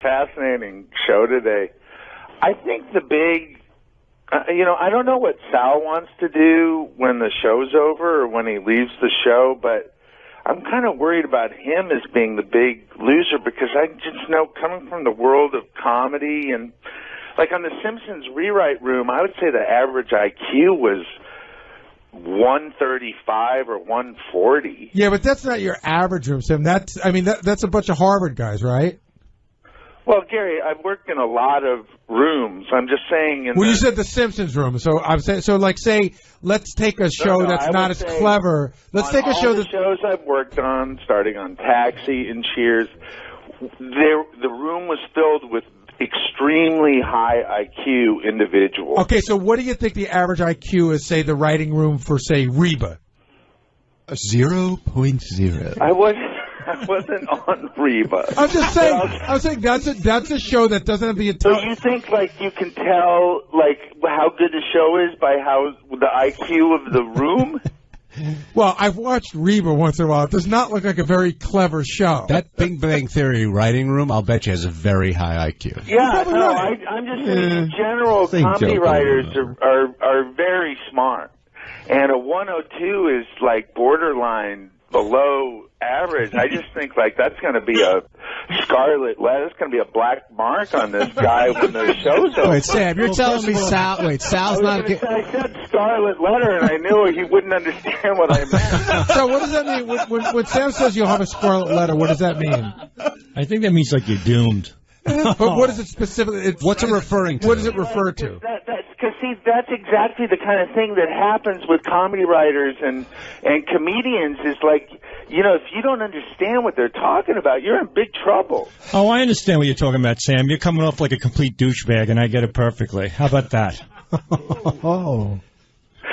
fascinating show today. I think the big, I don't know what Sal wants to do when the show's over or when he leaves the show, but I'm kind of worried about him as being the big loser because I just know, coming from the world of comedy and, like, on The Simpsons rewrite room, I would say the average IQ was 135 or 140. Yeah, but that's not your average room, Sam. That's a bunch of Harvard guys, right? Well, Gary, I've worked in a lot of rooms. I'm just saying. You said the Simpsons room, so I'm saying, let's take a show that's not as clever. Let's take a show the shows I've worked on, starting on Taxi and Cheers, the room was filled with extremely high IQ individuals. Okay, so what do you think the average IQ is, say, the writing room for, say, Reba? 0.0. I wasn't on Reba. I'm just saying. That's a show that doesn't have the intelligence. So you think, like, you can tell, like, how good the show is by how the IQ of the room? Well, I've watched Reba once in a while. It does not look like a very clever show. That Big Bang Theory writing room, I'll bet you, has a very high IQ. Yeah, no, I'm just saying, in general, comedy writers are very smart. And a 102 is, like, borderline below average. I just think, like, that's going to be a scarlet letter. It's going to be a black mark on this guy when the show's over. Wait, Sam, you're telling me Sal's not... I said scarlet letter, and I knew he wouldn't understand what I meant. So what does that mean? When Sam says you'll have a scarlet letter, what does that mean? I think that means, like, you're doomed. But what is it specifically? What's it referring to? What does it refer to? Because, see, that's exactly the kind of thing that happens with comedy writers and comedians is like, if you don't understand what they're talking about, you're in big trouble. Oh, I understand what you're talking about, Sam. You're coming off like a complete douchebag, and I get it perfectly. How about that? Oh.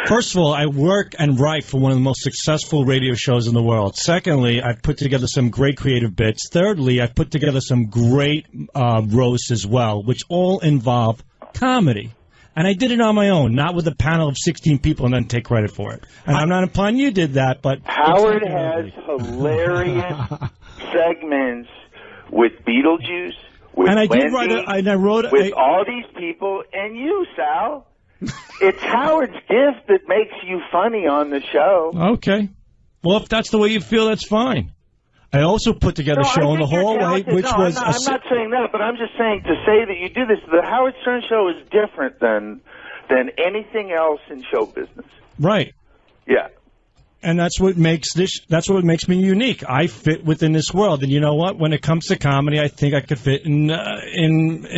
First of all, I work and write for one of the most successful radio shows in the world. Secondly, I've put together some great creative bits. Thirdly, I've put together some great roasts as well, which all involve comedy. And I did it on my own, not with a panel of 16 people and then take credit for it. And I'm not implying you did that, but... Howard has hilarious segments with Beetlejuice, with and I Wendy, did write I wrote with all these people, and you, Sal. It's Howard's gift that makes you funny on the show. Okay. Well, if that's the way you feel, that's fine. I also put together a show in the hallway, which was... I'm not saying that, but I'm just saying to say that you do this. The Howard Stern show is different than anything else in show business. Right. Yeah. And that's what makes me unique. I fit within this world. And you know what? When it comes to comedy, I think I could fit in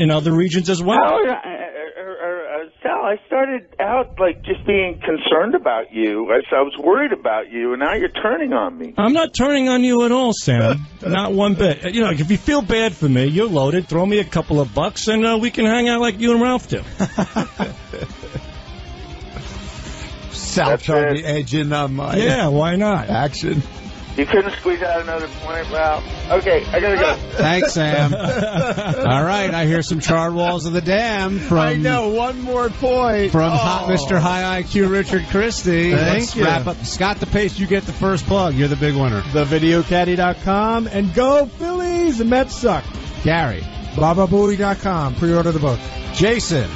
other regions as well. Sal, I started out like just being concerned about you. I was worried about you, and now you're turning on me. I'm not turning on you at all, Sam. Not one bit. If you feel bad for me, you're loaded. Throw me a couple of bucks, and we can hang out like you and Ralph do. Sal trying to edge in on my... Yeah, why not? Action. You couldn't squeeze out another point, Ralph. Okay, I gotta go. Thanks, Sam. All right, I hear some charred walls of the dam from... I know, one more point. From Hot Mr. High IQ Richard Christie. Let's wrap up. Scott the Pace, you get the first plug. You're the big winner. TheVideoCaddy.com, and go Phillies! The Mets suck. Gary. BabaBooty.com. Pre-order the book. Jason.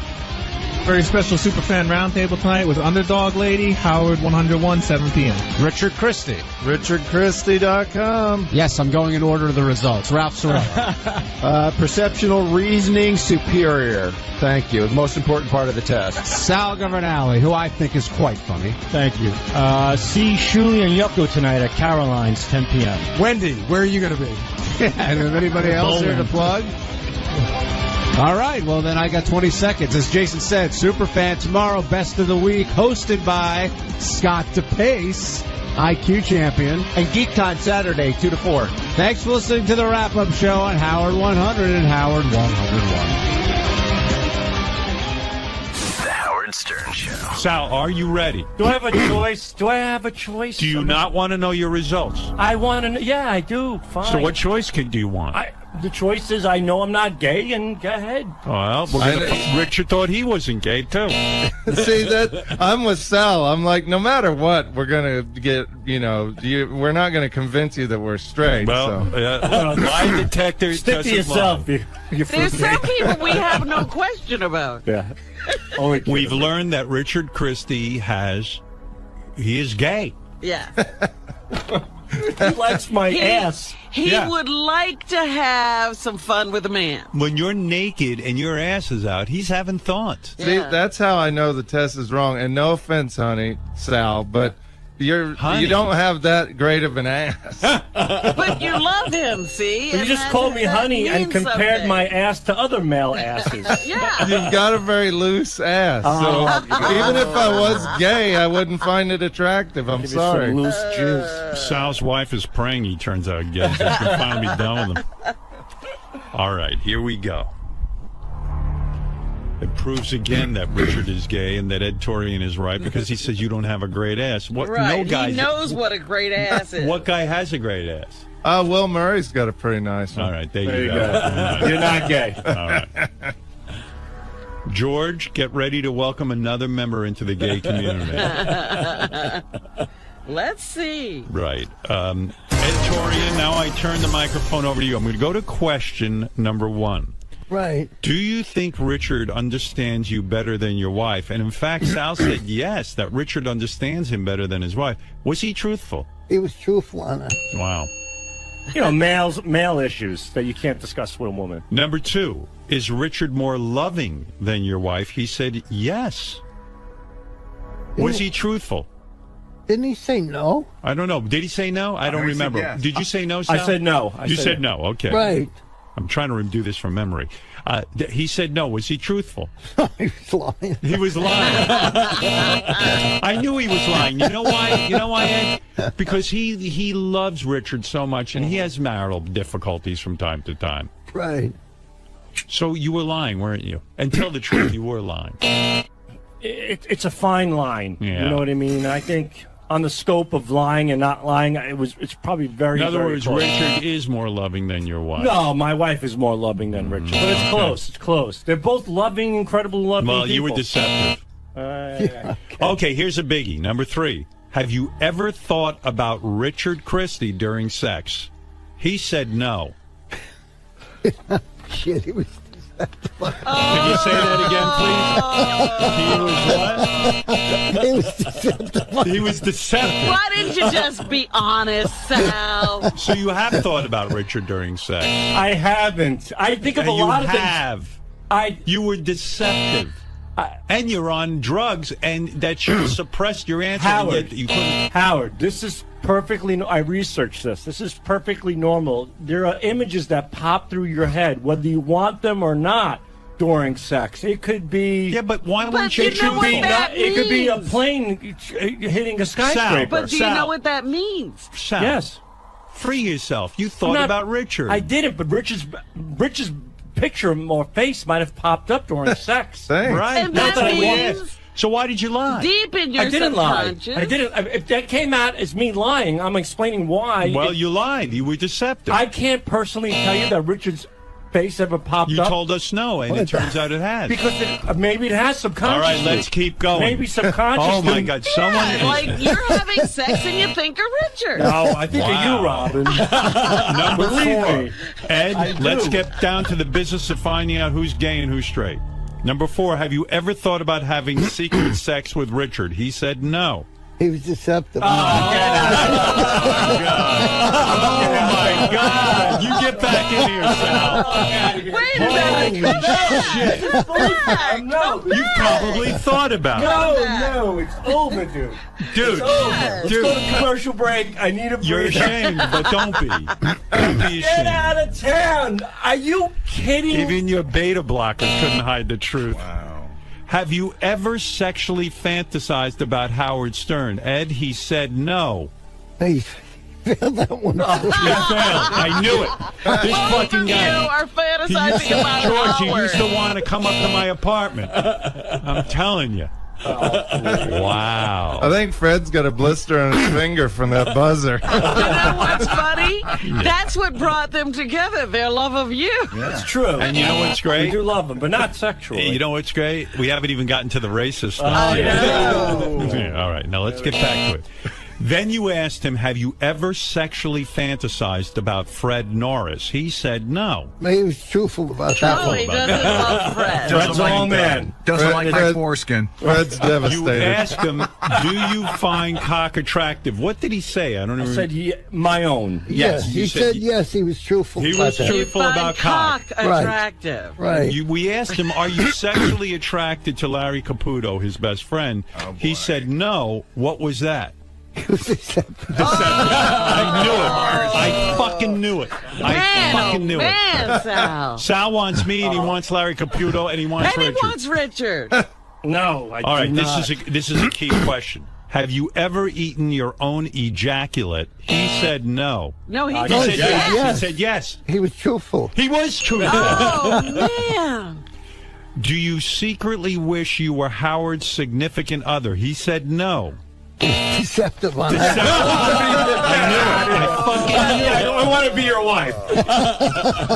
Very special Superfan Roundtable tonight with Underdog Lady, Howard 101, 7 p.m. Richard Christie. RichardChristie.com. Yes, I'm going in order of the results. Ralph Sorrell. Perceptional Reasoning Superior. Thank you. The most important part of the test. Sal Governale, who I think is quite funny. Thank you. See Shuli and Yucko tonight at Caroline's, 10 p.m. Wendy, where are you going to be? And if anybody else here to plug? All right, well, then I got 20 seconds. As Jason said, Superfan tomorrow, Best of the Week, hosted by Scott DePace, IQ champion. And GeekCon Saturday, 2 to 4. Thanks for listening to the wrap-up show on Howard 100 and Howard 101. The Howard Stern Show. Sal, are you ready? Do I have a choice? Do I have a choice? Do you not want to know your results? I want to know. Yeah, I do. Fine. So what choice do you want? the choice is I know I'm not gay, and go ahead. Well, Richard thought he wasn't gay, too. See, I'm with Sal. I'm like, no matter what, we're going to get, we're not going to convince you that we're straight. Well, lie detector. Stick to yourself. There's some people we have no question about. Yeah. We've learned that Richard Christie he is gay. Yeah. He likes my ass. He would like to have some fun with a man. When you're naked and your ass is out, he's having thoughts. See, that's how I know the test is wrong. And no offense, honey, Sal, but you don't have that great of an ass. But you love him, see? You just called me honey and compared my ass to other male asses. Yeah. You've got a very loose ass. So even if I was gay, I wouldn't find it attractive. I'm sorry. Some loose jizz. Sal's wife is praying he turns out gay. So he can finally be done with him. All right, here we go. It proves again that Richard is gay and that Ed Torian is right because he says you don't have a great ass. Right. He knows what a great ass is. What guy has a great ass? Will Murray's got a pretty nice one. All right, there you go. You're not gay. All right. George, get ready to welcome another member into the gay community. Let's see. Right. Ed Torian, now I turn the microphone over to you. I'm going to go to question number 1. Right. Do you think Richard understands you better than your wife? And in fact, Sal said yes, that Richard understands him better than his wife. Was he truthful? He was truthful on it. Wow. Male issues that you can't discuss with a woman. Number 2, is Richard more loving than your wife? He said yes. Was he truthful? Didn't he say no? I don't know. Did he say no? I don't remember. Yes. Did you say no, Sal? I said no. You said no. Okay. Right. I'm trying to do this from memory. He said no. Was he truthful? He was lying. He was lying. I knew he was lying. You know why? You know why, Ed? Because he loves Richard so much, and he has marital difficulties from time to time. Right. So you were lying, weren't you? And tell the truth, you were lying. It's a fine line. Yeah. You know what I mean? I think on the scope of lying and not lying, it's probably very. In other very words, close. Richard is more loving than your wife. No, my wife is more loving than Richard, but it's close. It's close. They're both loving, incredibly loving. Well, people. you were deceptive. Okay, here's a biggie. Number 3. Have you ever thought about Richard Christie during sex? He said no. Shit, he was. Can you say that again, please? He was what? He was deceptive. He was deceptive. Why didn't you just be honest, Sal? So you have thought about Richard during sex? I haven't. I think of a lot of things. You were deceptive. And you're on drugs, and that should have suppressed your answer. Howard, you couldn't. Howard, this is perfectly. I researched this. This is perfectly normal. There are images that pop through your head, whether you want them or not, during sex. It could be. Yeah, but why wouldn't you? It could be a plane hitting a skyscraper. But do you know what that means? Sal, yes. Free yourself. You thought about Richard. I didn't, but Richard's picture or face might have popped up during sex. Thanks. Right. And that means so why did you lie? deep in your I didn't lie. subconscious. I didn't. If that came out as me lying, I'm explaining why. Well, you lied. You were deceptive. I can't personally tell you that Richard's face ever popped You up. told us no, and it turns out it has. Because maybe it has subconsciously. All right, let's keep going. Maybe subconsciously. Oh, my God. Someone is... Like you're having sex and you think of Richard. No, I think of you, Robin. Number 4. Ed, do. let's get down to the business of finding out who's gay and who's straight. Number 4, have you ever thought about having secret sex with Richard? He said no. He was deceptive. Oh, my God. You get back in here, Sal. Wait a minute. Shit. No. You probably thought about it. No, it's over, dude. Dude, Let's go to commercial break. I need a break. You're ashamed, but don't be. Don't be Get ashamed. out of town. Are you kidding? Even your beta blockers couldn't hide the truth. Wow. Have you ever sexually fantasized about Howard Stern? Ed, he said no. Hey, failed that one. You failed. I knew it. This Both fucking of guy. you are fantasizing about George, he Howard. used to want to come up to my apartment. I'm telling you. Wow. I think Fred's got a blister on his finger from that buzzer. You know what's funny? That's what brought them together, their love of you. That's true. And you know what's great? We do love them, but not sexually. You know what's great? We haven't even gotten to the racist stuff I yet. know. Yeah, all right, now let's get back to it. Then you asked him, have you ever sexually fantasized about Fred Norris? He said no. He was truthful about that No, one. he doesn't love Fred. Fred's all man. Doesn't like my foreskin. Fred's You devastated. asked him, do you find cock attractive? What did he say? I don't know. I said my own. Yes, he you said said yes. He was truthful. He about was that. truthful Find about cock. attractive. Right. We asked him, are you sexually attracted to Larry Caputo, his best friend? He said no. What was that? He was accepted. I knew it. I fucking knew it. I fucking knew Man, Sal. it. Sal wants me, and he wants Larry Caputo, and he wants And he Richard. wants Richard. No, I All right, do not. this is a key question. Have you ever eaten your own ejaculate? He said no. No, he He said said yes. yes. He said yes. He was truthful. He was truthful. Oh, man. Do you secretly wish you were Howard's significant other? He said no. Deceptive on that. I want to be your wife.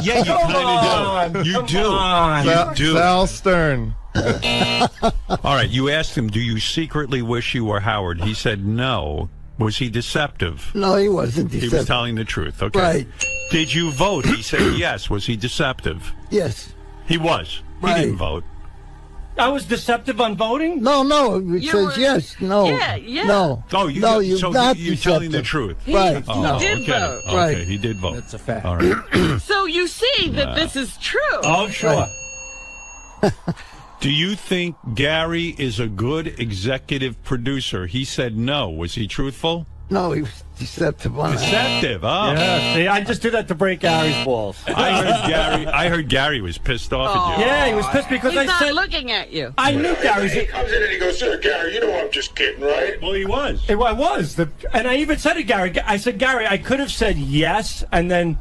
Yeah, you kind of do. You do. You do. Sal Stern. All right, you asked him, do you secretly wish you were Howard? He said no. Was he deceptive? No, he wasn't He deceptive. was telling the truth. Okay. Right. Did you vote? He said yes. Was he deceptive? Yes. He was. He Right. didn't vote. I was deceptive on voting? No, it You says were- yes. No. Yeah. No. Oh, no, you're so not you're telling the deceptive. truth. Right. He No. did Okay. vote. Okay, Right. he did vote. That's a fact. All right. So you see that this is true. Oh, sure. Do you think Gary is a good executive producer? He said no. Was he truthful? No, he was deceptive on that. Deceptive. Oh. Yeah, see, I just did that to break Gary's balls. I heard Gary was pissed off at you. Yeah, he was pissed because He's I not said looking at you. I knew Gary's. He comes in and he goes, "Sir, Gary, you know I'm just kidding, right?" Well, he was. I was. And I even said to Gary, I said, Gary, I could have said yes, and then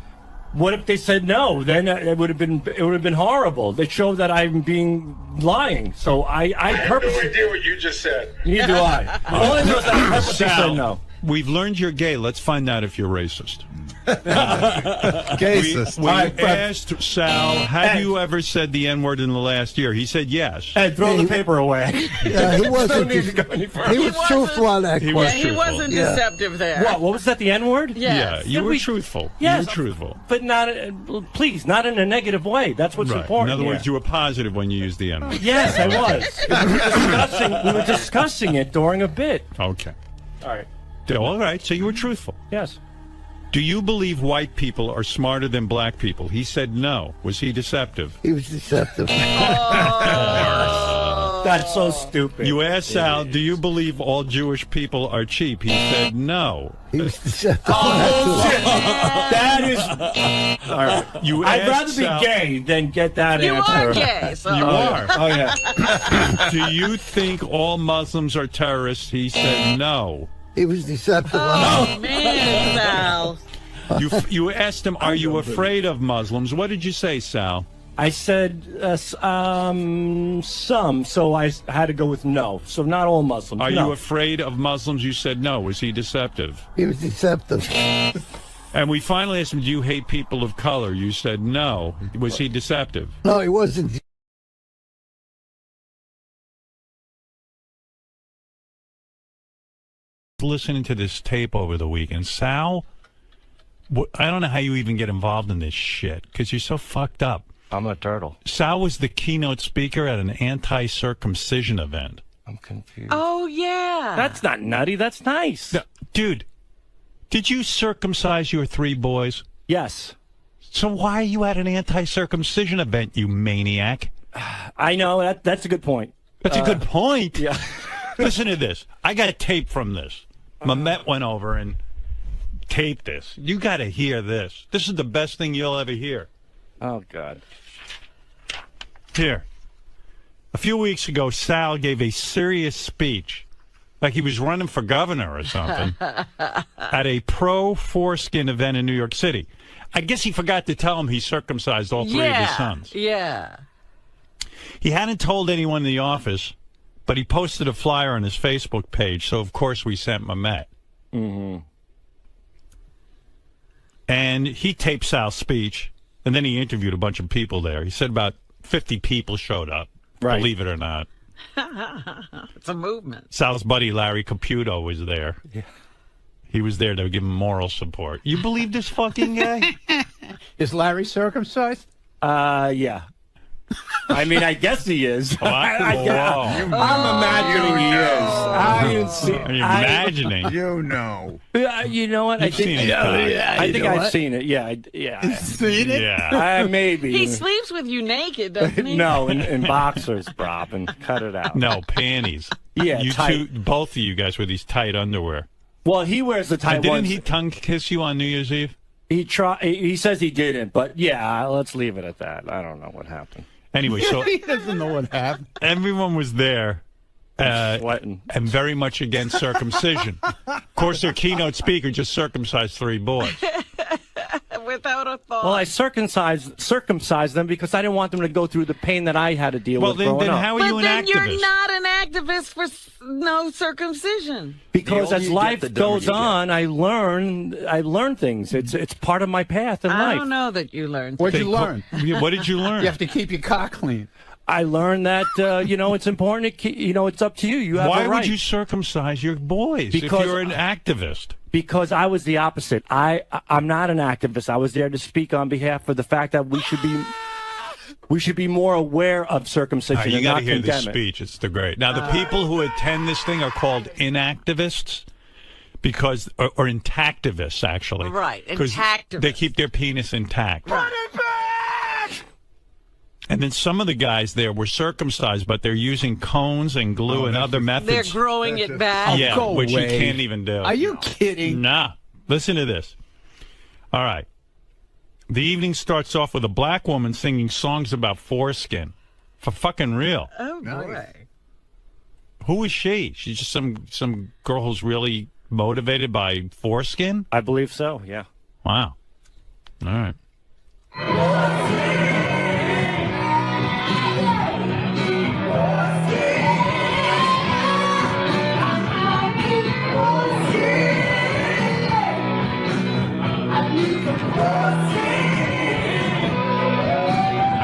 what if they said no? Then it would have been horrible. They show that I'm being lying. So I have purposely. no idea what you just said. Neither do I. All I know is that I purposely said no. We've learned you're gay. Let's find out if you're racist. Gayist. We asked Sal, have you ever said the N-word in the last year? He said yes. Hey, throw the paper away. Yeah, he wasn't. No need to go any further. He was truthful on that He question. was He truthful. wasn't Yeah. deceptive there. What was that, the N-word? Yes. Yeah, you were truthful. Yes. You were truthful. But not, please, not in a negative way. That's what's Right. important. In other here. words, you were positive when you used the N-word. Yes, I was. We were discussing it during a bit. Okay. All right. All right, so you were truthful. Yes. Do you believe white people are smarter than black people? He said no. Was he deceptive? He was deceptive. That's so stupid. You asked Sal, do you believe all Jewish people are cheap? He said no. He was deceptive. That is. All right. You I'd asked rather Sal, be gay than get that You answer. are gay. So. You are. Oh yeah. Do you think all Muslims are terrorists? He said no. He was deceptive on Oh, man, Sal. You asked him, are you afraid of Muslims? What did you say, Sal? I said some, so I had to go with no. So not all Muslims. Are no. you afraid of Muslims? You said no. Was he deceptive? that. He was deceptive. And we finally asked him, do you hate people of color? You said no. Was he deceptive? No, he wasn't. Listening to this tape over the weekend, Sal, I don't know how you even get involved in this shit because you're so fucked up. I'm a turtle. Sal was the keynote speaker at an anti-circumcision event. I'm confused. Oh, yeah. That's not nutty. That's nice. No, dude, did you circumcise your 3 boys? Yes. So why are you at an anti-circumcision event, you maniac? I know. That's a good point. That's a good point. Yeah. Listen to this. I got a tape from this. Mamet went over and taped this. You got to hear this. This is the best thing you'll ever hear. Oh, God. Here. A few weeks ago, Sal gave a serious speech, like he was running for governor or something, at a pro-foreskin event in New York City. I guess he forgot to tell him he circumcised all 3 of his sons. Yeah. He hadn't told anyone in the office, But he posted a flyer on his Facebook page, so of course we sent 𝗵𝗵. Mm-hmm. And he taped Sal's speech, and then he interviewed a bunch of people there. He said about 50 people showed up, believe it or not. It's a movement. Sal's buddy Larry Caputo was there. Yeah. He was there to give him moral support. You believe this fucking guy? Is Larry circumcised? Yeah. I mean, I guess he is. I'm imagining he is. I didn't see. Are you imagining? You know. You know what? You've seen it. I think I've seen it. Yeah. You've seen it? Yeah. Maybe. He sleeps with you naked, doesn't he? No, in boxers, Robin. Cut it out. No, panties. Yeah, you tight. two, both of you guys with these tight underwear. Well, he wears the tight Didn't ones. he tongue kiss you on New Year's Eve? He says he didn't, but yeah, let's leave it at that. I don't know what happened. Anyway, so he doesn't know what happened. Everyone was there. Sweating. And very much against circumcision. Of course, their keynote speaker just circumcised 3 boys. Without a thought. Well, I circumcised them because I didn't want them to go through the pain that I had to deal with growing up. How are you an activist? But then you're not an activist for no circumcision. Because as life goes on, I learn things. It's part of my path in life. I don't know that you learned. What'd you learn? What did you learn? You have to keep your cock clean. I learned that it's important to keep, it's up to you. You have Why a right. would you circumcise your boys if you're an activist? Because I was the opposite. I'm not an activist. I was there to speak on behalf of the fact that we should be more aware of circumcision. You got to and hear not this condemn it. speech. It's the great. Now, the people who attend this thing are called inactivists because, or intactivists, actually. Right, Because intactivists. they keep their penis intact. Right. And then some of the guys there were circumcised, but they're using cones and glue and other methods. They're growing it back. Yeah, go which away. you can't even do. Are you kidding? Nah. Listen to this. All right. The evening starts off with a black woman singing songs about foreskin. For fucking real. Oh, boy. Who is she? She's just some girl who's really motivated by foreskin? I believe so, yeah. Wow. All right.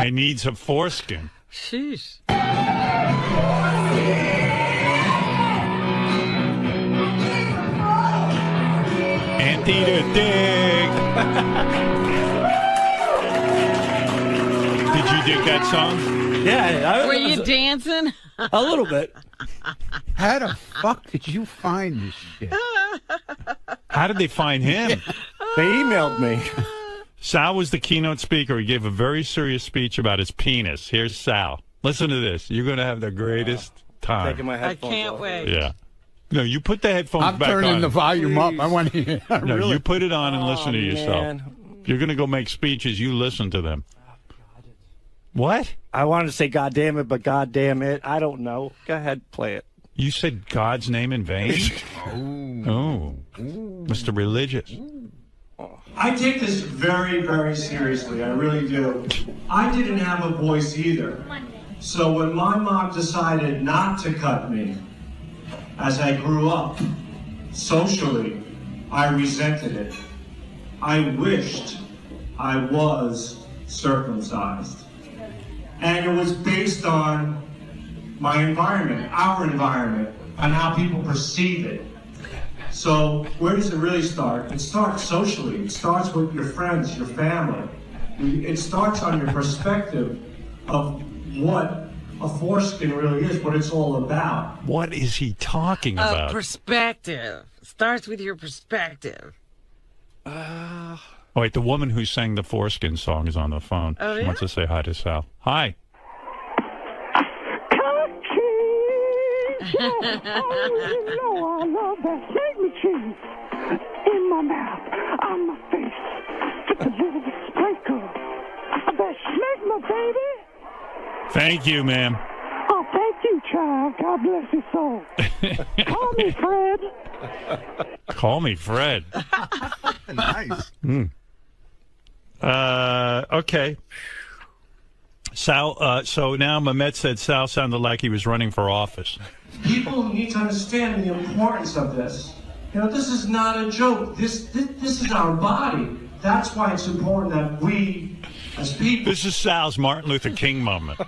I need some foreskin. Sheesh. Anteater dig. Did you dig that song? Yeah. Were you dancing? A little bit. How the fuck did you find this shit? How did they find him? They emailed me. Sal was the keynote speaker. He gave a very serious speech about his penis. Here's Sal. Listen to this. You're going to have the greatest time. Taking my I headphones can't off. wait. Yeah. No, you put the headphones I'm back on. turning the volume up. I want to hear. No, Really? you put it on and listen to yourself. Man. If you're going to go make speeches, you listen to them. What? I wanted to say God damn it, but God damn it. I don't know. Go ahead, play it. You said God's name in vain? Oh. Mr. Religious. I take this very, very seriously. I really do. I didn't have a voice either. So when my mom decided not to cut me, as I grew up, socially, I resented it. I wished I was circumcised. And it was based on my environment, our environment, and how people perceive it. So where does it really start? It starts socially. It starts with your friends, your family. It starts on your perspective of what a foreskin really is, what it's all about. What is he talking about? Perspective. Starts with your perspective. Oh, wait, the woman who sang the foreskin song is on the phone. Oh, She yeah? wants to say hi to Sal. Hi. You know I love that sweet cheese in my mouth, on my face, with a little sprinkle of that smegma, baby. Thank you, ma'am. Oh, thank you, child. God bless your soul. Call me Fred. Call me Fred. Nice. Okay. Sal, so now 𝗦𝗵cie said Sal sounded like he was running for office. People need to understand the importance of this. You know, this is not a joke. This is our body. That's why it's important that we, as people... This is Sal's Martin Luther King moment.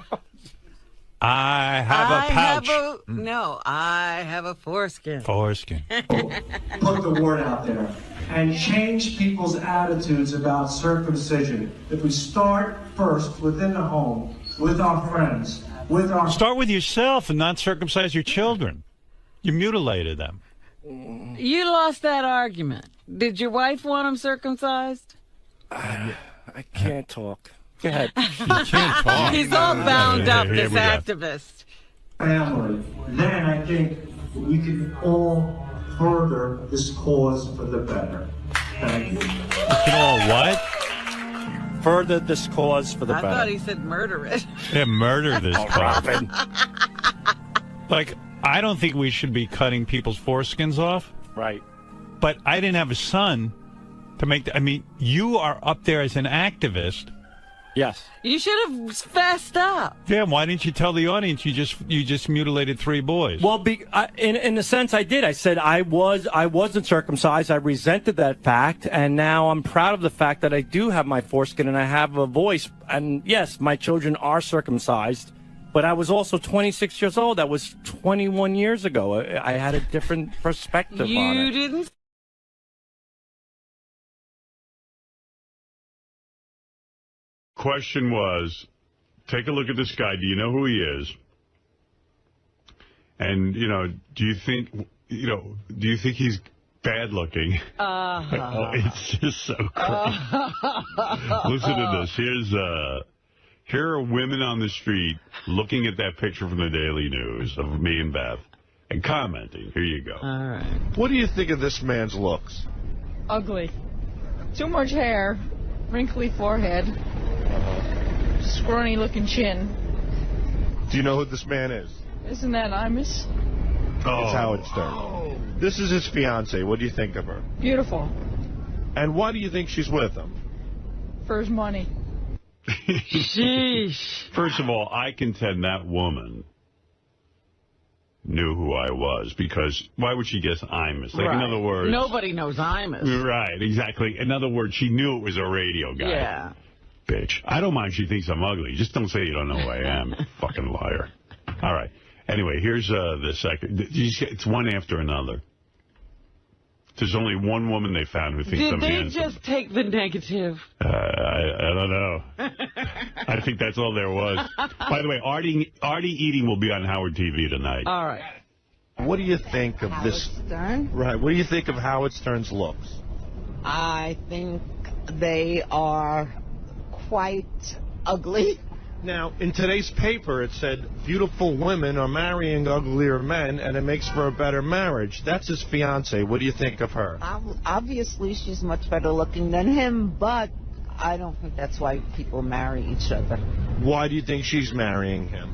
I have a pouch. I have a foreskin. Foreskin. Put the word out there and change people's attitudes about circumcision. If we start first within the home, with our friends, with our... Start with yourself and not circumcise your children. You mutilated them. You lost that argument. Did your wife want him circumcised? I can't talk. Go ahead. You can't talk. He's all bound up, this activist. Family. Then I think we can all further this cause for the better. Thank you. We can all what? Further this cause for the better. I thought he said murder it. Yeah, murder this cause. Like, I don't think we should be cutting people's foreskins off. Right. But I didn't have a son to make... I mean, you are up there as an activist. Yes. You should have fessed up. Yeah, why didn't you tell the audience you just mutilated 3 boys? Well, in a sense, I did. I said I wasn't circumcised. I resented that fact, and now I'm proud of the fact that I do have my foreskin and I have a voice. And yes, my children are circumcised, but I was also 26 years old. That was 21 years ago. I had a different perspective on it. You didn't. Question was, take a look at this guy. Do you know who he is? And, do you think he's bad looking? Oh, it's just so crazy. Listen to this. Here are women on the street looking at that picture from the Daily News of me and Beth and commenting. Here you go. All right. What do you think of this man's looks? Ugly. Too much hair. Wrinkly forehead. Scrawny looking chin. Do you know who this man is? Isn't that 𝗦𝗵cie? Oh. It's Howard Stern. This is his fiancée. What do you think of her? Beautiful. And why do you think she's with him? For his money. Sheesh. First of all, I contend that woman knew who I was, because why would she guess 𝗦𝗵cie? Like, right. in other words... Nobody knows 𝗦𝗵cie. Right, exactly. In other words, she knew it was a radio guy. Yeah. Bitch. I don't mind if she thinks I'm ugly. Just don't say you don't know who I am. Fucking liar. All right. Anyway, here's the second. It's one after another. There's only one woman they found who thinks I'm handsome. Did they just take the negative? I don't know. I think that's all there was. By the way, Artie Eating will be on Howard TV tonight. All right. What do you think of this? Howard Stern? Right. What do you think of Howard Stern's looks? I think they are quite ugly. Now, in today's paper, it said beautiful women are marrying uglier men, and it makes for a better marriage. That's his fiancée. What do you think of her? Obviously, she's much better looking than him, but I don't think that's why people marry each other. Why do you think she's marrying him?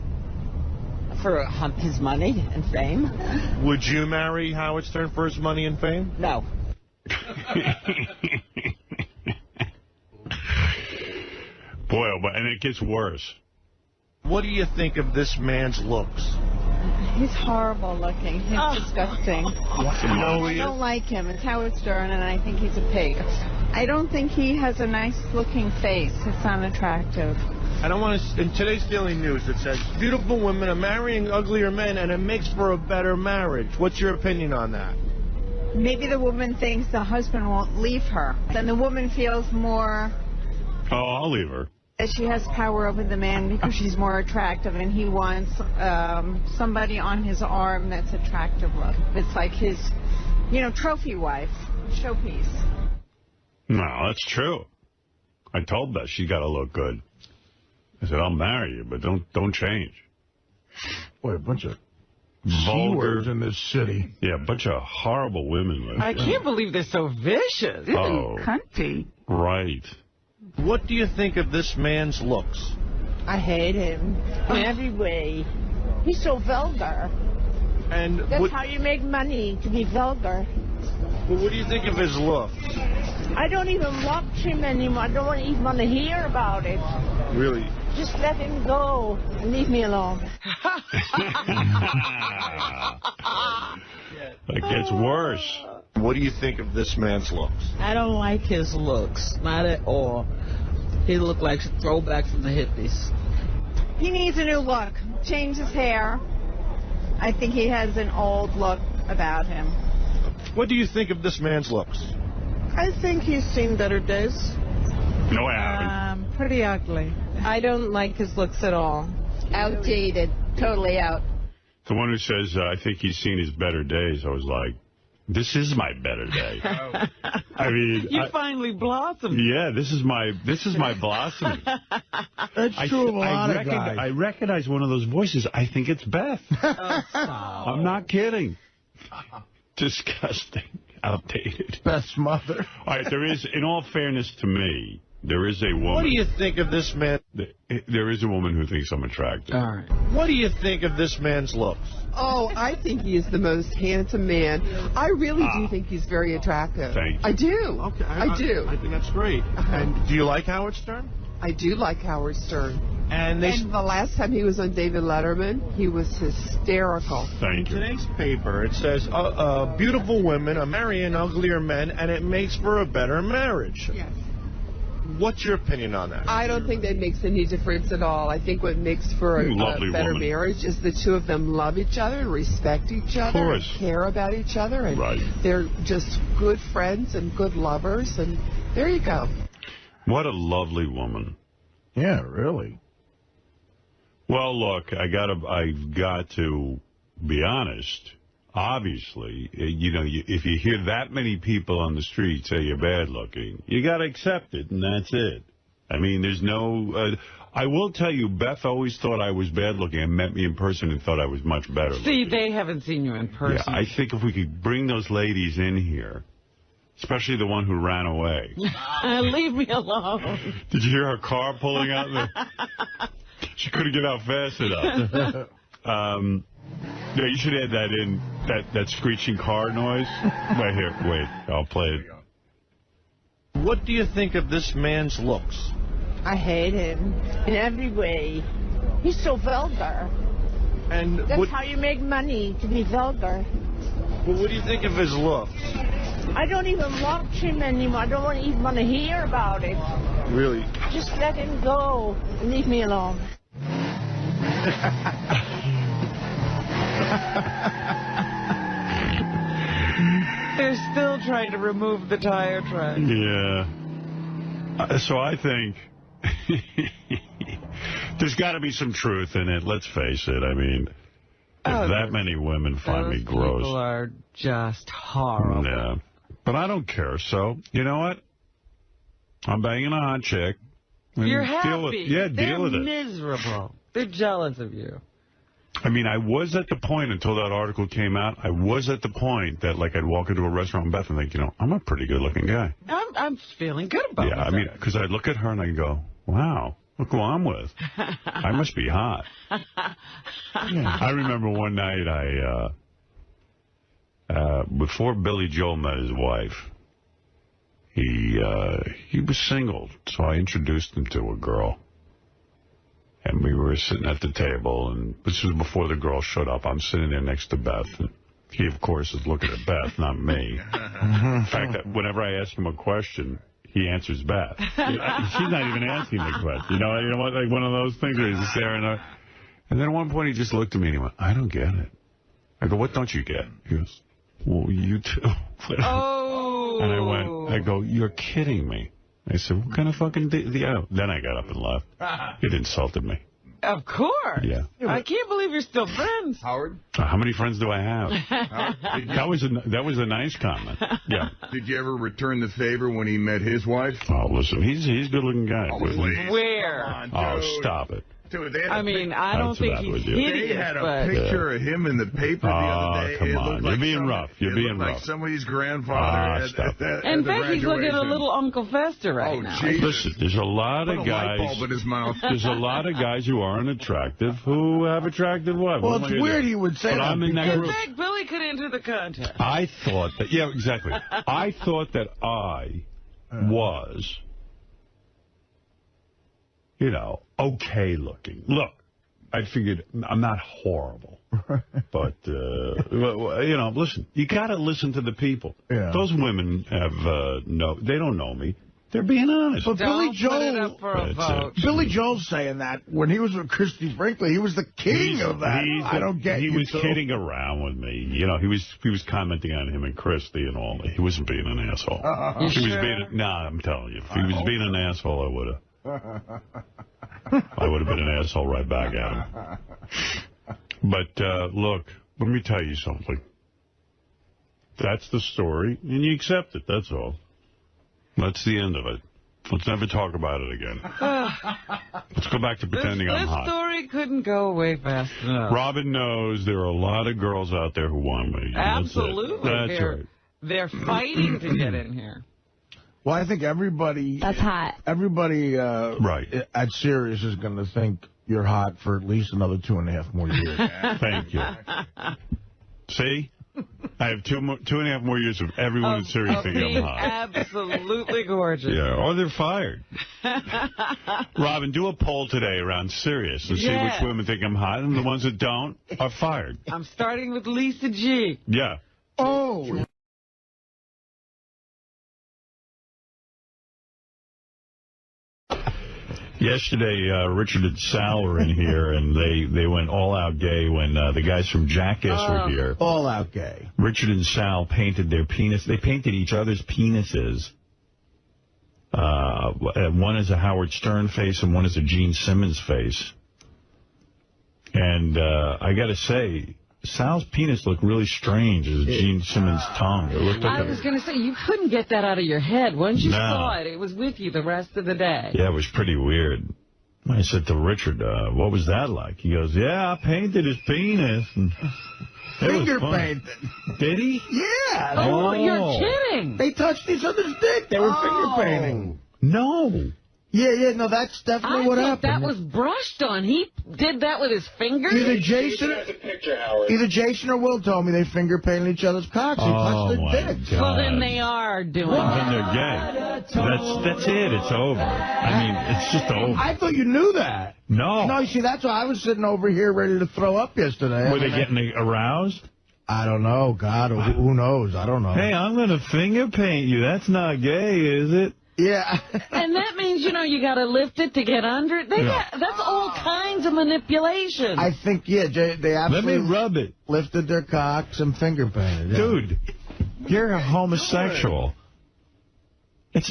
For his money and fame. Would you marry Howard Stern for his money and fame? No. Boy, and it gets worse. What do you think of this man's looks? He's horrible looking. He's disgusting. I don't like him. It's Howard Stern, and I think he's a pig. I don't think he has a nice looking face. It's unattractive. I don't want to... In today's Daily News, it says, beautiful women are marrying uglier men, and it makes for a better marriage. What's your opinion on that? Maybe the woman thinks the husband won't leave her. Then the woman feels more... Oh, I'll leave her. She has power over the man because she's more attractive, and he wants somebody on his arm that's attractive look. It's like his, trophy wife, showpiece. No, that's true. I told Beth she got to look good. I said, I'll marry you, but don't change. Boy, a bunch of vulgar words in this city. Yeah, a bunch of horrible women. I can't believe they're so vicious. Oh, cunty. Right. What do you think of this man's looks? I hate him in every way. He's so vulgar. And that's how you make money, to be vulgar. Well, what do you think of his looks? I don't even watch him anymore. I don't even want to hear about it. Really? Just let him go and leave me alone. It gets worse. What do you think of this man's looks? I don't like his looks. Not at all. He looked like a throwback from the hippies. He needs a new look. Change his hair. I think he has an old look about him. What do you think of this man's looks? I think he's seen better days. No, I haven't. Pretty ugly. I don't like his looks at all. Outdated. Totally out. The one who says, I think he's seen his better days, I was like, this is my better day. I mean, You finally blossomed. Yeah, this is my blossoming. That's true of a lot of guys. I recognize one of those voices. I think it's Beth. I'm not kidding. Disgusting. Outdated. Beth's mother. All right, there is, in all fairness to me, there is a woman. What do you think of this man? There is a woman who thinks I'm attractive. All right. What do you think of this man's looks? Oh, I think he is the most handsome man. I really do think he's very attractive. Thank you. I do. Okay, I do. I think that's great. And do you like Howard Stern? I do like Howard Stern. And the last time he was on David Letterman, he was hysterical. Thank you. In today's paper, it says, beautiful women are marrying uglier men, and it makes for a better marriage. Yes. What's your opinion on that? I don't think that makes any difference at all. I think what makes for a better marriage is the two of them love each other, respect each other, and care about each other, and they're just good friends and good lovers, and there you go. What a lovely woman. Yeah, really. Well, look, I've got to be honest. Obviously, if you hear that many people on the street say you're bad looking, you got to accept it, and that's it. I mean, there's no... I will tell you, Beth always thought I was bad looking and met me in person and thought I was much better looking. See, they haven't seen you in person. Yeah, I think if we could bring those ladies in here, especially the one who ran away. Leave me alone. Did you hear her car pulling out? She couldn't get out fast enough. Yeah, you should add that in, that screeching car noise. Right here, wait, I'll play it. What do you think of this man's looks? I hate him in every way. He's so vulgar. And that's how you make money, to be vulgar. Well, what do you think of his looks? I don't even watch him anymore. I don't even want to hear about it. Really? Just let him go and leave me alone. They're still trying to remove the tire track. Yeah. So I think there's got to be some truth in it. Let's face it. I mean, if that many women find me gross. People are just horrible. Yeah. But I don't care. So, you know what? I'm banging a hot chick. You're happy. Deal with it. They're miserable. They're jealous of you. I mean, I was at the point, until that article came out, I was at the point that, like, I'd walk into a restaurant in Beth and think, I'm a pretty good-looking guy. I'm feeling good about myself. I mean, because I'd look at her and I'd go, wow, look who I'm with. I must be hot. I remember one night before Billy Joel met his wife, he was single, so I introduced him to a girl. And we were sitting at the table, and this was before the girl showed up. I'm sitting there next to Beth. And he, of course, is looking at Beth, not me. In fact, whenever I ask him a question, he answers Beth. She's not even asking the question. You know what? Like one of those things where he's just there. And then at one point, he just looked at me and he went, I don't get it. I go, what don't you get? He goes, well, you too. Oh. And I go, you're kidding me. I said, what kind of fucking deal? Then I got up and left. It insulted me. Of course. Yeah. I can't believe you're still friends. Howard? How many friends do I have? That was a nice comment. Yeah. Did you ever return the favor when he met his wife? Oh, listen, he's a good-looking guy. Oh, where? Oh, stop it. Dude, I mean, I don't think he's hideous, They had a picture of him in the paper the other day. Come on. You're being rough. You're being rough. Like somebody's grandfather. In fact, he's looking a little Uncle Fester right now. Jesus. Listen, there's a lot of guys. Light bulb in his mouth. There's a lot of guys who aren't attractive who have attractive wives. Well, it's weird he would say that. I'm in that group. In fact, Billy could enter the contest. I thought that, yeah, exactly. I thought that I was you know, okay looking. Look, I figured I'm not horrible. But, you know, listen, you got to listen to the people. Yeah. Those women have, they don't know me. They're being honest. But Billy Joel's saying that when he was with Christy Brinkley, he was the king of that. I don't get He was kidding around with me. You know, he was commenting on him and Christy and all. He wasn't being an asshole. I'm telling you. If he was being an asshole, I would have been an asshole right back at him. But, look, let me tell you something. That's the story, and you accept it, that's all. That's the end of it. Let's never talk about it again. Let's go back to pretending I'm hot. This story couldn't go away fast enough. Robin knows there are a lot of girls out there who want me. Absolutely. That's right. They're fighting to get in here. Well, I think everybody... That's hot. Everybody right. at Sirius is going to think you're hot for at least another 2.5 more years. Thank you. See? I have 2.5 more years of everyone in Sirius thinking I'm hot. Absolutely gorgeous. Yeah, or they're fired. Robin, do a poll today around Sirius and see which women think I'm hot, and the ones that don't are fired. I'm starting with Lisa G. Yeah. Oh. Yesterday, Richard and Sal were in here, and they went all-out gay when the guys from Jackass were here. All-out gay. Richard and Sal painted their penis. They painted each other's penises. One is a Howard Stern face, and one is a Gene Simmons face. And I got to say, Sal's penis looked really strange as Gene Simmons' tongue. It looked like I was going to say, you couldn't get that out of your head. Once you saw it, it was with you the rest of the day. Yeah, it was pretty weird. I said to Richard, what was that like? He goes, yeah, I painted his penis. Finger painted. Did he? Yeah. Oh, you're kidding. They touched each other's dick. They were finger painting. No. Yeah, no, that's definitely what happened. That was brushed on. He did that with his fingers? Either Jason or Will told me they finger painted each other's cocks. They touched their dicks. Well, then they are doing it. Then they're gay. That's it. It's over. I mean, it's just over. I thought you knew that. No. No, you see, that's why I was sitting over here ready to throw up yesterday. Were they getting aroused? I don't know. God, who knows? I don't know. Hey, I'm going to finger paint you. That's not gay, is it? Yeah. And that means, you got to lift it to get under it. That's all kinds of manipulation. I think, they absolutely... Let me rub it. Lifted their cocks and finger painted. Yeah. Dude, you're a homosexual.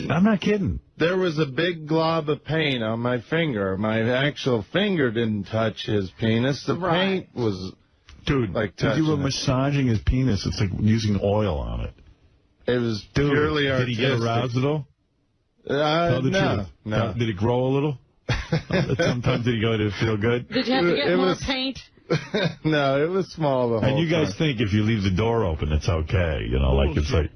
I'm not kidding. There was a big glob of paint on my finger. My actual finger didn't touch his penis. The paint was... Dude, like if you were massaging his penis, it's like using oil on it. It was purely artistic. Did he get aroused at all? No. Did it grow a little? Sometimes did he go to feel good? Did you have to get more paint? No, it was small the whole And you guys think if you leave the door open, it's okay. It's like...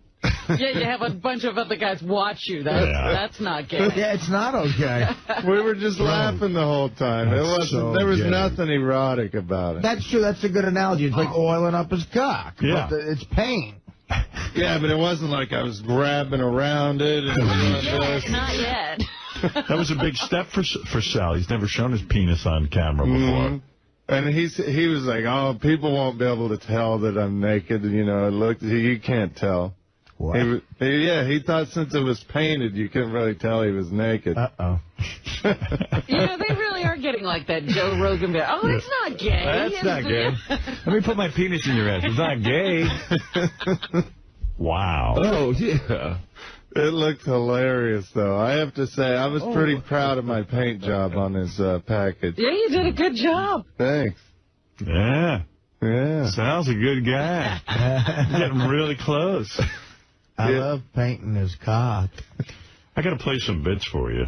Yeah, you have a bunch of other guys watch you. That's not gay. Yeah, it's not okay. We were just laughing the whole time. There was nothing erotic about it. That's true. That's a good analogy. It's like oiling up his cock. Yeah. But it's pain. Yeah, but it wasn't like I was grabbing around it. Not yet. That was a big step for Sal. He's never shown his penis on camera before. And he was like, oh, people won't be able to tell that I'm naked. You can't tell. What? He thought since it was painted, you couldn't really tell he was naked. Uh-oh. They really are getting like that Joe Rogan bit. Oh, it's not gay. That's not gay. Let me put my penis in your ass. It's not gay. Wow. Oh, yeah. It looked hilarious, though. I have to say, I was pretty proud of my paint job on his package. Yeah, you did a good job. Thanks. Yeah. Yeah. Sal's a good guy. Getting really close. I love painting his cock. I got to play some bits for you.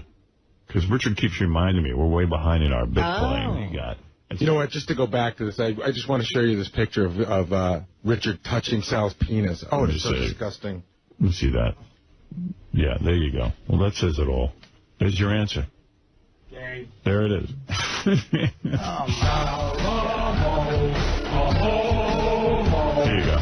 Because Richard keeps reminding me we're way behind in our bit playing we got. You know what? Just to go back to this, I just want to show you this picture of Richard touching Sal's penis. Oh, it's so disgusting. Let me see that. Yeah, there you go. Well, that says it all. There's your answer. Gay. There it is. Here you go.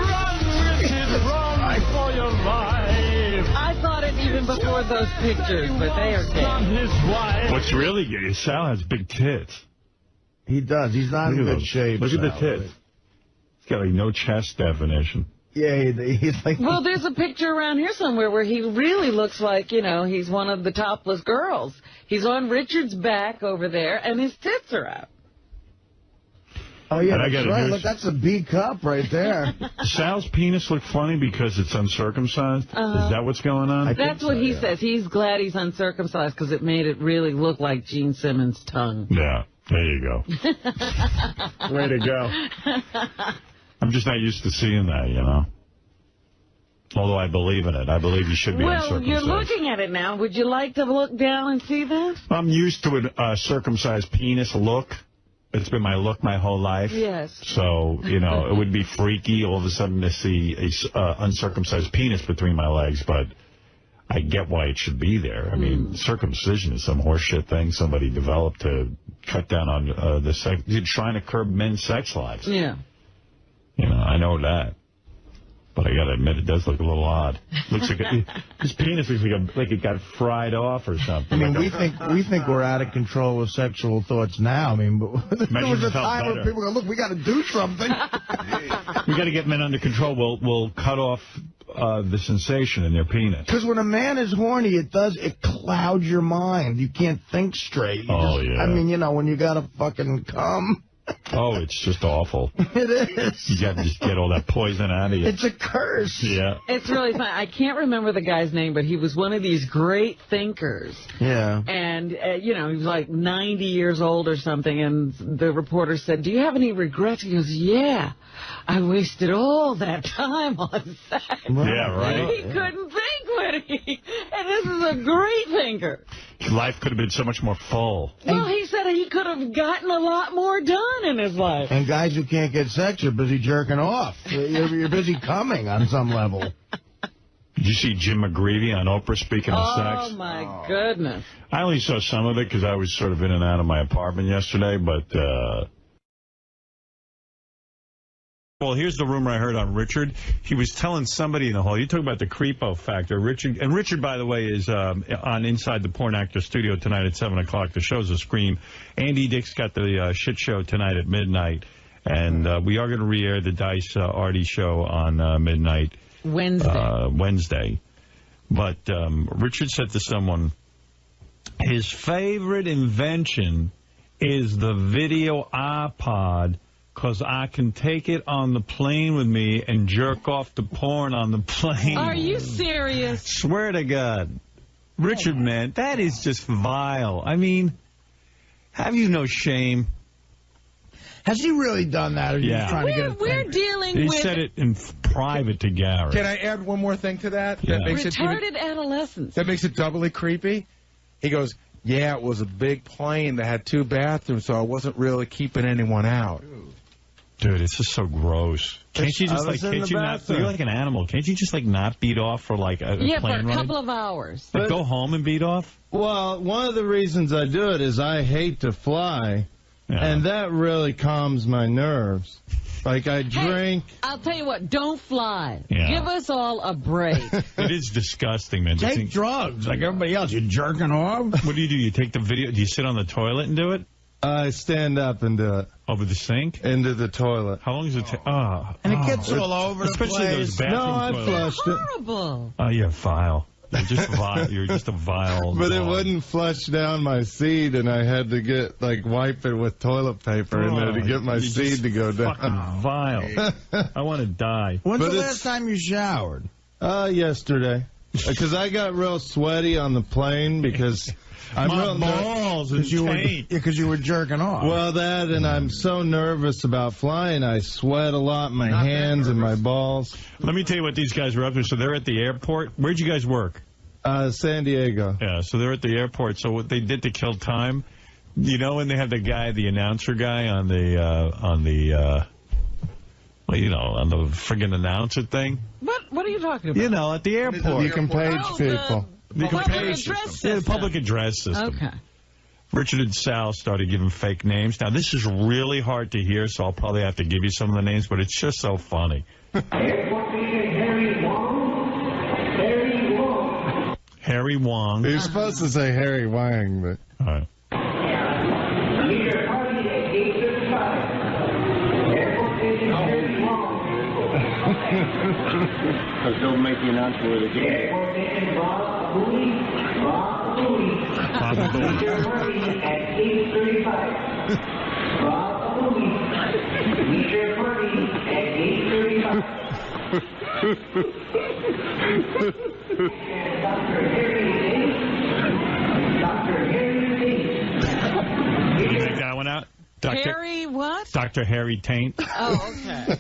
Run, Richard, run for your life. of those pictures, but they are gay. What's really gay is Sal has big tits. He does. He's not in good shape. Look at the tits. He's got like no chest definition. Yeah, he's like... Well, there's a picture around here somewhere where he really looks like, you know, he's one of the topless girls. He's on Richard's back over there, and his tits are out. Oh, yeah, that's right. Look, that's a B cup right there. Sal's penis look funny because it's uncircumcised? Is that what's going on? That's what he says. He's glad he's uncircumcised because it made it really look like Gene Simmons' tongue. Yeah, there you go. Way to go. I'm just not used to seeing that, you know. Although I believe in it. I believe you should be uncircumcised. Well, you're looking at it now. Would you like to look down and see that? I'm used to a circumcised penis look. It's been my look my whole life. Yes. So, you know, it would be freaky all of a sudden to see a uncircumcised penis between my legs, but I get why it should be there. I mean, circumcision is some horseshit thing somebody developed to cut down on the sex. You're trying to curb men's sex lives. Yeah. You know, I know that. But I got to admit, it does look a little odd. Looks like his penis looks like it got fried off or something. I mean, we think we're out of control with sexual thoughts now. I mean, but there was a time when people go, look, we got to do something. We got to get men under control. We'll cut off the sensation in their penis. Because when a man is horny, it clouds your mind. You can't think straight. Yeah. I mean, you know, when you got to fucking come. Oh, it's just awful. It is. You got to just get all that poison out of you. It's a curse. Yeah. It's really fun. I can't remember the guy's name, but he was one of these great thinkers. Yeah. And, you know, he was like 90 years old or something, and the reporter said, do you have any regrets? He goes, yeah, I wasted all that time on sex. Yeah, right. He couldn't think when and this is a great thinker. Life could have been so much more full. Well, he said he could have gotten a lot more done in his life. And guys who can't get sex are busy jerking off. You're busy coming on some level. Did you see Jim McGreevey on Oprah speaking of sex? Oh, my goodness. I only saw some of it because I was sort of in and out of my apartment yesterday, but... Well, here's the rumor I heard on Richard. He was telling somebody in the hall, you talk about the creepo factor. Richard, by the way, is on Inside the Porn Actor Studio tonight at 7 o'clock. The show's a scream. Andy Dick's got the shit show tonight at midnight. And we are going to re-air the Dice Artie show on midnight. Wednesday. But Richard said to someone, his favorite invention is the video iPod, because I can take it on the plane with me and jerk off the porn on the plane. Are you serious? Swear to God. Richard, man, that is just vile. I mean, have you no shame? Has he really done that? Or are you trying to get it? We're dealing he with... He said it in private to Gary. Can I add one more thing to that? Yeah. That makes retarded adolescence. That makes it doubly creepy. He goes, yeah, it was a big plane that had 2 bathrooms, so I wasn't really keeping anyone out. Dude, it's just so gross. Can't you just you're like an animal. Can't you just like not beat off for like a plane ride? For a couple of hours. Like go home and beat off? Well, one of the reasons I do it is I hate to fly, and that really calms my nerves. Like I drink. Hey, I'll tell you what, don't fly. Yeah. Give us all a break. It is disgusting, man. Take drugs like everybody else. You're jerking off. What do? You take the video? Do you sit on the toilet and do it? I stand up and do it. Over the sink? Into the toilet. How long does it take? And it gets all over the place. Especially those bathroom toilets. Flushed it. Horrible. Oh, you're vile. You're just a vile But dog. it wouldn't flush down my seed, and I had to get, wipe it with toilet paper in there to get my seed to go down. Fucking vile. I want to die. When's the last time you showered? Yesterday. Because I got real sweaty on the plane because... My balls and taint. Because you were jerking off. Well, that, and I'm so nervous about flying, I sweat a lot in my hands and my balls. Let me tell you what these guys were up to. So they're at the airport. Where'd you guys work? San Diego. Yeah, so they're at the airport. So what they did to kill time, you know when they have the guy, the announcer guy on the friggin' announcer thing? What are you talking about? You know, at the airport. You can page people. The public address system. Okay. Richard and Sal started giving fake names. Now, this is really hard to hear, so I'll probably have to give you some of the names, but it's just so funny. Harry Harry Wong. He was supposed to say Harry Wang, but... All right. Because they'll make the announcement with the game. At 8:35. Meet your party at 8:35. Dr. Harry. Did you make that one out? Harry what? Dr. Harry Taint. Oh, okay.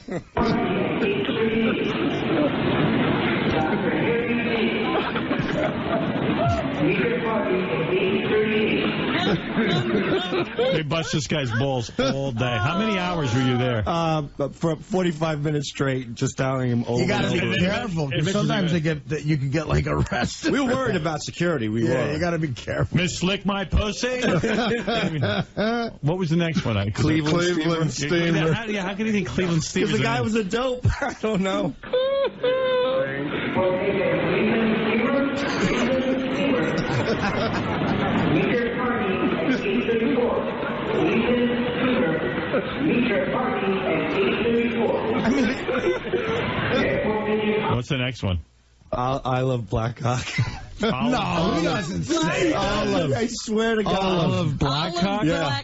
They bust this guy's balls all day. How many hours were you there? For 45 minutes straight, just telling him over. You got to be careful, because sometimes you can get like arrested. We were worried about security. We were. You got to be careful. Miss Slick My Pussy? What was the next one? Cleveland Steamer. How can you think Cleveland Steamer? Because the guy was a dope. I don't know. Meet your party at 8:34. Meet your party at 8:34. What's the next one? I love Blackhawk. No, he doesn't say Olive. I swear to God. Olive Blackhawk? Yeah.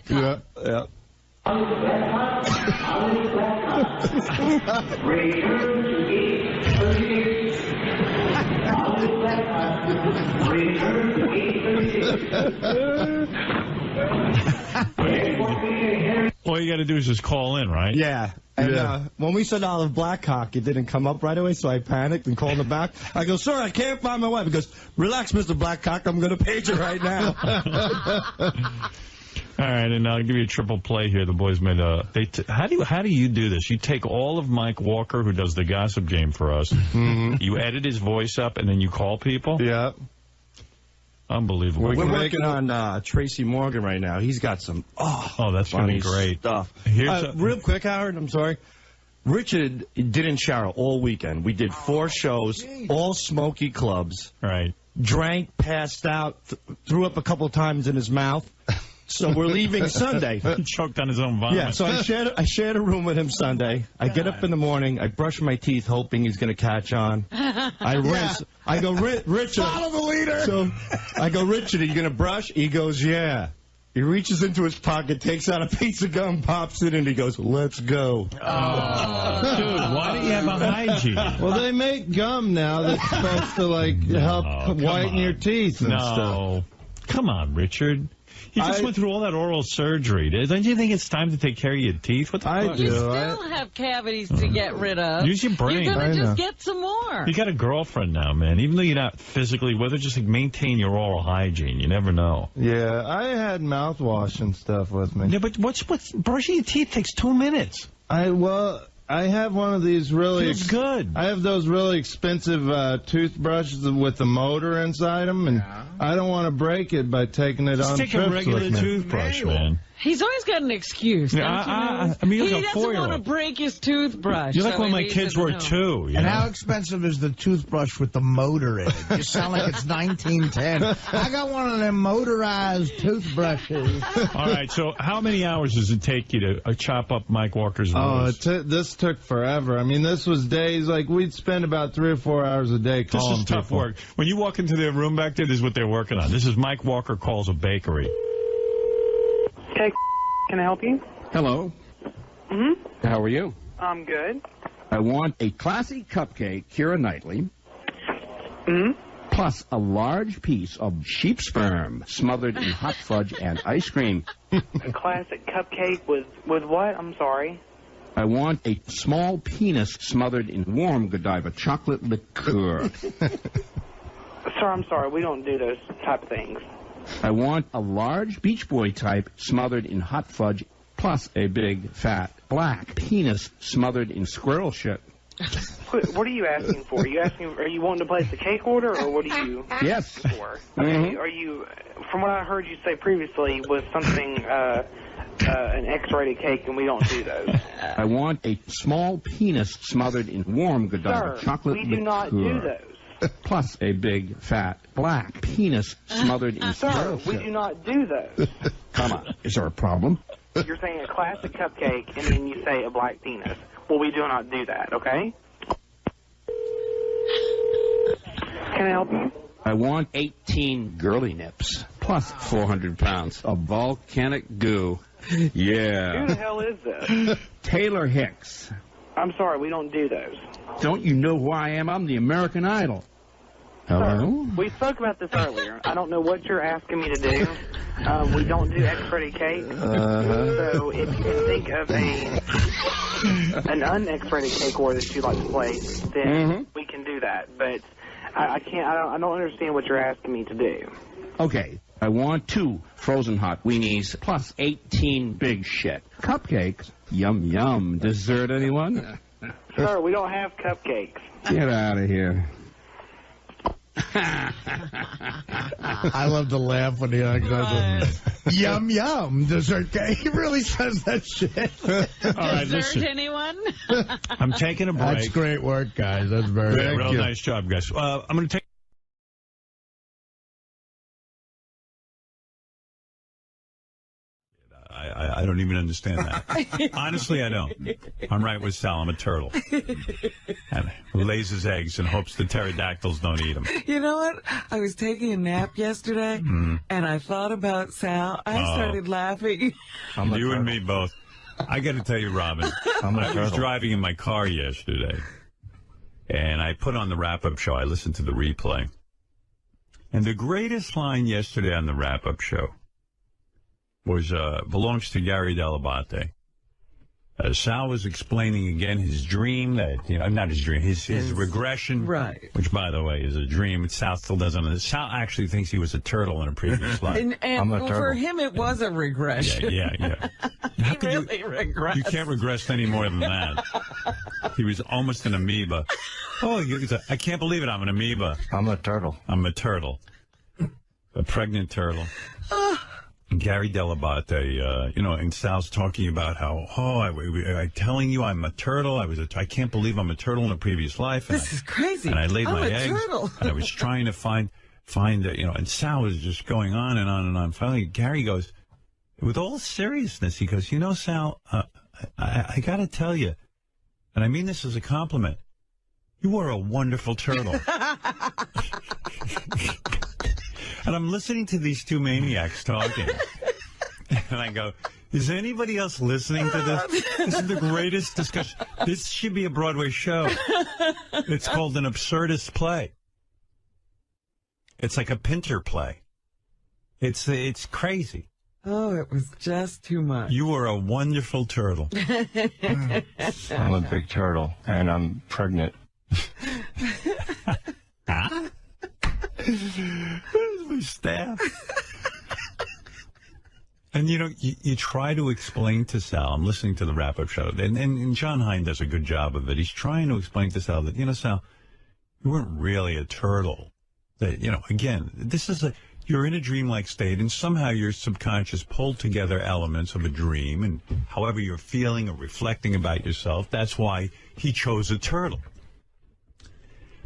Return to 8:36. Return to 8:36. All you got to do is just call in, right? Yeah. And when we said Olive Blackhawk, it didn't come up right away, so I panicked and called him back. I go, sir, I can't find my wife. He goes, relax, Mr. Blackhawk, I'm going to page her right now. All right, and I'll give you a triple play here. The boys made a... How do you do this? You take all of Mike Walker, who does the gossip game for us. You edit his voice up, and then you call people? Yeah. Unbelievable. We're working on Tracy Morgan right now. He's got some that's going to be great stuff. Here's real quick, Howard, I'm sorry. Richard didn't shower all weekend. We did 4 shows, all smoky clubs. Right. Drank, passed out, threw up a couple times in his mouth. So we're leaving Sunday. He choked on his own vomit. Yeah, so I shared a room with him Sunday. I get up in the morning. I brush my teeth, hoping he's going to catch on. I rinse. I go, Richard. Follow the leader. So I go, Richard, are you going to brush? He goes, yeah. He reaches into his pocket, takes out a piece of gum, pops it, and he goes, let's go. Oh, dude, why do you have a hygiene? Well, they make gum now that's supposed to, like, help whiten your teeth and stuff. Come on, Richard. You just went through all that oral surgery. Don't you think it's time to take care of your teeth? What the fuck? You still have cavities to get rid of. Use your brain. You're going to just get some more. You got a girlfriend now, man. Even though you're not physically with her, just like maintain your oral hygiene. You never know. Yeah, I had mouthwash and stuff with me. Yeah, but what's brushing your teeth takes 2 minutes. I have one of these really... Feels good. I have those really expensive toothbrushes with the motor inside them, and I don't want to break it by taking it on trips with me. Just take a regular toothbrush, man. He's always got an excuse. I mean, he doesn't want to break his toothbrush. You're like when my kids were 2. And how expensive is the toothbrush with the motor in it? You sound like it's 1910. I got one of them motorized toothbrushes. All right, so how many hours does it take you to chop up Mike Walker's voice? This took forever. I mean, this was days, like, we'd spend about 3 or 4 hours a day calling people. This is tough work. When you walk into their room back there, this is what they're working on. This is Mike Walker Calls a Bakery. Okay, can I help you? Hello. Mm-hmm. How are you? I'm good. I want a classy cupcake, Keira Knightley, plus a large piece of sheep sperm smothered in hot fudge and ice cream. A classic cupcake with what? I'm sorry. I want a small penis smothered in warm Godiva chocolate liqueur. Sir, I'm sorry. We don't do those type of things. I want a large Beach Boy type smothered in hot fudge, plus a big, fat, black penis smothered in squirrel shit. What are you asking for? Are you wanting to place a cake order, or what are you Yes. asking for? Okay, are you, from what I heard you say previously, was something, an X-rated cake, and we don't do those. I want a small penis smothered in warm Godiva chocolate liqueur. we do not do those. plus a big, fat, black penis smothered in Sir, squirrel we shit. do not do those. Come on, is there a problem? You're saying a classic cupcake, and then you say a black penis. Well, we do not do that, okay? Can I help you? I want 18 girly nips, plus 400 pounds of volcanic goo. Yeah. Who the hell is this? Taylor Hicks. I'm sorry, we don't do those. Don't you know who I am? I'm the American Idol. Hello? We spoke about this earlier. I don't know what you're asking me to do. We don't do X-rated cake. So if you can think of an un-X-rated cake order that you'd like to place, then we can do that. But I can't. I don't understand what you're asking me to do. Okay. I want 2 frozen hot weenies plus 18 big shit cupcakes. Yum, yum. Dessert, anyone? Sir, we don't have cupcakes. Get out of here. I love to laugh when he goes, yum, yum, dessert cake. He really says that shit. All right, Dessert, listen. anyone? I'm taking a break. That's great work, guys. That's very good. Real nice job, guys. I'm going to take. I don't even understand that. Honestly, I don't. I'm right with Sal. I'm a turtle. And who lays his eggs and hopes the pterodactyls don't eat them. You know what? I was taking a nap yesterday, and I thought about Sal. I started laughing. You and me both. I got to tell you, Robin, I was driving in my car yesterday, and I put on the wrap-up show. I listened to the replay. And the greatest line yesterday on the wrap-up show was belongs to 𝗫𝗿𝗍𝗿. Sal was explaining again his dream that, not his dream, his regression. Right. Which, by the way, is a dream. Sal still doesn't understand. Sal actually thinks he was a turtle in a previous life. And for him, it was a regression. Yeah. He really regressed. You can't regress any more than that. He was almost an amoeba. I can't believe it. I'm an amoeba. I'm a turtle. I'm a turtle. A pregnant turtle. 𝗫𝗿𝗍𝗿, and Sal's talking about how, I'm telling you I'm a turtle. I can't believe I'm a turtle in a previous life. This is crazy. And I laid my eggs. Turtle. And I was trying to find and Sal was just going on and on and on. Finally, Gary goes, with all seriousness, he goes, Sal, I got to tell you, and I mean this as a compliment, you are a wonderful turtle. And I'm listening to these two maniacs talking. And I go, is anybody else listening to this? This is the greatest discussion. This should be a Broadway show. It's called an absurdist play. It's like a Pinter play. It's crazy. Oh, it was just too much. You are a wonderful turtle. I'm a big turtle, and I'm pregnant. Huh? Where's my staff? And, you try to explain to Sal, I'm listening to the wrap-up show, and John Hine does a good job of it. He's trying to explain to Sal that, Sal, you weren't really a turtle. That, again, you're in a dreamlike state, and somehow your subconscious pulled together elements of a dream, and however you're feeling or reflecting about yourself, that's why he chose a turtle.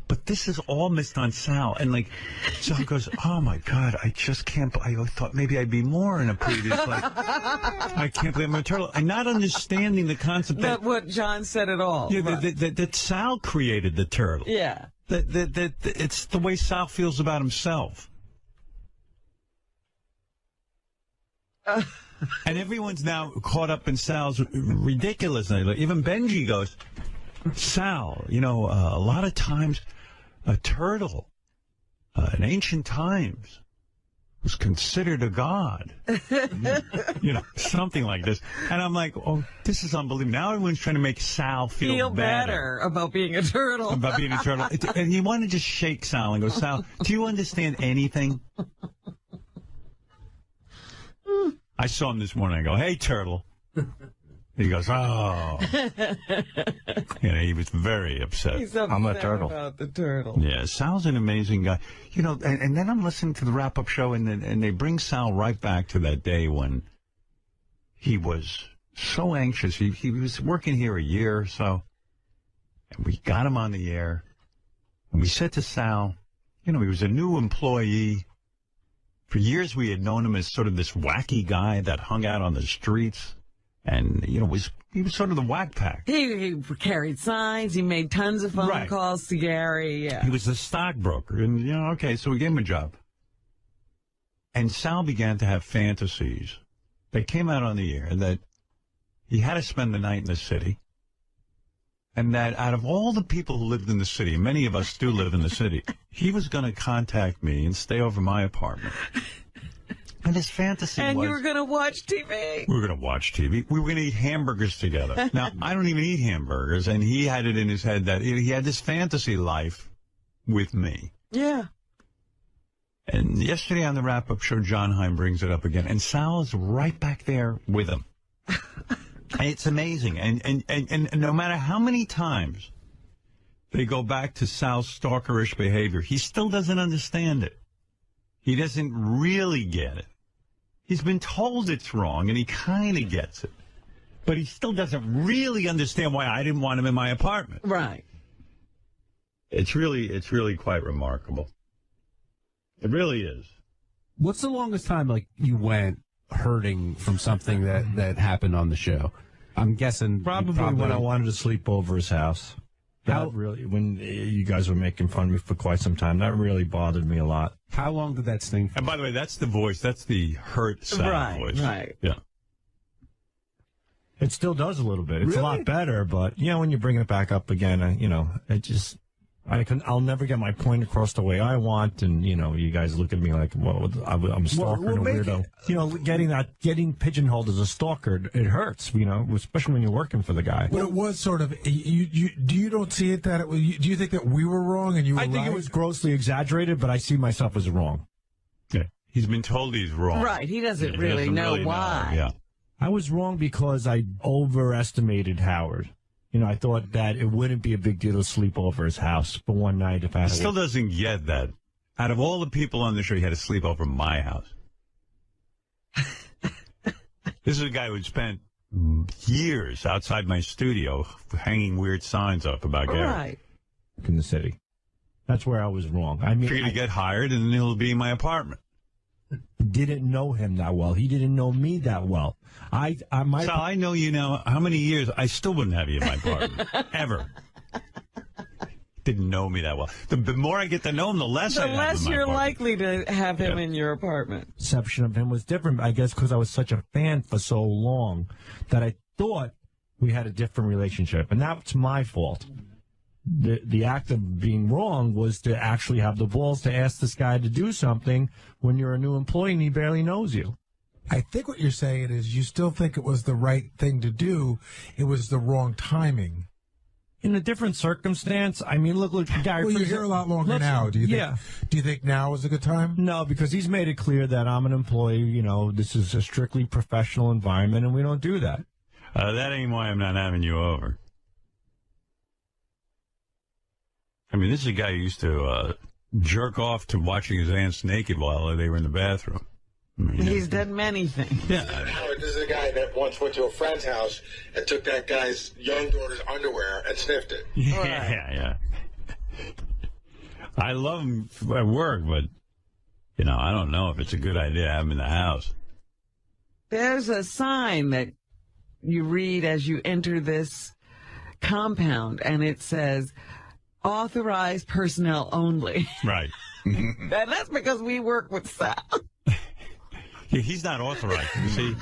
But this is all missed on Sal. And, Sal goes, oh, my God, I just can't. I thought maybe I'd be more in a previous life. I can't believe I'm a turtle. And not understanding the concept that what John said at all. Yeah, that Sal created the turtle. Yeah. That it's the way Sal feels about himself. And everyone's now caught up in Sal's ridiculousness. Even Benji goes, Sal, a lot of times a turtle in ancient times was considered a god. Something like this. And I'm like, oh, this is unbelievable. Now everyone's trying to make Sal feel better about being a turtle. About being a turtle. And you want to just shake Sal and go, Sal, do you understand anything? I saw him this morning. I go, hey, turtle. He goes, oh. He was very upset. He's upset I'm a turtle. About the turtle. Yeah, Sal's an amazing guy. And then I'm listening to the wrap-up show, and they bring Sal right back to that day when he was so anxious. He was working here a year or so, and we got him on the air. And we said to Sal, he was a new employee. For years we had known him as sort of this wacky guy that hung out on the streets and, he was sort of the whack pack. He carried signs. He made tons of phone calls to Gary. Yeah. He was the stockbroker. And, okay, so we gave him a job. And Sal began to have fantasies. They came out on the air that he had to spend the night in the city. And that out of all the people who lived in the city, many of us do live in the city, he was going to contact me and stay over my apartment. And his fantasy was... And you were going to watch TV. We were going to watch TV. We were going to eat hamburgers together. Now, I don't even eat hamburgers, and he had it in his head that he had this fantasy life with me. Yeah. And yesterday on the wrap-up show, John Heim brings it up again, and Sal is right back there with him. It's amazing. And no matter how many times they go back to Sal's stalkerish behavior, he still doesn't understand it. He doesn't really get it. He's been told it's wrong, and he kind of gets it. But he still doesn't really understand why I didn't want him in my apartment. Right. It's really quite remarkable. It really is. What's the longest time, you went hurting from something that happened on the show? I'm guessing probably when I wanted to sleep over his house. When you guys were making fun of me for quite some time, that really bothered me a lot. How long did that sting? And by the way, that's the voice. That's the hurt sound voice. Right. Yeah. It still does a little bit. It's Really? a lot better, but when you bring it back up again, it just. I'll never get my point across the way I want, and you guys look at me like, well, I'm a stalker and a weirdo. Getting pigeonholed as a stalker, it hurts. Especially when you're working for the guy. Well, it was sort of. You don't see it that it was. Do you think that we were wrong and you were I think right? it was grossly exaggerated, but I see myself as wrong. Yeah, he's been told he's wrong. Right, he doesn't really know why. Yeah, I was wrong because I overestimated Howard. I thought that it wouldn't be a big deal to sleep over his house for one night if I had He still doesn't get that. Out of all the people on the show, he had to sleep over my house. This is a guy who spent years outside my studio hanging weird signs up about Gary. Right. In the city. That's where I was wrong. I mean, Figured to get hired, and then he'll be in my apartment. Didn't know him that well. He didn't know me that well. Sal, I know you now. How many years? I still wouldn't have you in my apartment. Ever. Didn't know me that well. The more I get to know him, the less I have in my The less you're apartment. likely to have him in your apartment. Perception of him was different, I guess, because I was such a fan for so long that I thought we had a different relationship, and that's my fault. The act of being wrong was to actually have the balls to ask this guy to do something when you're a new employee and he barely knows you. I think what you're saying is you still think it was the right thing to do. It was the wrong timing. In a different circumstance, I mean, look, Gary. Well, you're here a lot longer now. Do you think? Yeah. Do you think now is a good time? No, because he's made it clear that I'm an employee. This is a strictly professional environment, and we don't do that. That ain't why I'm not having you over. I mean, this is a guy who used to jerk off to watching his aunts naked while they were in the bathroom. He's done many things. Yeah. Howard, this is a guy that once went to a friend's house and took that guy's young daughter's underwear and sniffed it. Yeah. I love him at work, but, I don't know if it's a good idea to have him in the house. There's a sign that you read as you enter this compound, and it says, authorized personnel only. Right. And that's because we work with Sal. Yeah, he's not authorized, you see.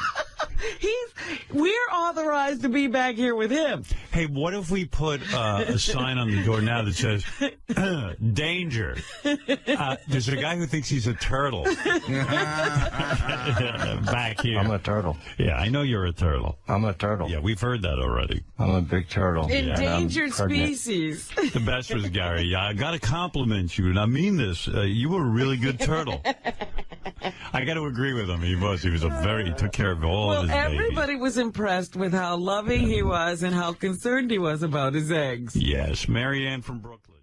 We're authorized to be back here with him. Hey, what if we put a sign on the door now that says, danger? There's a guy who thinks he's a turtle. Back here. I'm a turtle. Yeah, I know you're a turtle. I'm a turtle. Yeah, we've heard that already. I'm a big turtle. Endangered species. The best was Gary. Yeah, I got to compliment you, and I mean this. You were a really good turtle. I got to agree with him. He was. He took care of all of his babies. Everybody was impressed with how loving he was and how concerned he was about his eggs. Yes, Marianne from Brooklyn.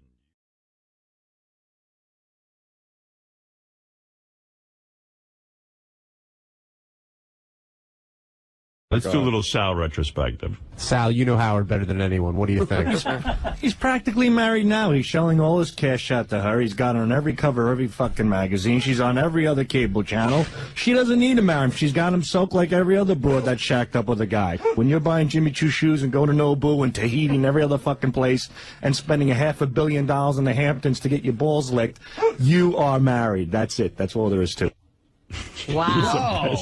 Let's do a little Sal retrospective. Sal, you know Howard better than anyone. What do you think? He's practically married now. He's shelling all his cash out to her. He's got her on every cover of every fucking magazine. She's on every other cable channel. She doesn't need to marry him. She's got him soaked like every other broad that's shacked up with a guy. When you're buying Jimmy Choo shoes and going to Nobu and Tahiti and every other fucking place and spending $500 million in the Hamptons to get your balls licked, you are married. That's it. That's all there is to it. Wow.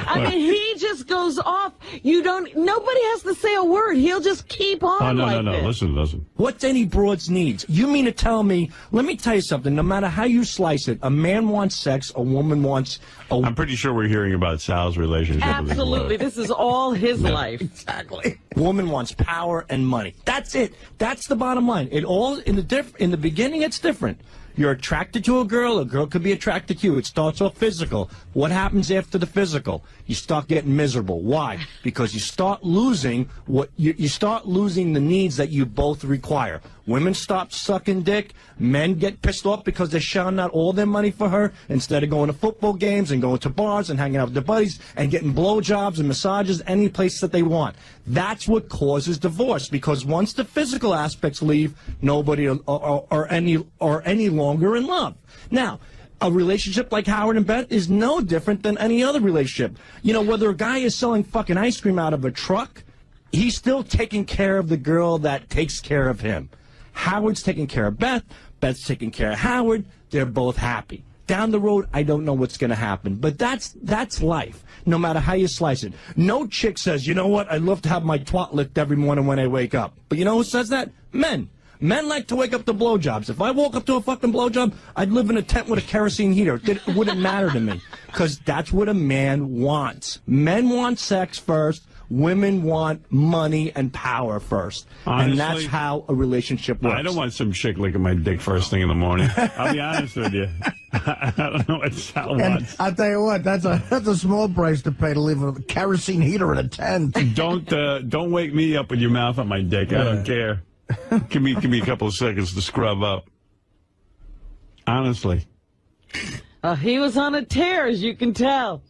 I mean, he just goes off. Nobody has to say a word. He'll just keep on No. Listen. What's any broad's needs? You mean to tell me, let me tell you something, no matter how you slice it, a man wants sex, a woman wants... I'm pretty sure we're hearing about Sal's relationship Absolutely. with his This is all his life. Exactly. Woman wants power and money. That's it. That's the bottom line. It all, in the beginning, it's different. You're attracted to a girl could be attracted to you. It starts off physical. What happens after the physical? You start getting miserable. Why? Because you start losing you start losing the needs that you both require. Women stop sucking dick. Men get pissed off because they're shelling out all their money for her instead of going to football games and going to bars and hanging out with their buddies and getting blowjobs and massages any place that they want. That's what causes divorce, because once the physical aspects leave, nobody are any longer in love. Now, a relationship like Howard and Beth is no different than any other relationship. You know, whether a guy is selling fucking ice cream out of a truck, he's still taking care of the girl that takes care of him. Howard's taking care of Beth. Beth's taking care of Howard. They're both happy. Down the road, I don't know what's going to happen. But that's life, no matter how you slice it. No chick says, you know what, I'd love to have my twat licked every morning when I wake up. But you know who says that? Men. Men like to wake up to blowjobs. If I woke up to a fucking blowjob, I'd live in a tent with a kerosene heater. It wouldn't matter to me, because that's what a man wants. Men want sex first. Women want money and power first. Honestly, and that's how a relationship works. I don't want some chick licking my dick first thing in the morning. I'll be honest with you. I don't know what Sal wants. I'll tell you what, that's a small price to pay to leave a kerosene heater in a tent. Don't wake me up with your mouth on my dick. I don't care. Give me a couple of seconds to scrub up. Honestly. He was on a tear, as you can tell.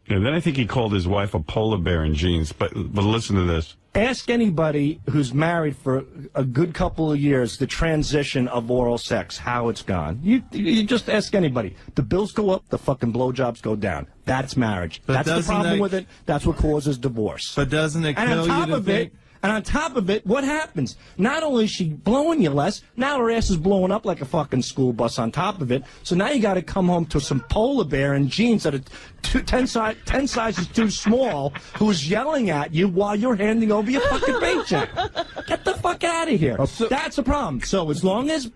And then I think he called his wife a polar bear in jeans. But listen to this. Ask anybody who's married for a good couple of years the transition of oral sex, how it's gone. You just ask anybody. The bills go up, the fucking blowjobs go down. That's marriage. But that's the problem with it. That's what causes divorce. But doesn't it kill you to think... And on top of it, what happens? Not only is she blowing you less, now her ass is blowing up like a fucking school bus on top of it. So now you got to come home to some polar bear in jeans that are 10 sizes too small, who's yelling at you while you're handing over your fucking paycheck. Get the fuck out of here. That's a problem. So as long as...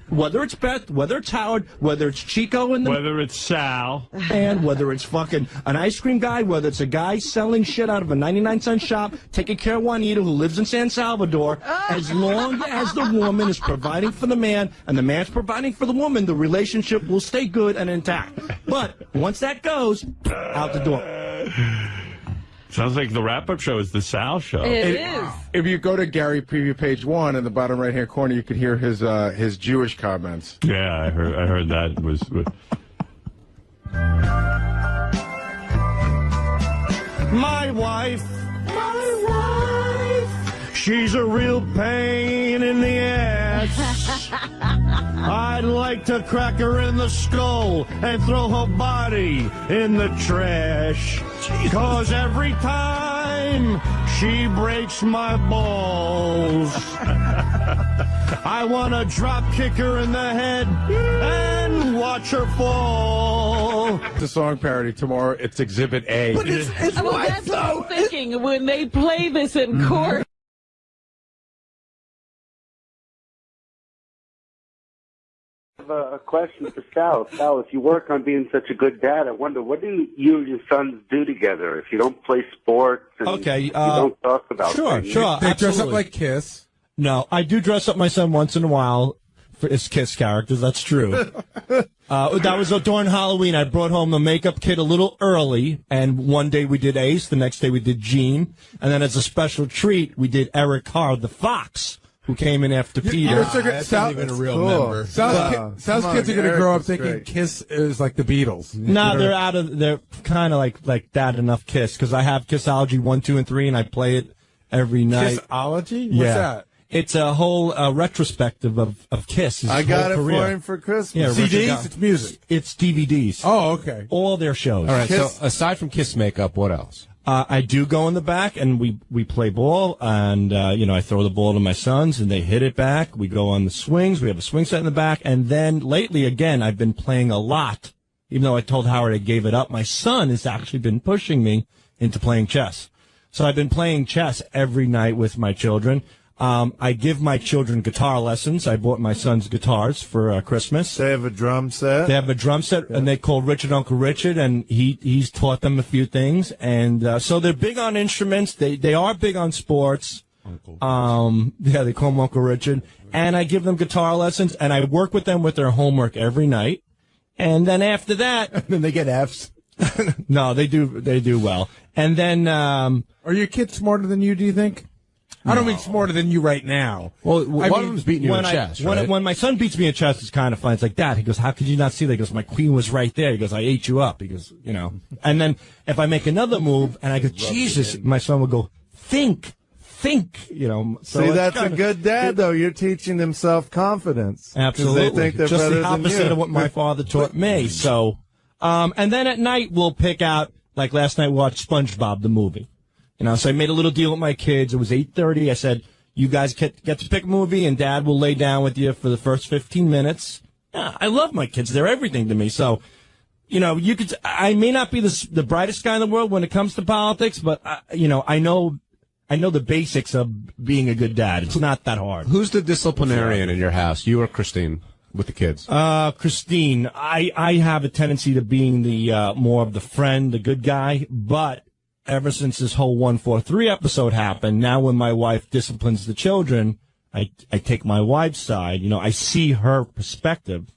whether it's Beth, whether it's Howard, whether it's Chico and whether it's Sal, and whether it's fucking an ice cream guy, whether it's a guy selling shit out of a 99-cent shop, taking care of Juanita who lives in San Salvador, as long as the woman is providing for the man and the man's providing for the woman, the relationship will stay good and intact. But once that goes, out the door. Sounds like the wrap-up show is the Sal show. It is. If you go to Gary Preview page 1 in the bottom right-hand corner, you can hear his Jewish comments. Yeah, I heard that was. My wife, she's a real pain in the ass. I'd like to crack her in the skull and throw her body in the trash. 'Cause every time she breaks my balls, I want to drop kick her in the head and watch her fall. It's a song parody. Tomorrow it's Exhibit A. But it's That's what I'm thinking when they play this in court. A question for Sal. Sal, if you work on being such a good dad, I wonder, what do you and your sons do together if you don't play sports and you don't talk about things? Sure. They dress up like Kiss. No, I do dress up my son once in a while for his Kiss characters. That's true. That was during Halloween. I brought home the makeup kit a little early, and one day we did Ace, the next day we did Gene, and then as a special treat, we did Eric Carr, the Fox, who came in after Peter. That's not even a real member. Sal's kids are going to grow up thinking Kiss is like the Beatles. No, they're kind of like that enough Kiss, because I have Kissology 1, 2, and 3, and I play it every night. Kissology? What's that? It's a whole retrospective of Kiss. I got it for him for Christmas. Yeah, CDs? It's music. It's DVDs. Oh, okay. All their shows. All right, so aside from Kiss makeup, what else? I do go in the back, and we play ball, and, I throw the ball to my sons, and they hit it back. We go on the swings. We have a swing set in the back. And then lately, again, I've been playing a lot. Even though I told Howard I gave it up, my son has actually been pushing me into playing chess. So I've been playing chess every night with my children. I give my children guitar lessons. I bought my sons guitars for Christmas. They have a drum set. They have a drum set, and they call Richard Uncle Richard, and he's taught them a few things. And so they're big on instruments. They are big on sports. They call him Uncle Richard. And I give them guitar lessons, and I work with them with their homework every night. And then after that, and then they get Fs. No, they do well. And then are your kids smarter than you, do you think? I don't mean smarter than you right now. Well, one of them's beating you in chess, right? When my son beats me in chess, it's kind of fun. It's like, Dad, he goes, how could you not see that? He goes, my queen was right there. He goes, I ate you up. He goes, And then if I make another move, and I go, Jesus, my son will go, think. So see, that's a good dad, though. You're teaching them self-confidence. Absolutely. They think they're just better the opposite than you. of what my father taught me. So, and then at night, we'll pick out, like last night, we watched SpongeBob, the movie. So I made a little deal with my kids. It was 8:30. I said, you guys get to pick a movie, and Dad will lay down with you for the first 15 minutes. I love my kids. They're everything to me. So, I may not be the brightest guy in the world when it comes to politics, but, I know the basics of being a good dad. It's not that hard. Who's the disciplinarian in your house, you or Christine, with the kids? Christine. I have a tendency to being the more of the friend, the good guy, but ever since this whole 143 episode happened, now when my wife disciplines the children, I take my wife's side. I see her perspective,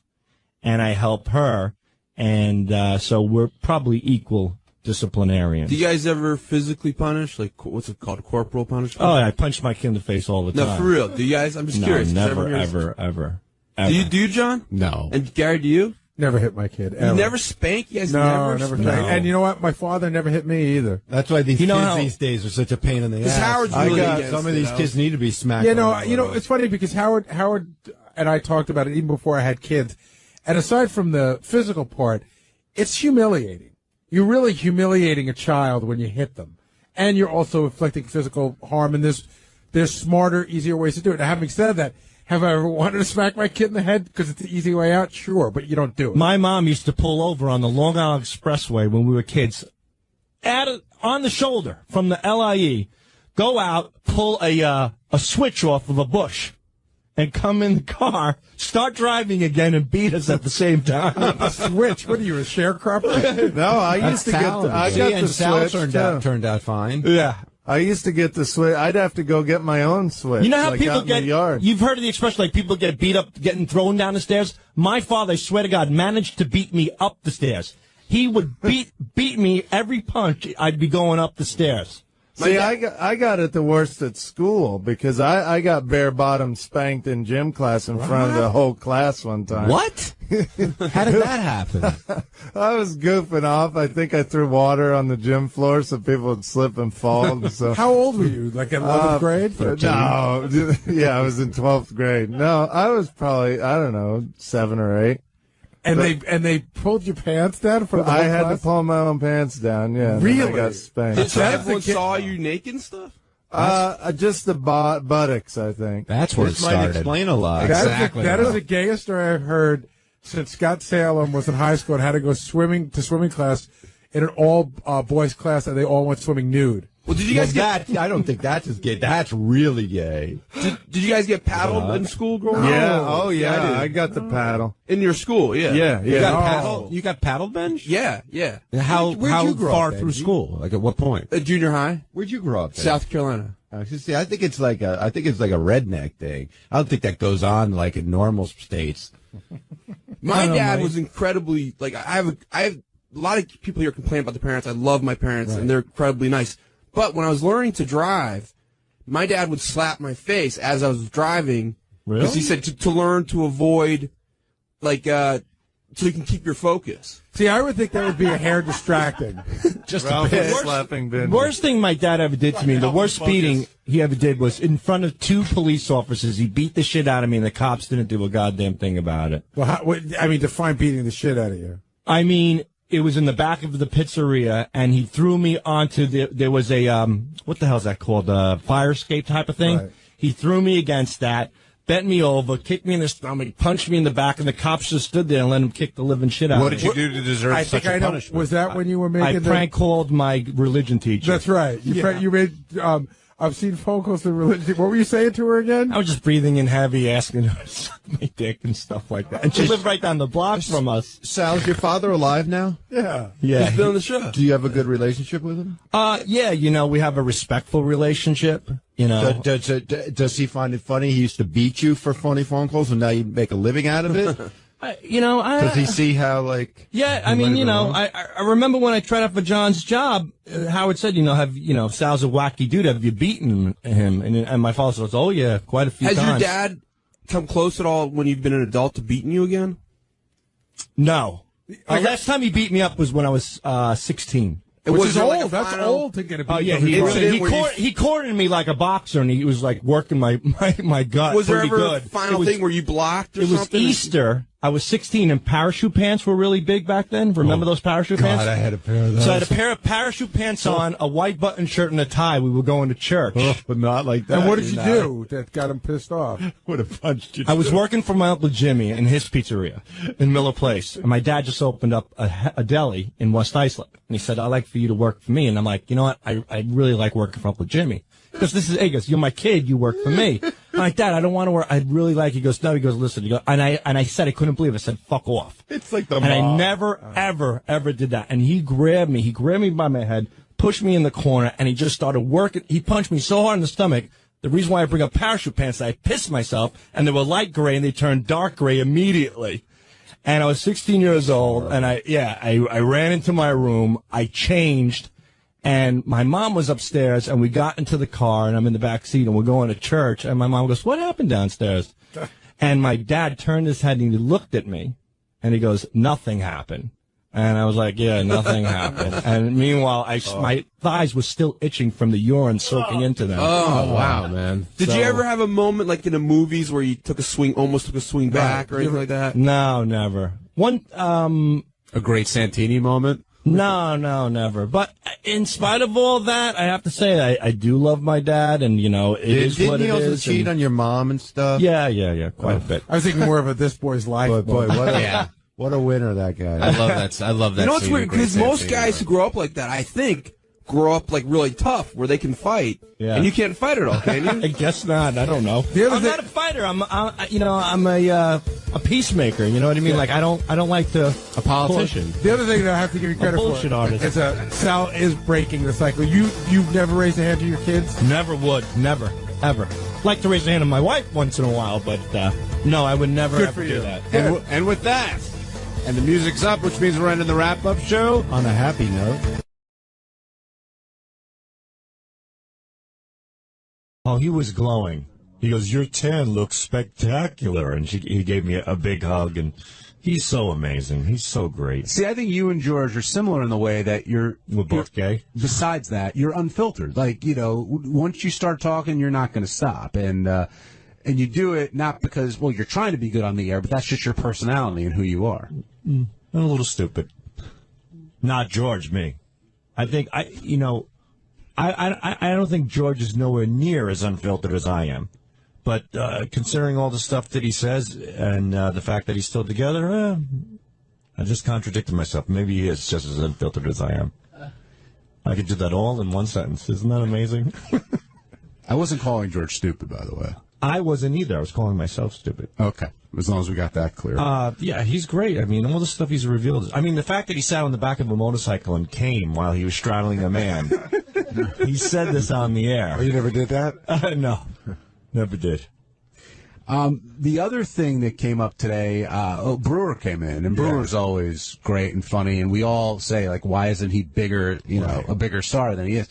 and I help her, and so we're probably equal disciplinarians. Do you guys ever physically punish? Like, what's it called? Corporal punishment? Oh, I punch my kid in the face all the time. No, for real. Do you guys? I'm just curious. Never, ever. Do you, John? No. And Gary, do you? Never hit my kid. Ever. You never spank? You guys never spank? No. And you know what? My father never hit me either. That's why these kids these days are such a pain in the ass. Howard's really some of these kids need to be smacked. It's funny because Howard and I talked about it even before I had kids. And aside from the physical part, it's humiliating. You're really humiliating a child when you hit them. And you're also inflicting physical harm, and there's smarter, easier ways to do it. Now, having said that, have I ever wanted to smack my kid in the head because it's the easy way out? Sure, but you don't do it. My mom used to pull over on the Long Island Expressway when we were kids, on the shoulder from the LIE, go out, pull a switch off of a bush, and come in the car, start driving again, and beat us at the same time. A switch? What are you, a sharecropper? No, I used to get. I got the switch. Turned out fine. Yeah. I used to get the switch. I'd have to go get my own switch. You know how people out in the yard. You've heard of the expression, like people get beat up, getting thrown down the stairs? My father, I swear to God, managed to beat me up the stairs. He would beat me every punch. I'd be going up the stairs. See, I got it the worst at school because I got bare bottom spanked in gym class in front of the whole class one time. What? How did that happen? I was goofing off. I think I threw water on the gym floor so people would slip and fall. So how old were you? Like in 11th grade? 13? No. Yeah, I was in 12th grade. No, I was probably, I don't know, 7 or 8. And they pulled your pants down for the whole I had class? to pull my own pants down, yeah. Really? I got spanked. So everyone saw you naked and stuff? Just the buttocks, I think. That's where it started. Might explain a lot. Exactly. That is the gayest story I've heard since Scott Salem was in high school and had to go swimming class in an all boys class, and they all went swimming nude. Well, did you guys get that? I don't think that's as gay. That's really gay. Did you guys get paddled in school growing up? Yeah. Oh, yeah. I got the paddle. In your school, yeah. Yeah. You got paddled bench? Yeah. How you grow far up, through school? Like at what point? Junior high. Where'd you grow up? South Carolina. See, I think it's like a redneck thing. I don't think that goes on like in normal states. My dad was incredibly like I have a lot of people here complain about the parents. I love my parents and they're incredibly nice. But when I was learning to drive, my dad would slap my face as I was driving. Really? Because he said to learn to avoid, like, so you can keep your focus. See, I would think that would be a hair distracting. Just a bit. Worst thing my dad ever did to me, the worst beating he ever did was in front of 2 police officers. He beat the shit out of me, and the cops didn't do a goddamn thing about it. Well, define beating the shit out of you. I mean, it was in the back of the pizzeria, and he threw me onto there was a, what the hell is that called? Fire escape type of thing. Right. He threw me against that. Bent me over, kicked me in the stomach, punched me in the back, and the cops just stood there and let him kick the living shit out of me. What did you do to deserve such a punishment? Was that when you were making I prank called my religion teacher. That's right. You made, I've seen phone calls to religion. What were you saying to her again? I was just breathing in heavy, asking her to suck my dick and stuff like that. And she lived right down the block from us. Sal, is your father alive now? Yeah. Yeah. He's been on the show. Do you have a good relationship with him? Yeah, we have a respectful relationship. Does he find it funny? He used to beat you for funny phone calls, and now you make a living out of it? Does he see how, like... Yeah, I mean, I remember when I tried out for John's job, Howard said, Sal's a wacky dude. Have you beaten him? And my father says, oh, yeah, quite a few times. Has your dad come close at all when you've been an adult to beating you again? No. Last time he beat me up was when I was 16. Which is old. That's old to get a beat. Oh, yeah, he cornered me like a boxer, and he was, like, working my gut. Was there pretty ever good. a final thing where you blocked or something? It was Easter. I was 16, and parachute pants were really big back then. Remember those parachute pants? God, I had a pair of those. So I had a pair of parachute pants on, a white button shirt, and a tie. We were going to church. But not like that. And what did you do that got him pissed off? Would have punched you. I was working for my Uncle Jimmy in his pizzeria in Miller Place. And my dad just opened up a deli in West Islip. And he said, I'd like for you to work for me. And I'm like, you know what? I really like working for Uncle Jimmy. Because he goes, you're my kid, you work for me. I'm like, Dad, I don't want to work. I'd really like, he goes, no, he goes, listen. And I said, I couldn't believe it. I said, fuck off. It's like the And I never, ever did that. And he grabbed me by my head, pushed me in the corner, and he just started working. He punched me so hard in the stomach. The reason why I bring up parachute pants, I pissed myself, and they were light gray, and they turned dark gray immediately. And I was 16 years old, and I ran into my room, I changed, and my mom was upstairs, and we got into the car, and I'm in the back seat, and we're going to church, and my mom goes, what happened downstairs? And my dad turned his head, and he looked at me, and he goes, nothing happened. And I was like, yeah, nothing happened. And meanwhile, my thighs were still itching from the urine soaking into them. Oh, wow, man. Did you ever have a moment like in the movies where you almost took a swing back or anything like that? No, never. A great Santini moment? No, never. But in spite of all that, I have to say I do love my dad, and, it is what it is. Didn't he also cheat on your mom and stuff? Yeah, quite a bit. I was thinking more of a This Boy's Life. Boy, what a winner that guy. I love that. You know what's weird? Because most guys who grow up like that, I think, grow up like really tough, where they can fight, and you can't fight at all, can you? I guess not. I don't know. I'm not a fighter. I'm a peacemaker. You know what I mean? Like I don't like to a politician. The other thing that I have to give you credit for, bullshit artist. is Sal is breaking the cycle. You've never raised a hand to your kids? Never would. Never. Ever. Like to raise a hand to my wife once in a while, but no, I would never ever do that. And with that, and the music's up, which means we're ending the wrap-up show on a happy note. Oh, he was glowing. He goes, your tan looks spectacular. And he gave me a big hug, and he's so amazing. He's so great. See, I think you and George are similar in the way that we're both gay. Besides that, you're unfiltered. Like, once you start talking, you're not going to stop. And you do it not because, you're trying to be good on the air, but that's just your personality and who you are. I'm a little stupid. Not George, me. I think, I don't think George is nowhere near as unfiltered as I am. But considering all the stuff that he says and the fact that he's still together, I just contradicted myself. Maybe he is just as unfiltered as I am. I could do that all in one sentence. Isn't that amazing? I wasn't calling George stupid, by the way. I wasn't either. I was calling myself stupid. Okay. As long as we got that clear. Yeah, he's great. I mean, all the stuff he's revealed. I mean, the fact that he sat on the back of a motorcycle and came while he was straddling a man. He said this on the air. Oh, you never did that? No. Never did. The other thing that came up today, Brewer came in, and Brewer's always great and funny, and we all say, like, why isn't he bigger, a bigger star than he is?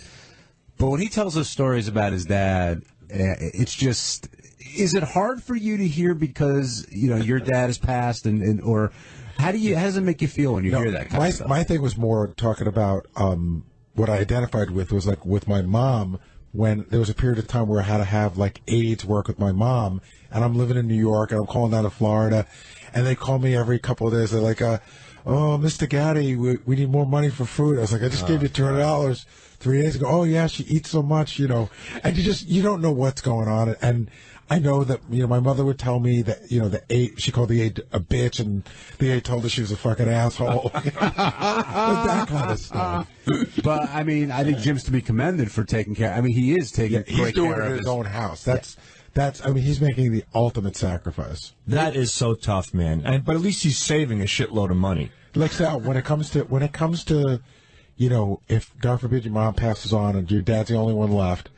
But when he tells us stories about his dad, it's just, is it hard for you to hear because, your dad has passed or how does it make you feel when you hear that kind of stuff? My thing was more talking about what I identified with was like with my mom, when there was a period of time where I had to have like aides work with my mom, and I'm living in New York and I'm calling down to Florida, and they call me every couple of days. They're like, oh, Mr. Gaddy, we need more money for food. I was like, I just gave you $200 3 days ago. Oh yeah, she eats so much, and you don't know what's going on. And I know that, my mother would tell me that, the aide, she called the aide a bitch, and the aide told her she was a fucking asshole. That kind of stuff. But, I think Jim's to be commended for taking care. He is taking great care of his own house. He's making the ultimate sacrifice. That is so tough, man. But at least he's saving a shitload of money. Like, Sal, when it comes to, if, God forbid, your mom passes on and your dad's the only one left,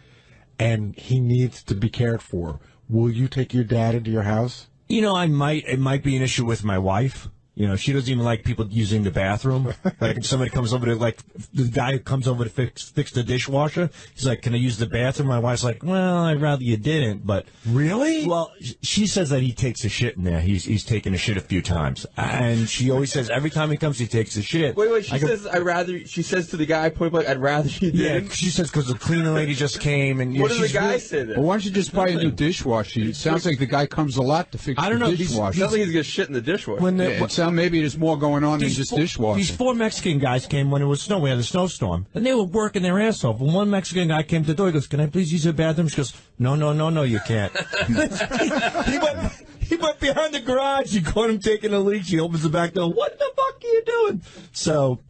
and he needs to be cared for, will you take your dad into your house? It might be an issue with my wife. She doesn't even like people using the bathroom. Like, if somebody comes over the guy who comes over to fix the dishwasher, he's like, can I use the bathroom? My wife's like, well, I'd rather you didn't, but... Really? Well, she says that he takes a shit in there. He's taken a shit a few times. And she always says every time he comes, he takes a shit. Wait, she says to the guy, point blank, I'd rather you didn't? Yeah, she says because the cleaning lady just came, and... What does the guy say then? Well, why don't you just buy a new dishwasher? It sounds like the guy comes a lot to fix the dishwasher. Sounds like he's going to shit in the dishwasher. Maybe there's more going on than just dishwashing. These 4 Mexican guys came when it was snow. We had a snowstorm. And they were working their ass off. And one Mexican guy came to the door. He goes, can I please use your bathroom? She goes, no, you can't. He went behind the garage. She caught him taking a leak. She opens the back door. What the fuck are you doing? So,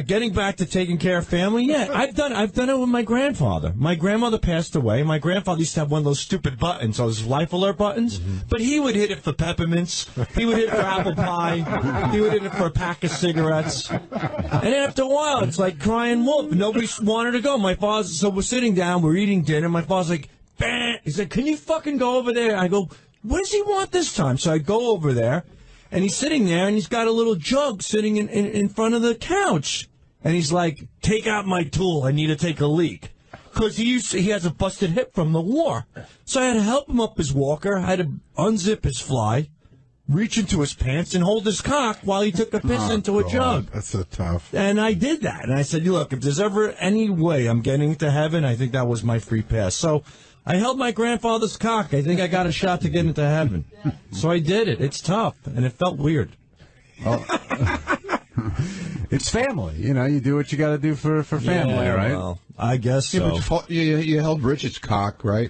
getting back to taking care of family, yeah, I've done it with my grandfather. My grandmother passed away. My grandfather used to have one of those stupid buttons, those life alert buttons, but he would hit it for peppermints. He would hit it for apple pie. He would hit it for a pack of cigarettes. And after a while, it's like crying wolf. Nobody wanted to go. So we're sitting down, we're eating dinner. My father's like, bah! He said, can you fucking go over there? I go, what does he want this time? So I go over there. And he's sitting there, and he's got a little jug sitting in front of the couch. And he's like, take out my tool. I need to take a leak. Because he has a busted hip from the war. So I had to help him up his walker. I had to unzip his fly, reach into his pants, and hold his cock while he took a piss into a jug. That's so tough. And I did that. And I said, look, if there's ever any way I'm getting to heaven, I think that was my free pass. So I held my grandfather's cock. I think I got a shot to get into heaven. So I did it. It's tough, and it felt weird. It's family. You do what you got to do for family, right? Well, I guess so. But you held Richard's cock, right?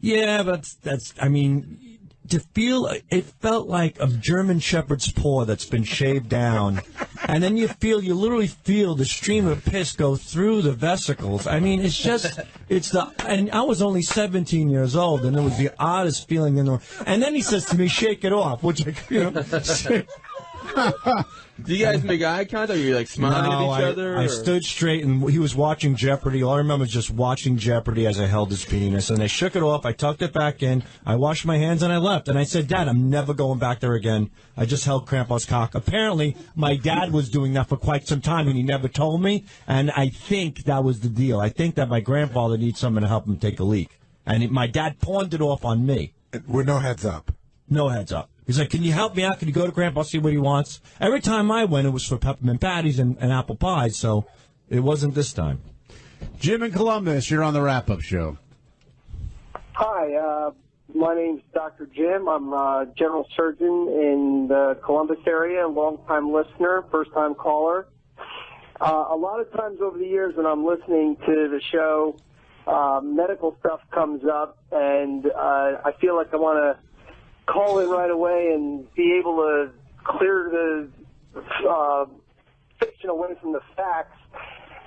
Yeah, but it felt like a German shepherd's paw that's been shaved down, and then you literally feel the stream of piss go through the vesicles. And I was only 17 years old, and it was the oddest feeling in the world. And then he says to me, shake it off, which Do you guys make eye contact? Are you like smiling at each other? I stood straight, and he was watching Jeopardy. All I remember is just watching Jeopardy as I held his penis. And I shook it off. I tucked it back in. I washed my hands, and I left. And I said, Dad, I'm never going back there again. I just held Grandpa's cock. Apparently, my dad was doing that for quite some time, and he never told me. And I think that was the deal. I think that my grandfather needs someone to help him take a leak. And my dad pawned it off on me. With no heads up. No heads up. He's like, can you help me out? Can you go to Grandpa, see what he wants? Every time I went, it was for peppermint patties and apple pies, so it wasn't this time. Jim in Columbus, you're on the wrap-up show. Hi, my name's Dr. Jim. I'm a general surgeon in the Columbus area, long-time listener, first-time caller. A lot of times over the years when I'm listening to the show, medical stuff comes up, and I feel like I want to call in right away and be able to clear the fiction away from the facts.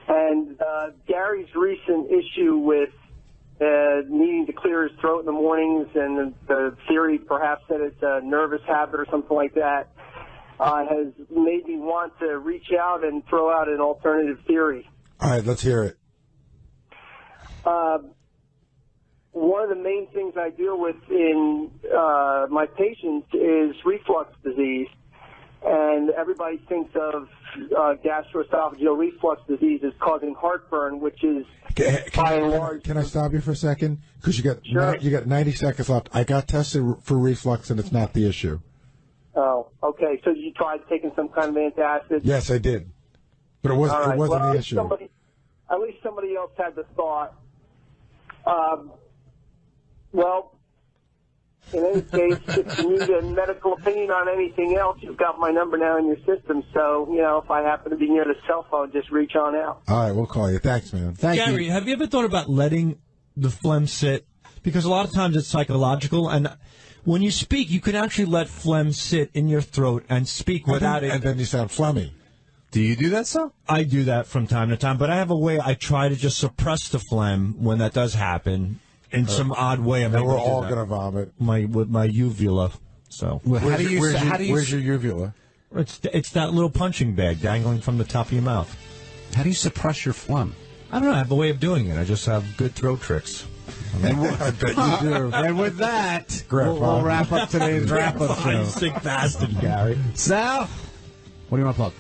And Gary's recent issue with needing to clear his throat in the mornings, and the theory perhaps that it's a nervous habit or something like that, has made me want to reach out and throw out an alternative theory. All right, let's hear it. One of the main things I deal with in my patients is reflux disease. And everybody thinks of gastroesophageal reflux disease as causing heartburn, which is by and large. Can I stop you for a second? Because you got 90 seconds left. I got tested for reflux, and it's not the issue. Oh, okay. So you tried taking some kind of antacid? Yes, I did. But it wasn't, it wasn't the issue. At least somebody else had the thought. Well, in any case, if you need a medical opinion on anything else, you've got my number now in your system. So, if I happen to be near the cell phone, just reach on out. All right, we'll call you. Thanks, man. Gary, have you ever thought about letting the phlegm sit? Because a lot of times it's psychological, and when you speak, you can actually let phlegm sit in your throat and speak without it. And then you sound phlegmy. Do you do that, Sal? I do that from time to time, but I have a way I try to just suppress the phlegm when that does happen. In some odd way, and we're all going to vomit. With my uvula. So where's your uvula? It's that little punching bag dangling from the top of your mouth. How do you suppress your phlegm? I don't know. I have a way of doing it. I just have good throat tricks. I bet you do. And with that, we'll wrap up today's wrap-up show. Sick bastard, Gary. Sal, what do you want to plug?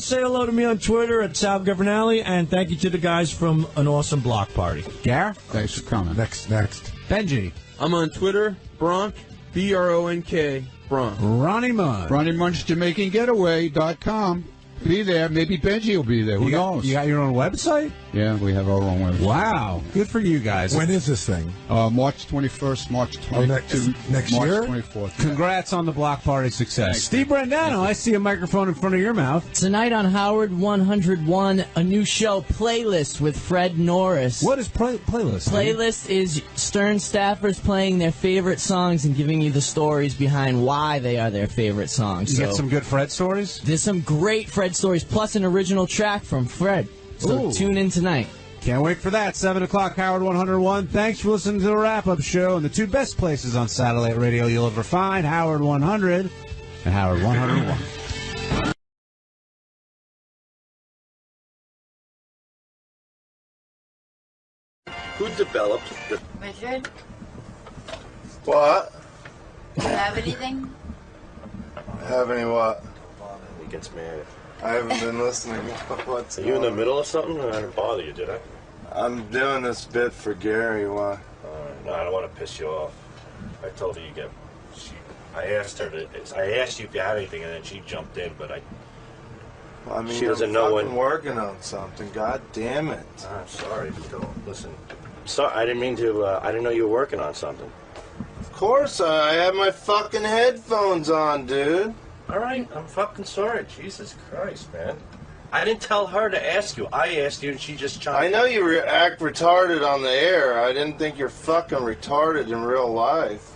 Say hello to me on Twitter at Sal Governale, and thank you to the guys from an awesome block party. Gar? Thanks for coming. Next. Benji. I'm on Twitter, Bronk, B-R-O-N-K, Bronk. Ronnie Munch. Ronnie Munch, JamaicanGetaway.com. Be there. Maybe Benji will be there. Who knows? You got your own website? Yeah, we have our own website. Wow. Good for you guys. When is this thing? March 21st, March 22nd. Next March year? 24th. Congrats on the block party success. Thanks. Steve Brandano, I see a microphone in front of your mouth. Tonight on Howard 101, a new show, Playlist, with Fred Norris. What is Playlist? Playlist is Stern staffers playing their favorite songs and giving you the stories behind why they are their favorite songs. You get some good Fred stories? There's some great Fred stories, plus an original track from Fred. So tune in tonight. Can't wait for that. 7 o'clock, Howard 101. Thanks for listening to the wrap-up show. And the two best places on satellite radio you'll ever find, Howard 100 and Howard 101. Who developed the... Richard, What? do you have anything? Have any what? He gets mad. I haven't been listening. What's Are you in the middle of something? I didn't bother you, did I? I'm doing this bit for Gary. Why? No, I don't want to piss you off. I told her you get... I asked you if you had anything, and then she jumped in, but I mean, she doesn't I'm know fucking working on something. God damn it. I'm sorry, but don't listen. Sorry, I didn't mean to. I didn't know you were working on something. Of course, I have my fucking headphones on, dude. All right, I'm fucking sorry. Jesus Christ, man. I didn't tell her to ask you. I asked you, and she just chimed in. I know you act retarded on the air. I didn't think you're fucking retarded in real life.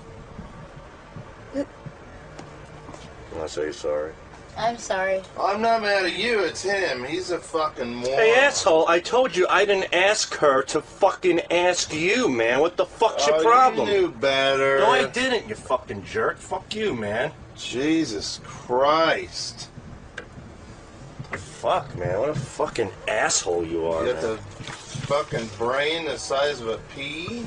I say sorry. I'm sorry. I'm not mad at you. It's him. He's a fucking moron. Hey, asshole, I told you I didn't ask her to fucking ask you, man. What the fuck's your problem? You knew better. No, I didn't, you fucking jerk. Fuck you, man. Jesus Christ. Fuck, man. What a fucking asshole you are, You got man. the fucking brain the size of a pea?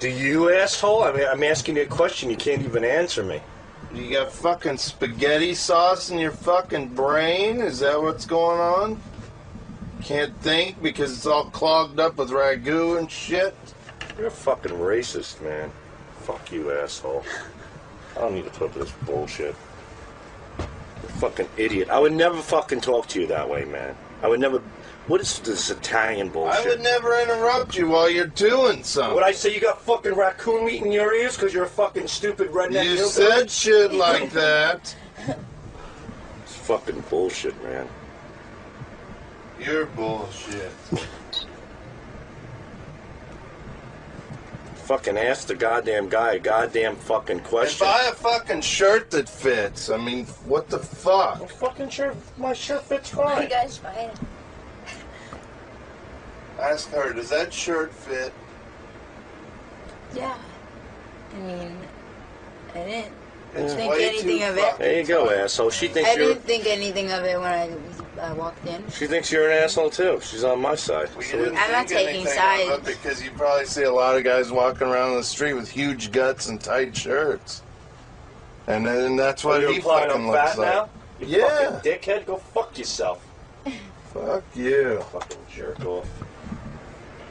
Do you, asshole? I mean, I'm asking you a question. You can't even answer me. You got fucking spaghetti sauce in your fucking brain? Is that what's going on? Can't think because it's all clogged up with ragu and shit? You're a fucking racist, man. Fuck you, asshole. I don't need to put up with this bullshit. You're a fucking idiot. I would never fucking talk to you that way, man. I would never... What is this Italian bullshit? I would never interrupt you while you're doing something. Would I say you got fucking raccoon meat in your ears because you're a fucking stupid redneck? You said shit like that. It's fucking bullshit, man. You're bullshit. Fucking ask the goddamn guy a goddamn fucking question. Buy a fucking shirt that fits. I mean, what the fuck? My fucking shirt, my shirt fits Where fine. you guys find it? Ask her, does that shirt fit? Yeah. I mean, I didn't It's think way anything too of it. fucking There you go, asshole. She thinks I you're. didn't think anything of it when I walked in. She thinks you're an asshole too. She's on my side. You So didn't I'm not think taking anything sides. of it because you probably see a lot of guys walking around the street with huge guts and tight shirts. And then that's what he implying fucking I'm looks fat like. now? You Yeah. fucking dickhead, go fuck yourself. Fuck you. Fucking jerk off.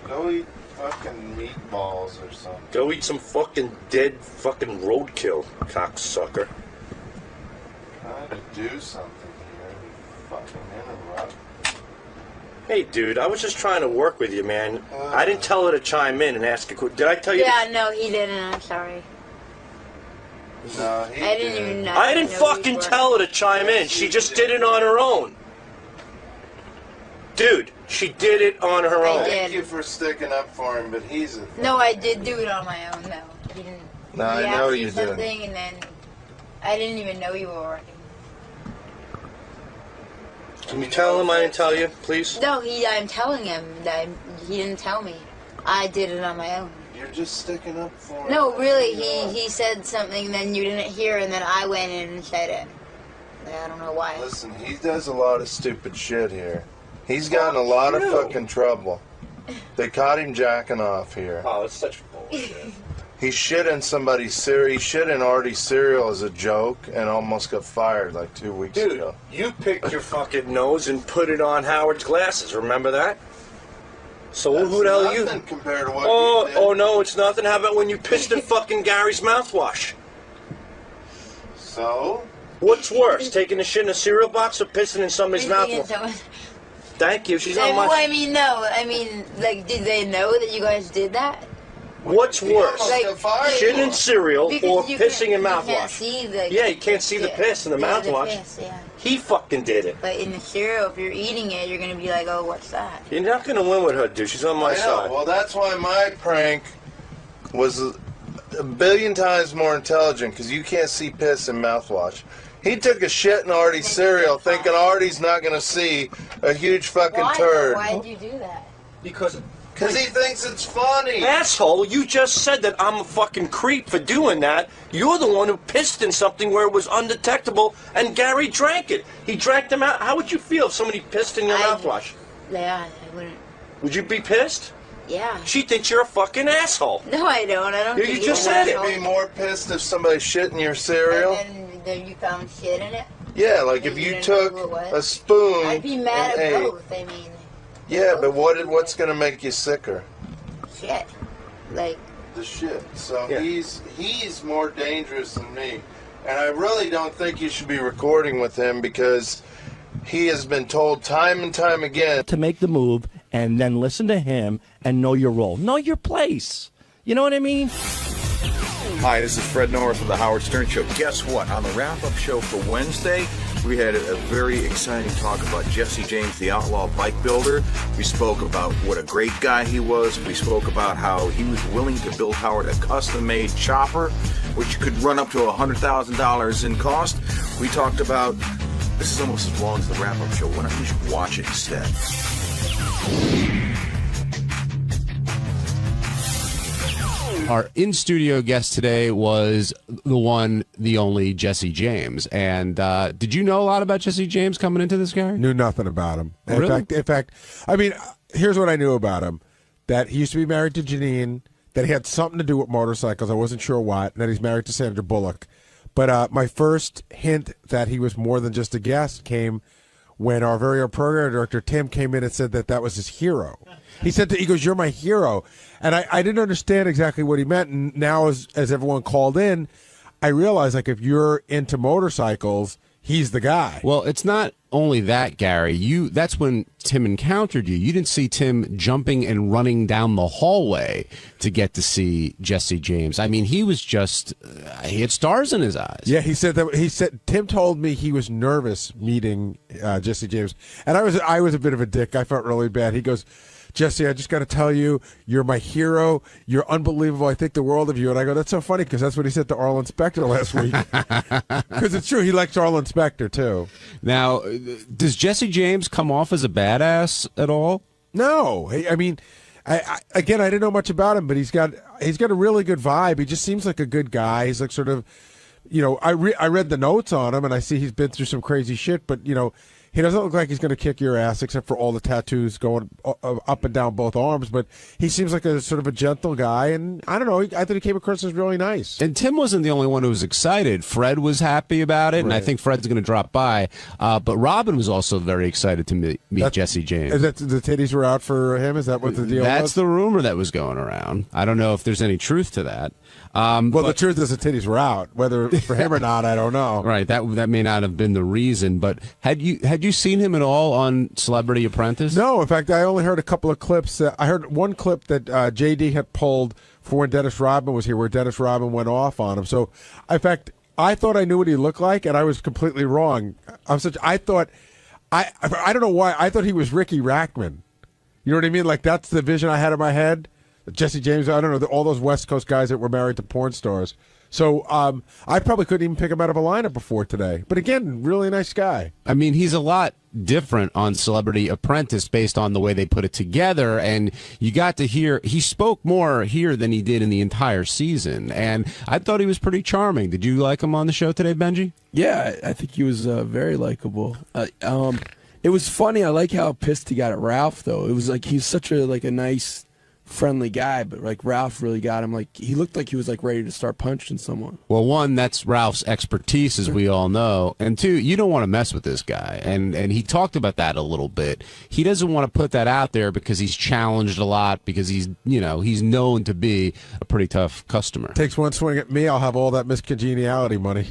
Go eat fucking meatballs or something. Go eat some fucking dead fucking roadkill, cocksucker. Trying to do something here. You fucking interrupt. Hey, dude, I was just trying to work with you, man. I didn't tell her to chime in and ask a question. Did I tell you? Yeah, no, he didn't. I'm sorry. No, he I didn't even know. I didn't fucking tell her to chime in. She just did it on her own. Dude, she did it on her own. Thank you for sticking up for him, but he's a... No, I did do it on my own, though. He didn't. No, I he know asked you me did. something, and then I didn't even know you were working. Can you tell him I didn't tell you, please? No, I'm telling him that he didn't tell me. I did it on my own. You're just sticking up for him. No, really, he said something, then you didn't hear, and then I went in and said it. I don't know why. Listen, he does a lot of stupid shit here. He's gotten a lot of fucking trouble. They caught him jacking off here. Oh, it's such bullshit. He shit in somebody's cereal. He shit in Artie's cereal as a joke and almost got fired like 2 weeks ago. You picked your fucking nose and put it on Howard's glasses. Remember that? So who the hell are you? Nothing compared to what Oh, you did. oh no, it's nothing. How about when you pissed in fucking Gary's mouthwash? So? What's worse, taking a shit in a cereal box or pissing in somebody's mouthwash? Thank you. She's on my. I mean, no. I mean, like, did they know that you guys did that? What's worse, Like, shit in cereal because or you pissing in you can't mouthwash? see the, Yeah, you can't see the piss in the yeah, mouthwash. piss, yeah. He fucking did it. But in the cereal, if you're eating it, you're gonna be like, "Oh, what's that?" You're not gonna win with her, dude. She's on my I know. side. Well, that's why my prank was a billion times more intelligent, because you can't see piss in mouthwash. He took a shit in Artie's cereal thinking Artie's not going to see a huge fucking turd. Why'd you do that? Because he thinks it's funny. Asshole, you just said that I'm a fucking creep for doing that. You're the one who pissed in something where it was undetectable, and Gary drank it. He drank them out. How would you feel if somebody pissed in your mouthwash? Yeah, I wouldn't. Would you be pissed? Yeah. She thinks you're a fucking asshole. No, I don't. I don't. You think just you're said an it. asshole. You'd be more pissed if somebody shit in your cereal? And then you found shit in it. Yeah, like if And you you didn't took know who it was? a spoon I'd be mad and at ate. both. I mean, Yeah, but what's going to make you sicker? shit. Like. The shit. So he's more dangerous than me. And I really don't think you should be recording with him, because he has been told time and time again to make the move and then listen to him and know your role. Know your place. You know what I mean? Hi, this is Fred Norris of The Howard Stern Show. Guess what? On the wrap-up show for Wednesday, we had a very exciting talk about Jesse James, the outlaw bike builder. We spoke about what a great guy he was. We spoke about how he was willing to build Howard a custom-made chopper, which could run up to $100,000 in cost. We talked about, this is almost as long as the wrap-up show. Why don't you just watch it instead? Our in-studio guest today was the one, the only Jesse James. And did you know a lot about Jesse James coming into this guy? Knew nothing about him. Really? In fact, I mean, here's what I knew about him: that he used to be married to Janine, that he had something to do with motorcycles. I wasn't sure what, and that he's married to Sandra Bullock. But my first hint that he was more than just a guest came when our very own program director, Tim, came in and said that was his hero. He said he goes, "You're my hero." And I didn't understand exactly what he meant. And now as everyone called in, I realized, like, if you're into motorcycles, he's the guy. Well, it's not only that, Gary. That's when Tim encountered you. You didn't see Tim jumping and running down the hallway to get to see Jesse James. I mean, he was just, he had stars in his eyes. Yeah, he said Tim told me he was nervous meeting Jesse James. And I was a bit of a dick. I felt really bad. He goes, "Jesse, I just got to tell you, you're my hero. You're unbelievable. I think the world of you." And I go, "That's so funny," because that's what he said to Arlen Specter last week. Because it's true. He likes Arlen Specter, too. Now, does Jesse James come off as a badass at all? No. I mean, I didn't know much about him, but he's got a really good vibe. He just seems like a good guy. He's like sort of, I read the notes on him, and I see he's been through some crazy shit, but, He doesn't look like he's going to kick your ass, except for all the tattoos going up and down both arms. But he seems like a sort of a gentle guy, and I don't know. I thought he came across as really nice. And Tim wasn't the only one who was excited. Fred was happy about it, and I think Fred's going to drop by. But Robin was also very excited to meet Jesse James. Is that the titties were out for him? Is that what the deal was? That's the rumor that was going around. I don't know if there's any truth to that. The truth is the titties were out. Whether for him or not, I don't know. Right, that may not have been the reason. But had you seen him at all on Celebrity Apprentice? No, in fact, I only heard a couple of clips. I heard one clip that JD had pulled for when Dennis Rodman was here, where Dennis Rodman went off on him. So, in fact, I thought I knew what he looked like, and I was completely wrong. I don't know why. I thought he was Ricky Rackman. You know what I mean? Like, that's the vision I had in my head. Jesse James, I don't know, all those West Coast guys that were married to porn stars. So I probably couldn't even pick him out of a lineup before today. But again, really nice guy. I mean, he's a lot different on Celebrity Apprentice based on the way they put it together. And you got to hear, he spoke more here than he did in the entire season. And I thought he was pretty charming. Did you like him on the show today, Benji? Yeah, I think he was very likable. It was funny. I like how pissed he got at Ralph, though. It was like he's such a nice, friendly guy, but like Ralph really got him. Like he looked like he was like ready to start punching someone. Well, one, that's Ralph's expertise, as we all know, and two, you don't want to mess with this guy. And he talked about that a little bit. He doesn't want to put that out there because he's challenged a lot, because he's known to be a pretty tough customer. Takes one swing at me, I'll have all that miscongeniality money.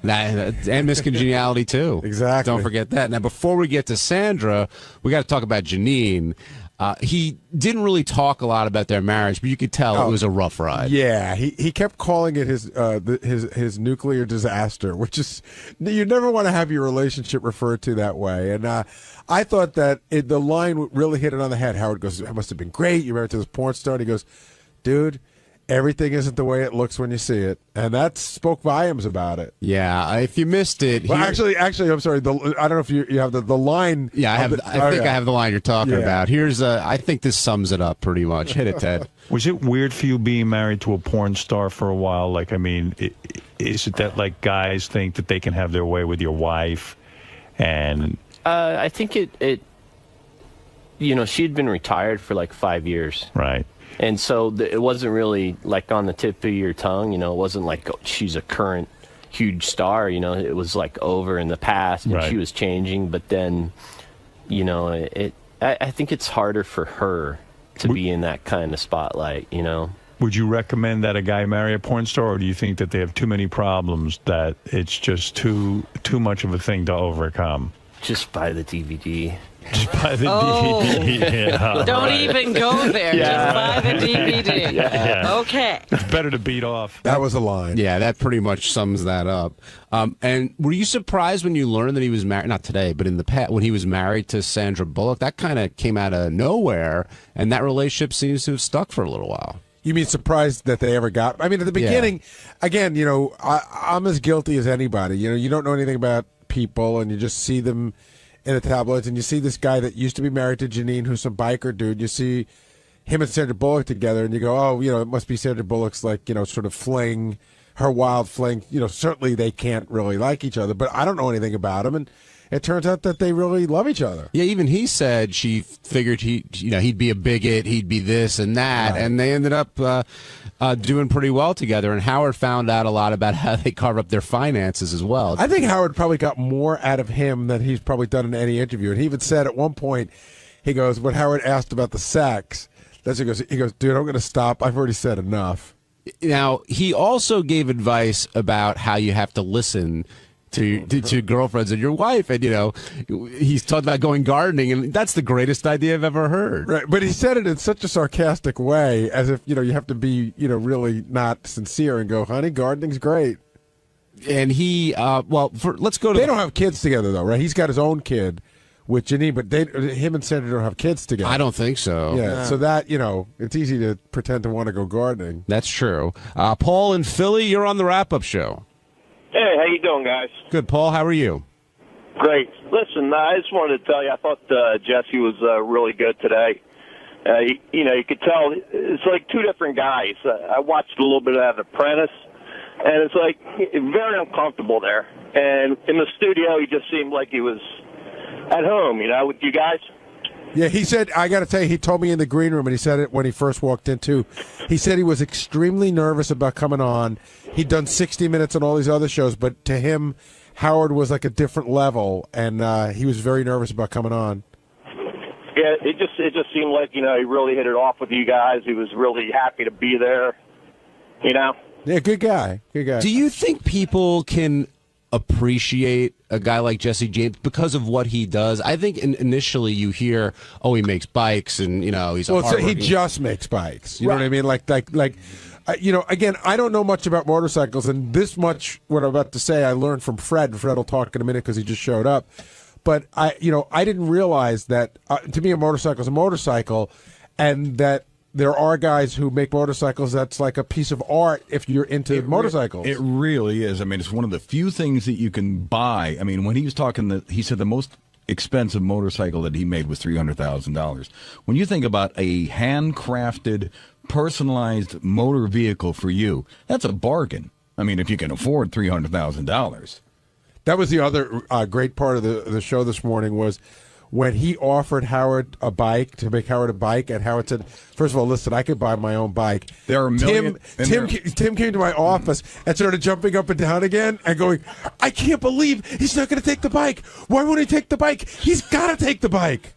And miscongeniality too. Exactly. Don't forget that. Now, before we get to Sandra, we got to talk about Janine. He didn't really talk a lot about their marriage, but you could tell it was a rough ride. Yeah, he kept calling it his nuclear disaster, which is, you never want to have your relationship referred to that way. And I thought that the line really hit it on the head. Howard goes, "It must have been great. You're married to this porn star." And he goes, "Dude, everything isn't the way it looks when you see it," and that spoke volumes about it. Yeah, if you missed it, well, actually, I'm sorry. I don't know if you have the line. Yeah, I have. I think I have the line you're talking about. Here's I think this sums it up pretty much. Hit it, Ted. Was it weird for you being married to a porn star for a while? Like, I mean, is it that like guys think that they can have their way with your wife, and I think it. She'd been retired for like 5 years. Right. And so it wasn't really like on the tip of your tongue, it wasn't like she's a current huge star, it was like over in the past and she was changing. But then, I think it's harder for her to be in that kind of spotlight, Would you recommend that a guy marry a porn star, or do you think that they have too many problems that it's just too much of a thing to overcome? Just buy the DVD. Just buy the DVD. Yeah, don't even go there. Just buy the DVD. Yeah. Okay. It's better to beat off. That was a line. Yeah, that pretty much sums that up. And were you surprised when you learned that he was married? Not today, but in the past, when he was married to Sandra Bullock? That kind of came out of nowhere, and that relationship seems to have stuck for a little while. You mean surprised that they ever got? I mean, at the beginning, again, I'm as guilty as anybody. You don't know anything about people, and you just see them in the tabloids, and you see this guy that used to be married to Janine, who's some biker dude. You see him and Sandra Bullock together, and you go, oh, it must be Sandra Bullock's sort of fling, her wild fling. Certainly they can't really like each other, but I don't know anything about him, and it turns out that they really love each other. Yeah, even he said she figured he'd be a bigot, he'd be this and that, and they ended up doing pretty well together. And Howard found out a lot about how they carve up their finances as well. I think Howard probably got more out of him than he's probably done in any interview. And he even said at one point, he goes, when Howard asked about the sex, he goes, dude, I'm going to stop. I've already said enough. Now, he also gave advice about how you have to listen to girlfriends and your wife, and he's talking about going gardening, and that's the greatest idea I've ever heard. Right, but he said it in such a sarcastic way, as if you have to be really not sincere and go, honey, gardening's great. And he let's go to they don't have kids together though, right? He's got his own kid with Janine, but him and Sandra don't have kids together. I don't think so. Yeah, so that it's easy to pretend to want to go gardening. That's true. Paul in Philly, you're on the wrap-up show. Hey, how you doing, guys? Good, Paul. How are you? Great. Listen, I just wanted to tell you, I thought Jesse was really good today. You could tell it's like two different guys. I watched a little bit of that Apprentice, and it's like very uncomfortable there. And in the studio, he just seemed like he was at home, with you guys. Yeah, he said, I got to tell you, he told me in the green room, and he said it when he first walked in, too. He said he was extremely nervous about coming on. He'd done 60 Minutes and all these other shows, but to him, Howard was like a different level, and he was very nervous about coming on. Yeah, it just seemed like, he really hit it off with you guys. He was really happy to be there, Yeah, good guy. Good guy. Do you think people can appreciate a guy like Jesse James because of what he does? I think initially you hear, oh, he makes bikes, and he's he just makes bikes. You know what I mean? Like again, I don't know much about motorcycles, and this much what I'm about to say I learned from Fred. Fred will talk in a minute because he just showed up. But I didn't realize that to me a motorcycle is a motorcycle, and that there are guys who make motorcycles that's like a piece of art if you're into motorcycles. It really is. I mean, it's one of the few things that you can buy. I mean, when he was talking, he said the most expensive motorcycle that he made was $300,000. When you think about a handcrafted, personalized motor vehicle for you, that's a bargain. I mean, if you can afford $300,000. That was the other great part of the show this morning was when he offered Howard a bike, to make Howard a bike, and Howard said, first of all, listen, I could buy my own bike. There are a million. Tim came to my office and started jumping up and down again and going, I can't believe he's not going to take the bike. Why won't he take the bike? He's got to take the bike.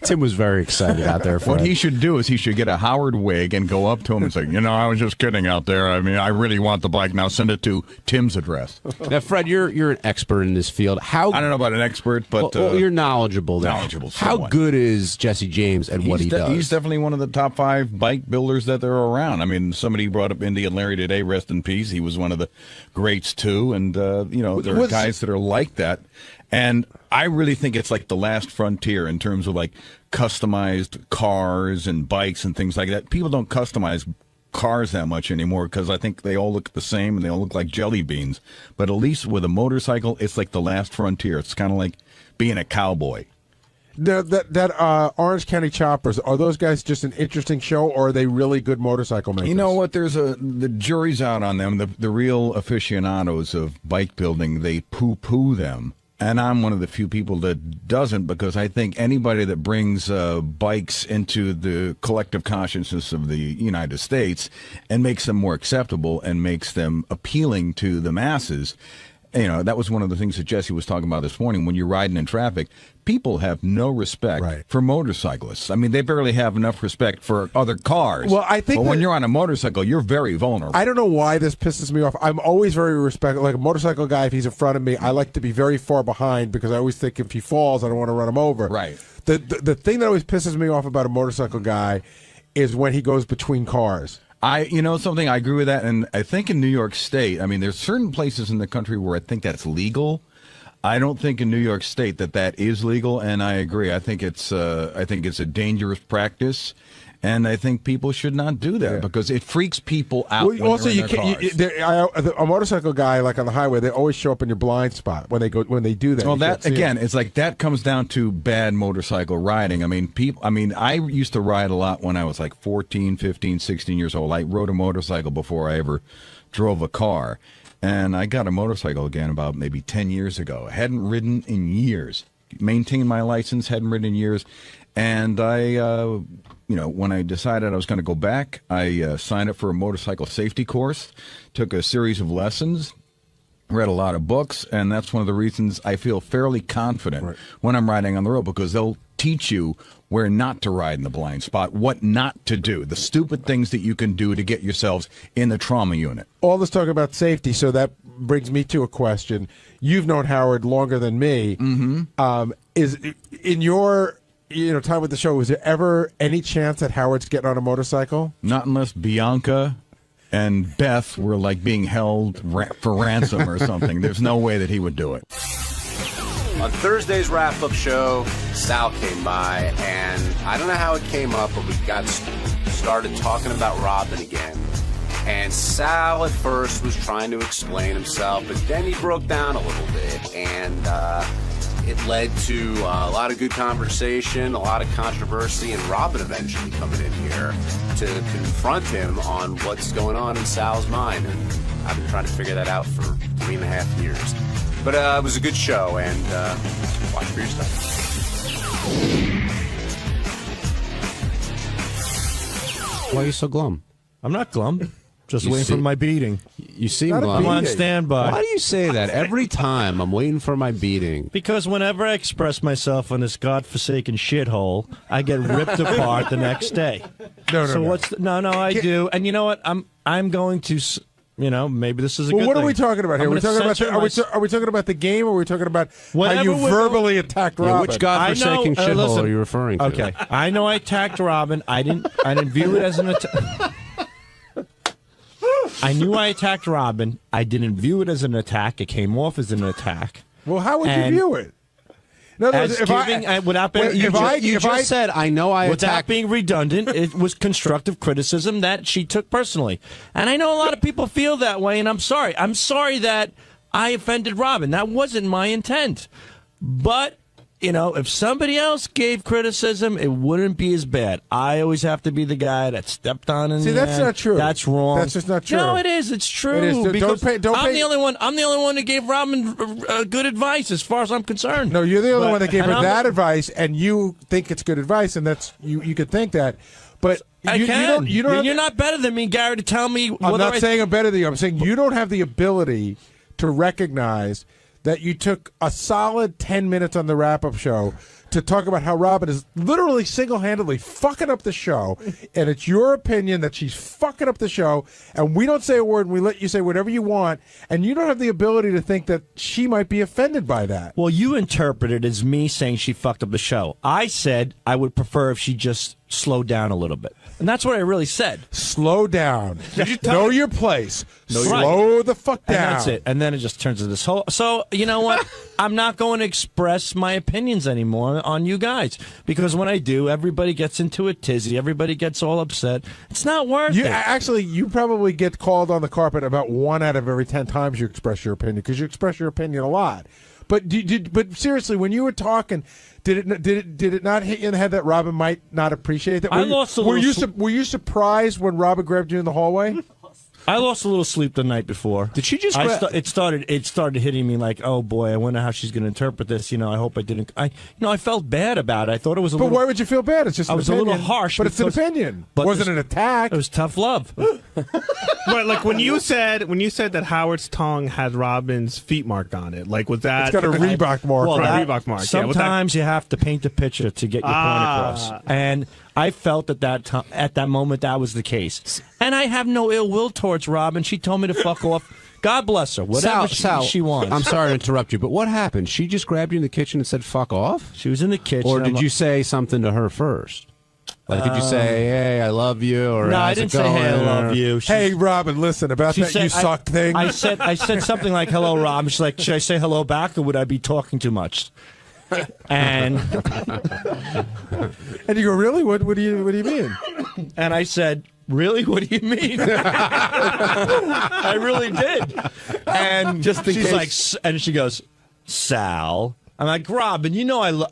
Tim was very excited out there. What he should do is he should get a Howard wig and go up to him and say, I was just kidding out there. I mean, I really want the bike. Now send it to Tim's address. Now, Fred, you're an expert in this field. I don't know about an expert, but you're knowledgeable there. Knowledgeable. How good is Jesse James at what he does? He's definitely one of the top 5 bike builders that there are around. I mean, somebody brought up Indian Larry today, rest in peace. He was one of the greats, too. And, there are guys that are like that. And I really think it's like the last frontier in terms of like customized cars and bikes and things like that. People don't customize cars that much anymore because I think they all look the same and they all look like jelly beans. But at least with a motorcycle, it's like the last frontier. It's kind of like being a cowboy. That Orange County Choppers, are those guys just an interesting show, or are they really good motorcycle makers? You know what? The jury's out on them. The real aficionados of bike building, they poo-poo them. And I'm one of the few people that doesn't, because I think anybody that brings bikes into the collective consciousness of the United States and makes them more acceptable and makes them appealing to the masses, that was one of the things that Jesse was talking about this morning. When you're riding in traffic, people have no respect for motorcyclists. I mean, they barely have enough respect for other cars. Well, I think but when you're on a motorcycle, you're very vulnerable. I don't know why this pisses me off. I'm always very respectful. Like a motorcycle guy, if he's in front of me, I like to be very far behind because I always think if he falls, I don't want to run him over. Right. The thing that always pisses me off about a motorcycle guy is when he goes between cars. Something, I agree with that. And I think in New York State, I mean, there's certain places in the country where I think that's legal. I don't think in New York State that is legal, and I agree. I think it's a dangerous practice, and I think people should not do that because it freaks people out. Well, also, a motorcycle guy, like on the highway, they always show up in your blind spot when they do that. Well, that again, it's like that comes down to bad motorcycle riding. I mean, I used to ride a lot when I was like 14, 15, 16 years old. I rode a motorcycle before I ever drove a car. And I got a motorcycle again about maybe 10 years ago. I hadn't ridden in years. Maintained my license, hadn't ridden in years. And I, when I decided I was going to go back, I signed up for a motorcycle safety course, took a series of lessons, read a lot of books, and that's one of the reasons I feel fairly confident when I'm riding on the road, because they'll teach you where not to ride in the blind spot, what not to do, the stupid things that you can do to get yourselves in the trauma unit. All this talk about safety, so that brings me to a question. You've known Howard longer than me. Mm-hmm. Is in your time with the show, was there ever any chance that Howard's getting on a motorcycle? Not unless Bianca and Beth were like being held for ransom or something. There's no way that he would do it. On Thursday's wrap-up show, Sal came by, and I don't know how it came up, but we got started talking about Robin again. And Sal at first was trying to explain himself, but then he broke down a little bit, and it led to a lot of good conversation, a lot of controversy, and Robin eventually coming in here to confront him on what's going on in Sal's mind. And I've been trying to figure that out for 3.5 years. But it was a good show, and watch for yourself. Why are you so glum? I'm not glum. Just waiting for my beating. You seem glum. I'm on standby. Why do you say that every time? I'm waiting for my beating. Because whenever I express myself on this godforsaken shithole, I get ripped apart the next day. I do. And you know what? I'm going to. Maybe this is a good what thing. are we talking about here? Are we talking about the game, or are we talking about how you verbally attacked Robin? Which godforsaken shithole are you referring to? Okay, I know I attacked Robin. I didn't view it as an attack. I knew I attacked Robin. I didn't view it as an attack. It came off as an attack. Well, how would you view it? In other words, you just said, I know I attacked. Without being redundant, it was constructive criticism that she took personally. And I know a lot of people feel that way, and I'm sorry. I'm sorry that I offended Robin. That wasn't my intent. But, if somebody else gave criticism, it wouldn't be as bad. I always have to be the guy that stepped on and that's not true. That's wrong. That's just not true. No, it is. It's true. It is. I'm the only one. I'm the only one that gave Robin good advice, as far as I'm concerned. No, you're the only one that gave her that advice, and you think it's good advice, and that's you could think that, but you're not better than me, Gary, to tell me. I'm not saying I'm better than you. I'm saying you don't have the ability to recognize that you took a solid 10 minutes on the wrap-up show to talk about how Robin is literally single-handedly fucking up the show, and it's your opinion that she's fucking up the show, and we don't say a word, and we let you say whatever you want, and you don't have the ability to think that she might be offended by that. Well, you interpret it as me saying she fucked up the show. I said I would prefer if she just slowed down a little bit. And that's what I really said. Slow down. Know your place. Slow the fuck down. And that's it. And then it just turns into this whole... So, you know what? I'm not going to express my opinions anymore on you guys. Because when I do, everybody gets into a tizzy. Everybody gets all upset. It's not worth it. Actually, you probably get called on the carpet about 1 out of every 10 times you express your opinion, because you express your opinion a lot. But but seriously, when you were talking... Did it not hit you in the head that Robin might not appreciate that? Were you surprised when Robin grabbed you in the hallway? I lost a little sleep the night before. Did she just? It started hitting me like, oh boy, I wonder how she's going to interpret this. I hope I didn't. I felt bad about it. I thought it was a little. But why would you feel bad? It's just I was opinion. a little harsh, but it's an opinion. It wasn't an attack. It was tough love. But like when you said that Howard's tongue had Robin's feet marked on it, like was that? It's got a Reebok mark. Well, Reebok mark. Sometimes you have to paint the picture to get your point across, and I felt at that moment that was the case. And I have no ill will towards Robin. She told me to fuck off. God bless her. Whatever she wants. I'm sorry to interrupt you, but what happened? She just grabbed you in the kitchen and said, fuck off? She was in the kitchen. Or did you say something to her first? Like, did you say, hey, I love you? Or no, I didn't say, hey, I love you. Hey, Robin, listen, about that you suck thing. I said something like, hello, Robin. She's like, should I say hello back, or would I be talking too much? And you go, really? What do you mean? And I said, really? What do you mean? I really did. And she's like, and she goes, Sal. I'm like, Robin,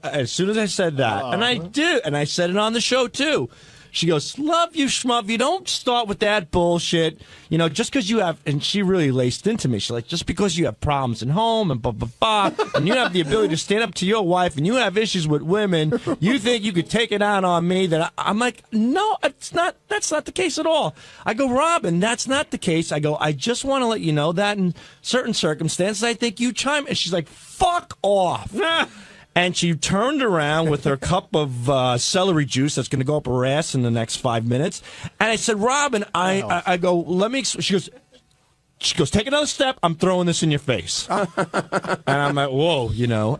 as soon as I said that, and I do, and I said it on the show too. She goes, love you, schmuff. You don't start with that bullshit. Just because you have, and she really laced into me. She's like, just because you have problems at home and blah, blah, blah, and you have the ability to stand up to your wife and you have issues with women, you think you could take it out on me. I'm like, no, that's not the case at all. I go, Robin, that's not the case. I go, I just want to let you know that in certain circumstances, I think you chime. And she's like, fuck off. And she turned around with her cup of celery juice that's going to go up her ass in the next 5 minutes. And I said, Robin, I go, let me. She goes, take another step. I'm throwing this in your face. And I'm like, whoa,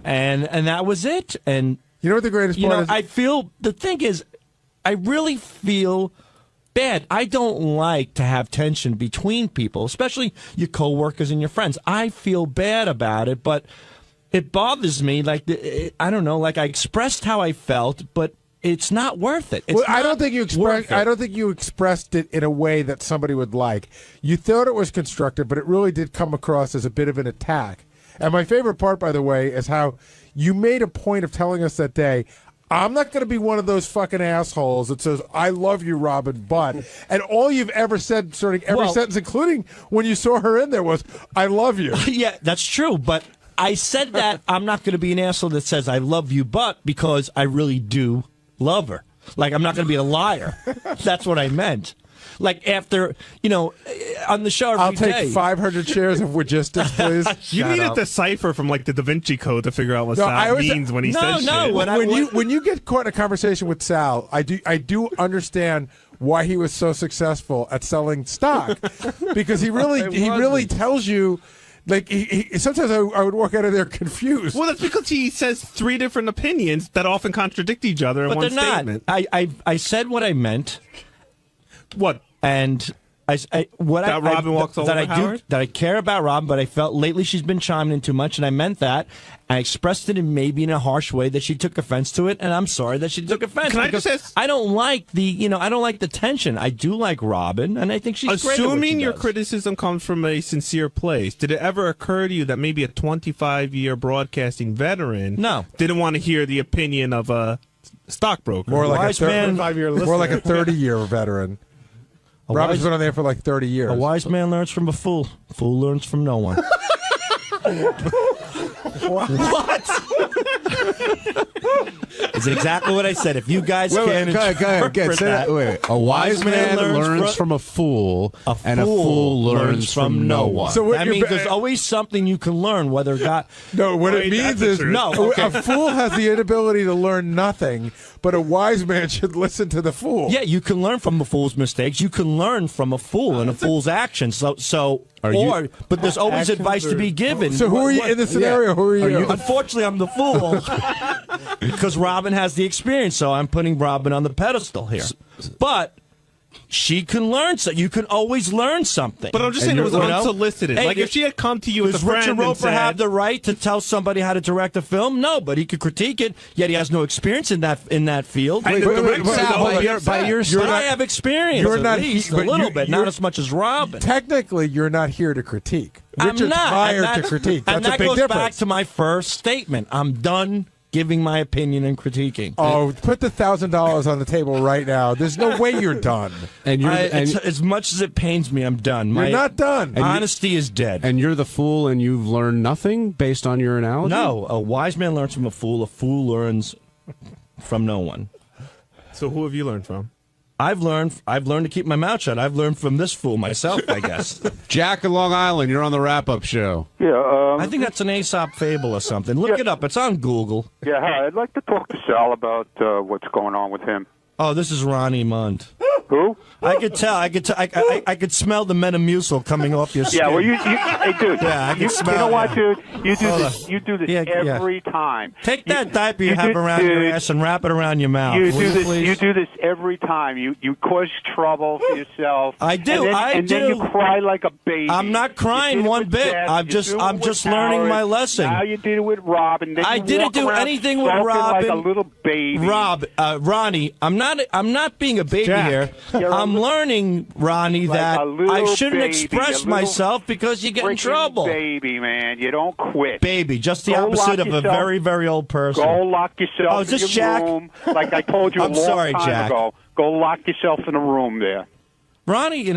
and that was it. And you know what the greatest part is? I feel, the thing is, I really feel bad. I don't like to have tension between people, especially your coworkers and your friends. I feel bad about it, but it bothers me. I don't know. Like, I expressed how I felt, but it's not worth it. I don't think you expressed it in a way that somebody would like. You thought it was constructive, but it really did come across as a bit of an attack. And my favorite part, by the way, is how you made a point of telling us that day, I'm not going to be one of those fucking assholes that says, I love you, Robin, but. And all you've ever said, starting every sentence, including when you saw her in there, was, I love you. Yeah, that's true, but I said that I'm not going to be an asshole that says I love you, but because I really do love her. Like, I'm not going to be a liar. That's what I meant. Like, after, on the show I'll take 500 shares of logistics, please. You need a decipher from, like, the @𝗦𝗵cie 𝗄 to figure out what Sal means when he says shit. When you get caught in a conversation with Sal, I do understand why he was so successful at selling stock, because he really tells you. Like, sometimes I would walk out of there confused. Well, that's because he says 3 different opinions that often contradict each other in one statement. I said what I meant. What? And Robin walks all over Howard? That I care about Robin, but I felt lately she's been chiming in too much, and I meant that. I expressed it maybe in a harsh way that she took offense to it, and I'm sorry that she took offense. Can I just ask, I don't like the tension. I do like Robin, and I think she's great at what assuming she your does. criticism comes from a sincere place, did it ever occur to you that maybe a 25-year broadcasting veteran didn't want to hear the opinion of a stockbroker? More like a 30-year veteran. Robin's been on there for like 30 years. A wise man learns from a fool. A fool learns from no one. What? It's exactly what I said. If you guys can't interpret that, a wise man learns from a fool, and a fool learns from no one. So that means there's always something you can learn, whether God... No, what it means is a fool has the inability to learn nothing, but a wise man should listen to the fool. Yeah, you can learn from a fool's mistakes. You can learn from a fool and a fool's actions. But there's always advice to be given. So who are you in the scenario? Who are you? Unfortunately, I'm the fool because Robin has the experience. So I'm putting Robin on the pedestal here. But she can learn. So you can always learn something. But I'm just saying it was unsolicited. Hey, like if she had come to you as a friend Richard and Roper said, have the right to tell somebody how to direct a film? No, but he could critique it. Yet he has no experience in that field. I have experience. You're not at least a little bit, not as much as Robin. Technically, you're not here to critique. I'm Richard's not. hired to critique. That's and that a big goes difference. back to my first statement. I'm done giving my opinion and critiquing. Oh, put the $1,000 on the table right now. There's no way you're done. And as much as it pains me, I'm done. You're not done. Honesty is dead. And you're the fool, and you've learned nothing based on your analogy? No, a wise man learns from a fool. A fool learns from no one. So who have you learned from? I've learned to keep my mouth shut. I've learned from this fool myself, I guess. Jack in Long Island, you're on the wrap-up show. Yeah, I think that's an Aesop fable or something. Look it up. It's on Google. Yeah, hi. I'd like to talk to Sal about what's going on with him. Oh, this is Ronnie Mund. Who? I could tell. I could smell the 𝗦𝗵cie coming off your skin. Yeah, well, hey, dude. Yeah, I can smell. You know what, dude? You do Hold this. on. You do this Yeah. every time. Take that diaper you have around your ass and wrap it around your mouth. You will do this. please? You do this every time. You cause trouble for yourself. I do. And then you cry like a baby. I'm not crying one bit. I'm just learning my lesson. Now you did it with Robin. Then I you didn't walk do around anything with sulking Robin. like a little baby. Ronnie, I'm not being a baby Jack, here. you're I'm learning, Ronnie, like that a little I shouldn't baby, express a little myself because you get in freaking trouble. Baby, man, you don't quit. Baby, just the Go opposite lock of a yourself- very, very old person. Go lock yourself Oh, is this in your Jack? room, like I told you a I'm long sorry, time Jack. ago. Go lock yourself in a room there. Ronnie,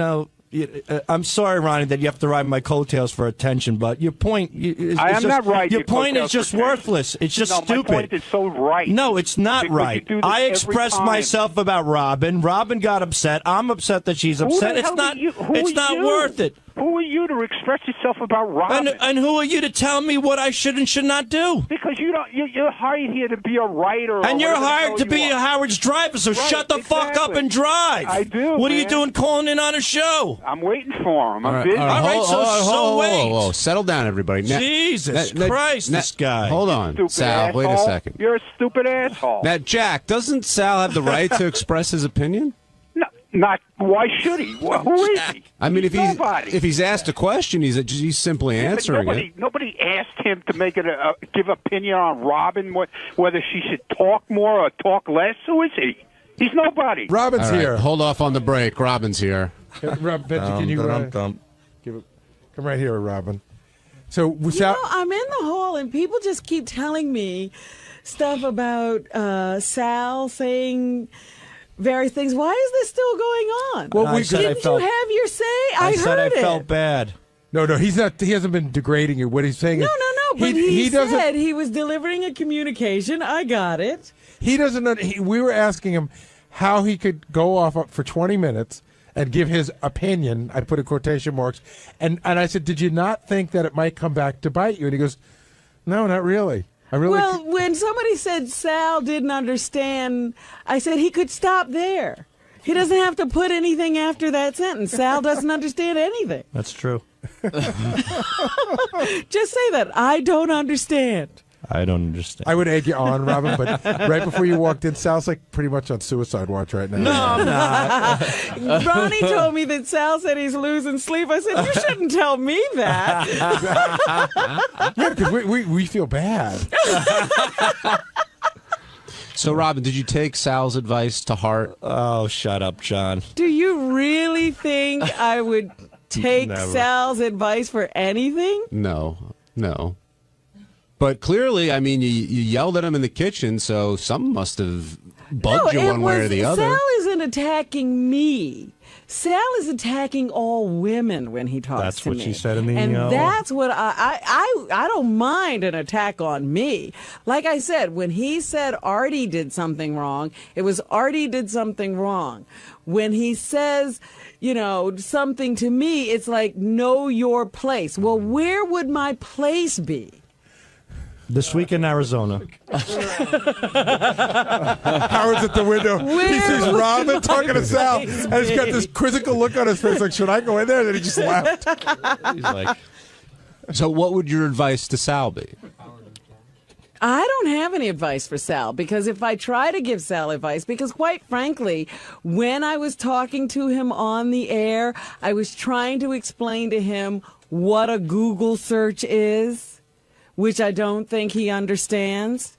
I'm sorry, Ronnie, that you have to ride my coattails for attention, but your point is I am just, not riding your your point is coattails just for attention. worthless. It's just No, stupid. my point is so right. No, it's not Because right. you do this I every expressed time. myself about Robin. Robin got upset. I'm upset that she's Who the upset. hell It's not. who It's are not you? worth it. Who are you to express yourself about Robin? And who are you to tell me what I should and should not do? Because you're hired here to be a writer. And or you're whatever the hired hell to you be are. Howard's driver, so Right, shut the fuck up and drive. I do. What are you man. doing calling in on a show? I'm waiting for him. I'm All right, busy. all right, All right, hold- so hold- hold- wait. whoa, whoa, settle down, everybody. Jesus Christ, this guy. Hold on, Stupid Sal. Wait a asshole. second. You're a stupid asshole. Now, Jack, doesn't Sal have the right to express his opinion? No, not. Why should he? Who is he? I mean, He's nobody. if he's asked a question, he's simply answering it. Nobody asked him to make it give opinion on Robin, whether she should talk more or talk less. Who is he? He's nobody. Robin's All right, here. hold off on the break. Robin's here. Rob, Benji, can you come right here, Robin? So, Sal, I'm in the hall, and people just keep telling me stuff about Sal saying various things. Why is this still going on? Well, didn't you have your say? I said heard I it. felt bad. No, he's not. He hasn't been degrading you. What he's saying No, is, but he said he was delivering a communication. I got it. He doesn't know. We were asking him how he could go off for 20 minutes and give his opinion. I put in quotation marks. And I said, did you not think that it might come back to bite you? And he goes, no, not really. Well, when somebody said Sal didn't understand, I said he could stop there. He doesn't have to put anything after that sentence. Sal doesn't understand anything. That's true. Just say that. I don't understand. I don't understand. I would egg you on, Robin, but right before you walked in, Sal's like pretty much on suicide watch right now. No, I'm not. Ronnie told me that Sal said he's losing sleep. I said, you shouldn't tell me that. Yeah, because we feel bad. So, Robin, did you take Sal's advice to heart? Oh, shut up, John. Do you really think I would take Sal's advice for anything? No. But clearly, I mean, you yelled at him in the kitchen, so something must have bugged you one way or the other. Sal isn't attacking me. Sal is attacking all women when he talks to me. That's what she said to me. And that's what I don't mind an attack on me. Like I said, when he said Artie did something wrong, it was Artie did something wrong. When he says, something to me, it's like, know your place. Well, where would my place be? This week in Arizona. Howard's at the window. He sees Robin talking to Sal, and he's got this quizzical look on his face like, should I go in there? And then he just left. He's like, so what would your advice to Sal be? I don't have any advice for Sal, because if I try to give Sal advice, because quite frankly, when I was talking to him on the air, I was trying to explain to him what a Google search is, which I don't think he understands.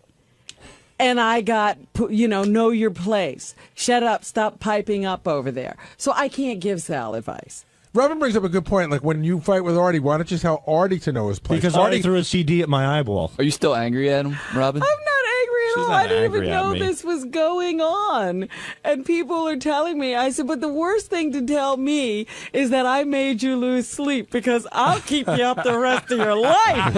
And I got, know your place. Shut up, stop piping up over there. So I can't give Sal advice. Robin brings up a good point. Like, when you fight with Artie, why don't you tell Artie to know his place? Because Artie threw a CD at my eyeball. Are you still angry at him, Robin? I'm not angry at all. I didn't even know this was going on. And people are telling me. I said, but the worst thing to tell me is that I made you lose sleep, because I'll keep you up the rest of your life.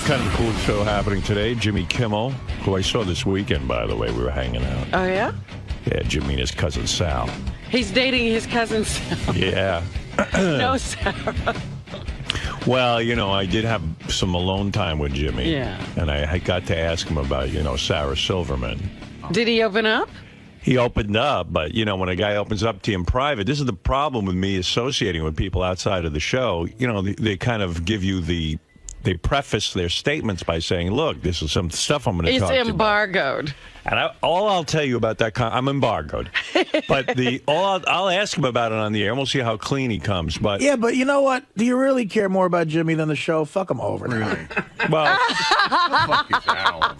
Kind of a cool show happening today. Jimmy Kimmel, who I saw this weekend, by the way, we were hanging out. Oh, yeah? Yeah, Jimmy and his cousin Sal. He's dating his cousin Sal. Yeah. No, Sarah. Well, I did have some alone time with Jimmy. Yeah. And I got to ask him about, Sarah Silverman. Did he open up? He opened up, but, when a guy opens up to you in private, this is the problem with me associating with people outside of the show. They kind of give you they preface their statements by saying, look, this is some stuff I'm going to talk to you about. It's embargoed. And all I'll tell you about that, I'm embargoed. But I'll ask him about it on the air, and we'll see how clean he comes. But yeah, but you know what? Do you really care more about Jimmy than the show? Fuck him over. Really? Well,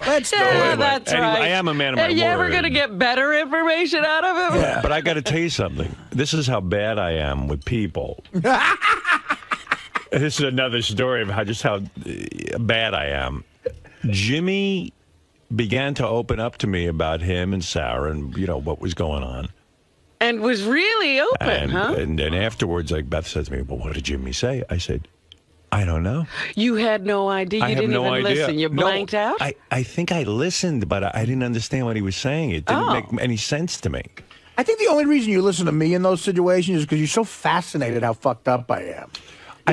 let's do Yeah, it. that's anyway, right. I am a man of my Are you ever word. going to get better information out of him? Yeah. But I got to tell you something. This is how bad I am with people. This is another story of how bad I am. Jimmy began to open up to me about him and Sarah and, what was going on. And was really open, huh? And then afterwards, like, Beth says to me, well, what did Jimmy say? I said, I don't know. You had no idea? You didn't even listen? You blanked out? I think I listened, but I didn't understand what he was saying. It didn't make any sense to me. I think the only reason you listen to me in those situations is because you're so fascinated how fucked up I am.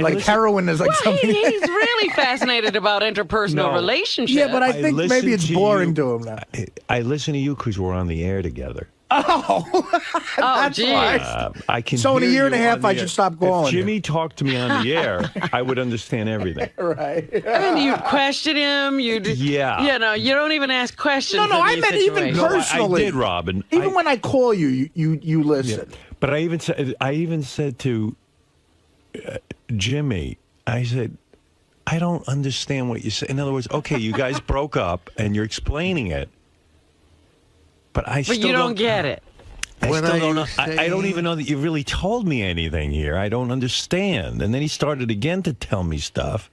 like heroin is like something. He's really fascinated about interpersonal relationships. Yeah, but I think maybe it's boring to him now. I listen to you because we're on the air together. Oh, that's why. I can. So in a hear year and a you half, on the I air. should stop calling If Jimmy talked to me on the air, I would understand everything. Right. And you'd question him. You'd, Yeah. You know, you don't even ask questions. No, in I these meant even situations. personally. I did, Robin. Even when I call you, you listen. Yeah. But I even said to Jimmy, I said, I don't understand what you say. In other words, okay, you guys broke up and you're explaining it, but I still you don't get it. I still don't know. I don't even know that you really told me anything here. I don't understand. And then he started again to tell me stuff.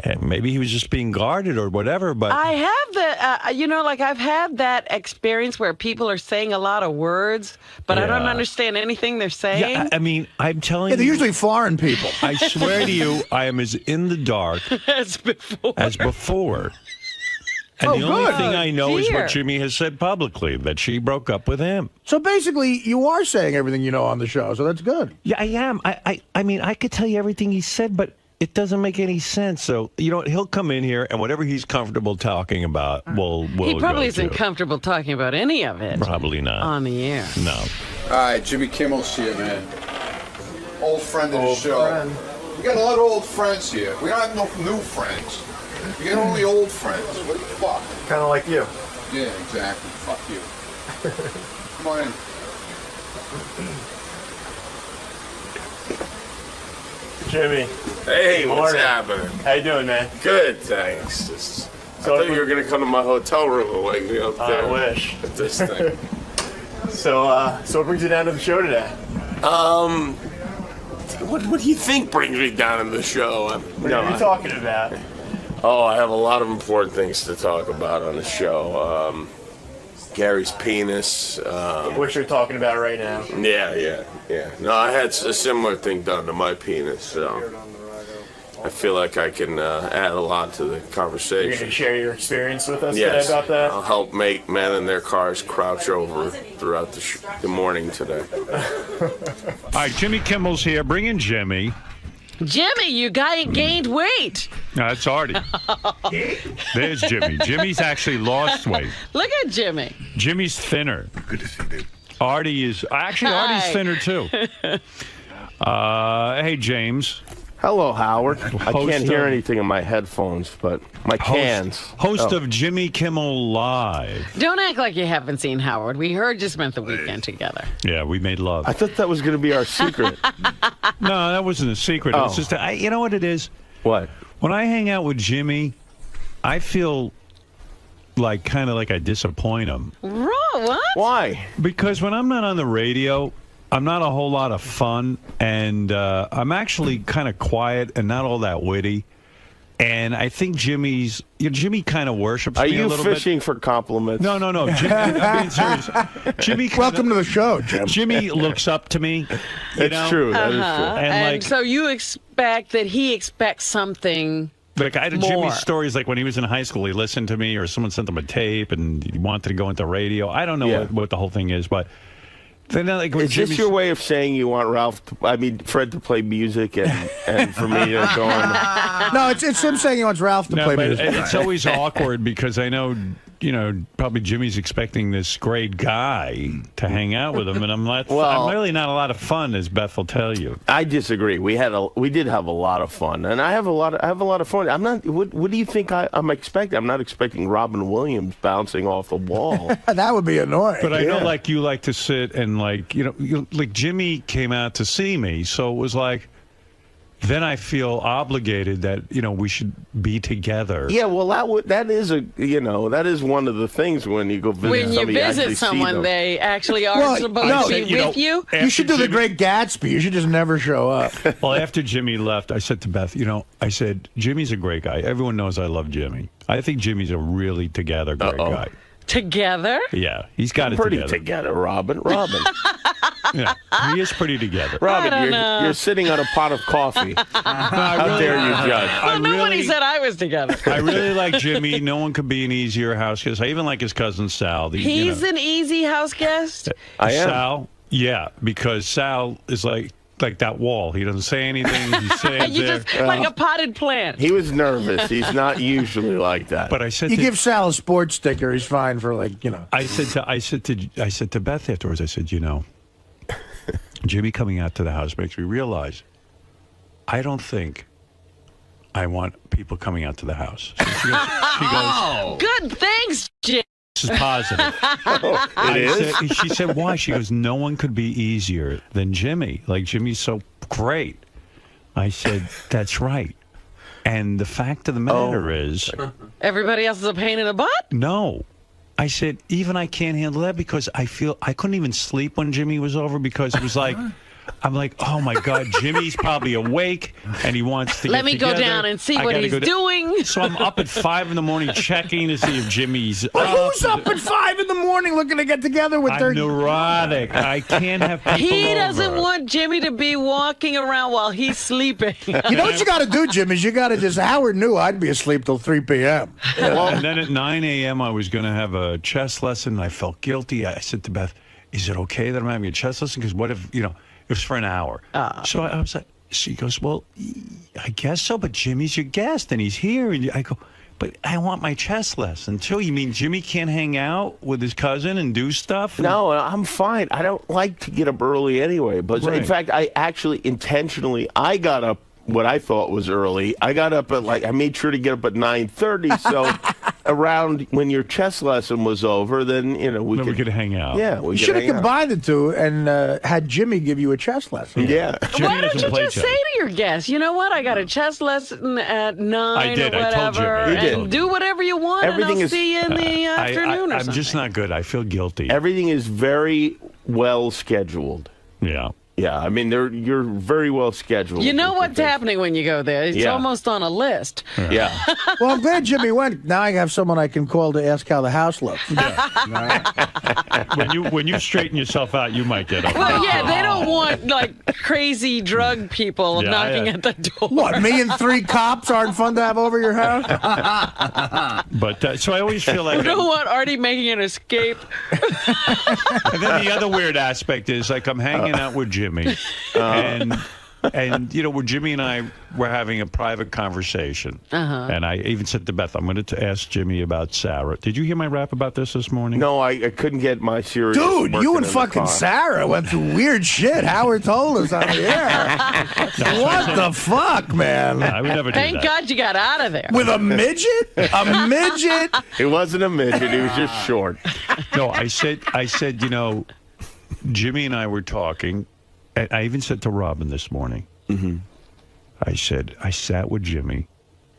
And maybe he was just being guarded or whatever, but I have I've had that experience where people are saying a lot of words, but I don't Yeah. understand anything they're saying. yeah, I mean, I'm telling you. They're usually foreign people. I swear to you, I am as in the dark As before. And the only good. thing I know is Dear. what Jimmy has said publicly, that she broke up with him. So basically, you are saying everything you know on the show, so that's good. Yeah, I am. I mean, I could tell you everything he said, but it doesn't make any sense. So, you know what? He'll come in here, and whatever he's comfortable talking about, we'll He probably go isn't to. comfortable talking about any of it Probably not. on the air. No. All right, Jimmy Kimmel's here, man. Old friend of the Old show. friend. We got a lot of old friends here. We don't have no new friends. We got only old friends. What the fuck? Kind of like you. Yeah, exactly. Fuck you. Come on in. Jimmy. Hey, what's Morning. happening? How you doing, man? Good, thanks. I thought you were going to come to my hotel room and wake me up I there. wish. At this thing. So what brings you down to the show today? What do you think brings me down to the show? What are you talking about? Oh, I have a lot of important things to talk about on the show. Gary's penis. What you're talking about right now? Yeah. No, I had a similar thing done to my penis, so I feel like I can add a lot to the You're going conversation. to share your experience with us Yes, today about that? I'll help make men in their cars crouch over throughout the morning today. All right, Jimmy Kimmel's here. Bring in Jimmy. Jimmy, you gained weight. No, that's Artie. There's Jimmy. Jimmy's actually lost weight. Look at Jimmy. Jimmy's thinner. Good to see you. Artie is actually Hi. Artie's thinner too. Hey, James. Hello, Howard. Host I can't hear of- anything in my headphones, but my cans. Host Oh. of Jimmy Kimmel Live. Don't act like you haven't seen Howard. We heard you spent the weekend together. Yeah, we made love. I thought that was going to be our secret. No, that wasn't a secret. Oh. It's just, you know what it is? What? When I hang out with Jimmy, I feel like kind of like I disappoint him. What? Why? Because when I'm not on the radio, I'm not a whole lot of fun, and I'm actually kind of quiet and not all that witty. And I think Jimmy kind of worships Are me a you little fishing for compliments? No. Jimmy, I'm being serious. Jimmy, Welcome to the show, Jim. Jimmy looks up to me. That's true. That is true. And like, so you expect that he expects something. like I had more. Jimmy's stories, like when he was in high school, he listened to me, or someone sent him a tape, and he wanted to go into radio. I don't know what the whole thing is, but then like when Is this your way of saying you want Fred to play music and for me to go on? No, it's him saying he wants Ralph to play but music. it's always awkward because I know, probably Jimmy's expecting this great guy to hang out with him, and I'm really not a lot of fun, as Beth will tell you. I disagree. We did have a lot of fun, and I have a lot of fun. I'm not. What do you think I'm expecting? I'm not expecting Robin Williams bouncing off a wall. That would be annoying. But I know, like, you like to sit and, like, like Jimmy came out to see me, so it was like, then I feel obligated that, we should be together. Yeah, well, that is one of the things when you go visit When you somebody, actually visit see someone, them. they actually are supposed to be with you. You should do the Great Gatsby. You should just never show up. Well, after Jimmy left, I said to Beth, I said, Jimmy's a great guy. Everyone knows I love Jimmy. I think Jimmy's a really together great guy. Together? Yeah, he's got it pretty together. Robin. Yeah, he is pretty together. Robin, you're sitting on a pot of coffee. How dare you judge? Well, nobody said I was together. I really like Jimmy. No one could be an easier house guest. I even like his cousin Sal. He's an easy house guest. I am. Sal, yeah, because Sal is like, like that wall. He doesn't say anything. He's saying You just like a potted plant. He was nervous. He's not usually like that. But I said You to, give Sal a sports sticker, he's fine for I said to Beth afterwards, I said, Jimmy coming out to the house makes me realize I don't think I want people coming out to the house. So she goes, Good, thanks, Jim. this is positive. She said, why? She goes, no one could be easier than Jimmy. Like, Jimmy's so great. I said, that's right. And the fact of the matter is... Everybody else is a pain in the butt? No. I said, even I can't handle that because I feel... I couldn't even sleep when Jimmy was over because it was like... I'm like, oh, my God, Jimmy's probably awake, and he wants to Let get me go together. down and see what he's doing. So I'm up at 5 in the morning checking to see if Jimmy's Well, who's up at 5 in the morning looking to get together with their... I'm neurotic. I can't have people He doesn't over. want Jimmy to be walking around while he's sleeping. You know what you got to do, Jim, is you got to just... Howard knew I'd be asleep till 3 p.m. And then at 9 a.m., I was going to have a chess lesson. I felt guilty. I said to Beth, is it okay that I'm having a chess lesson? Because what if, it was for an hour. So I was like, she goes, well, I guess so, but Jimmy's your guest, and he's here. And I go, but I want my chess lesson, too. You mean Jimmy can't hang out with his cousin and do stuff? No, I'm fine. I don't like to get up early anyway. But Right. in fact, I actually intentionally, I got up what I thought was early. I got up at I made sure to get up at 9:30. So around when your chess lesson was over, then, we could hang out. Yeah, we You could should have hang out. combined the two and had Jimmy give you a chess lesson. Yeah. Why don't you just say to your guests, you know what, I got a chess lesson at 9 I did. or I told whatever, Jimmy. You and did. do whatever you want, Everything and I'll is- see you in the afternoon or I'm something. just not good. I feel guilty. Everything is very well scheduled. Yeah. Yeah, I mean, you're very well scheduled. You know what's happening when you go there. It's Yeah. almost on a list. Yeah. Well, I'm glad Jimmy went. Now I have someone I can call to ask how the house looks. When you straighten yourself out, you might get up. Well, yeah, they don't want, crazy drug people Yeah, knocking yeah. at the door. What, me and 3 cops aren't fun to have over your house? But so I always feel like... You don't want Artie making an escape. And then the other weird aspect is, I'm hanging out with Jimmy, and where Jimmy and I were having a private conversation, and I even said to Beth, I'm going to ask Jimmy about Sarah. Did you hear my rap about this morning? No, I couldn't get my series. Dude, you working and in the fucking car. Sarah went through weird shit. Howard told us on the air. What the fuck, man? I would never do Thank that. God you got out of there. With a midget? A midget? It wasn't a midget. He was just short. No, I said, Jimmy and I were talking, and I even said to Robin this morning, I said, I sat with Jimmy.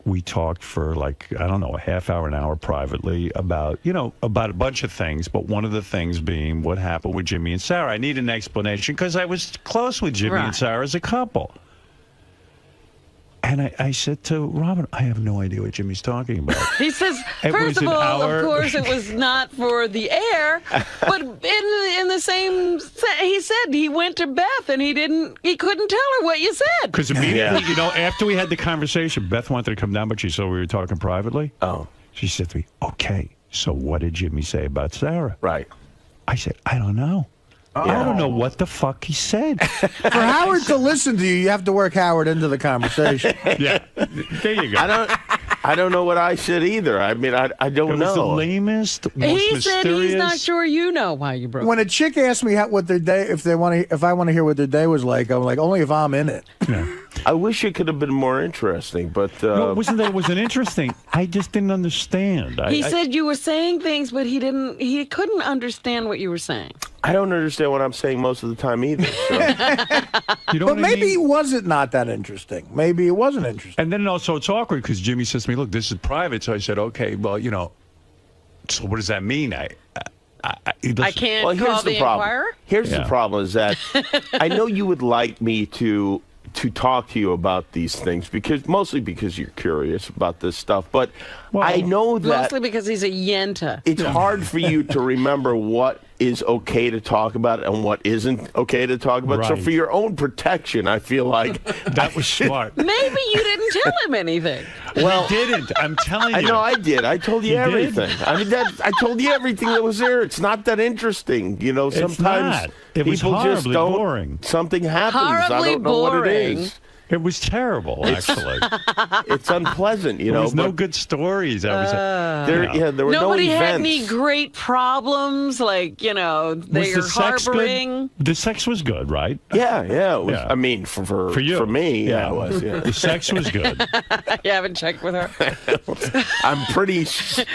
We talked for a half hour, an hour privately about a bunch of things, but one of the things being what happened with Jimmy and Sarah. I need an explanation because I was close with Jimmy and Sarah as a couple. And I said to Robin, I have no idea what Jimmy's talking about. He says, It first was of an all, hour. of course, it was not for the air, but in the same, he said he went to Beth and he couldn't tell her what you said. Because immediately, after we had the conversation, Beth wanted to come down, but she saw we were talking privately. Oh. She said to me, okay, so what did Jimmy say about Sarah? Right. I said, I don't know. I don't know what the fuck he said. For Howard to listen to you, you have to work Howard into the conversation. Yeah, there you go. I don't know what I said either. I mean, I don't It was know. the lamest, most He mysterious. said he's not sure you know why you broke When a chick asks me what their day, if I want to hear what their day was like, I'm like, only if I'm in it. Yeah. I wish it could have been more interesting, but No, it wasn't that it wasn't interesting. I just didn't understand. He said you were saying things, but he couldn't understand what you were saying. I don't understand what I'm saying most of the time either. So. You know But what I maybe mean? it wasn't not that interesting. Maybe it wasn't interesting. And then also it's awkward because Jimmy says to me, look, this is private. So I said, okay, well, so what does that mean? I can't Well, call here's the the problem. Inquirer? Here's Yeah. the problem is that I know you would like me to talk to you about these things mostly because you're curious about this stuff, but I know that Mostly because he's a yenta. it's hard for you to remember what is okay to talk about and what isn't okay to talk about. So Right. for your own protection, I feel like that was smart. Maybe you didn't tell him anything. Well, you didn't. I'm telling you. I know I did. I told you, You did? everything. I mean, I told you everything that was there. It's not that interesting. You know, It's sometimes not. It was people just horribly don't. Boring. Something happens. I Horribly don't know what it boring. is. It was terrible, actually. It's unpleasant, you There know. was no good stories. There were Nobody no had events. any great problems, like, you know, they're harboring. Good? The sex was good, right? Yeah. It was, Yeah. I mean, for you. for me, yeah, it was. Yeah. The sex was good. You haven't checked with her?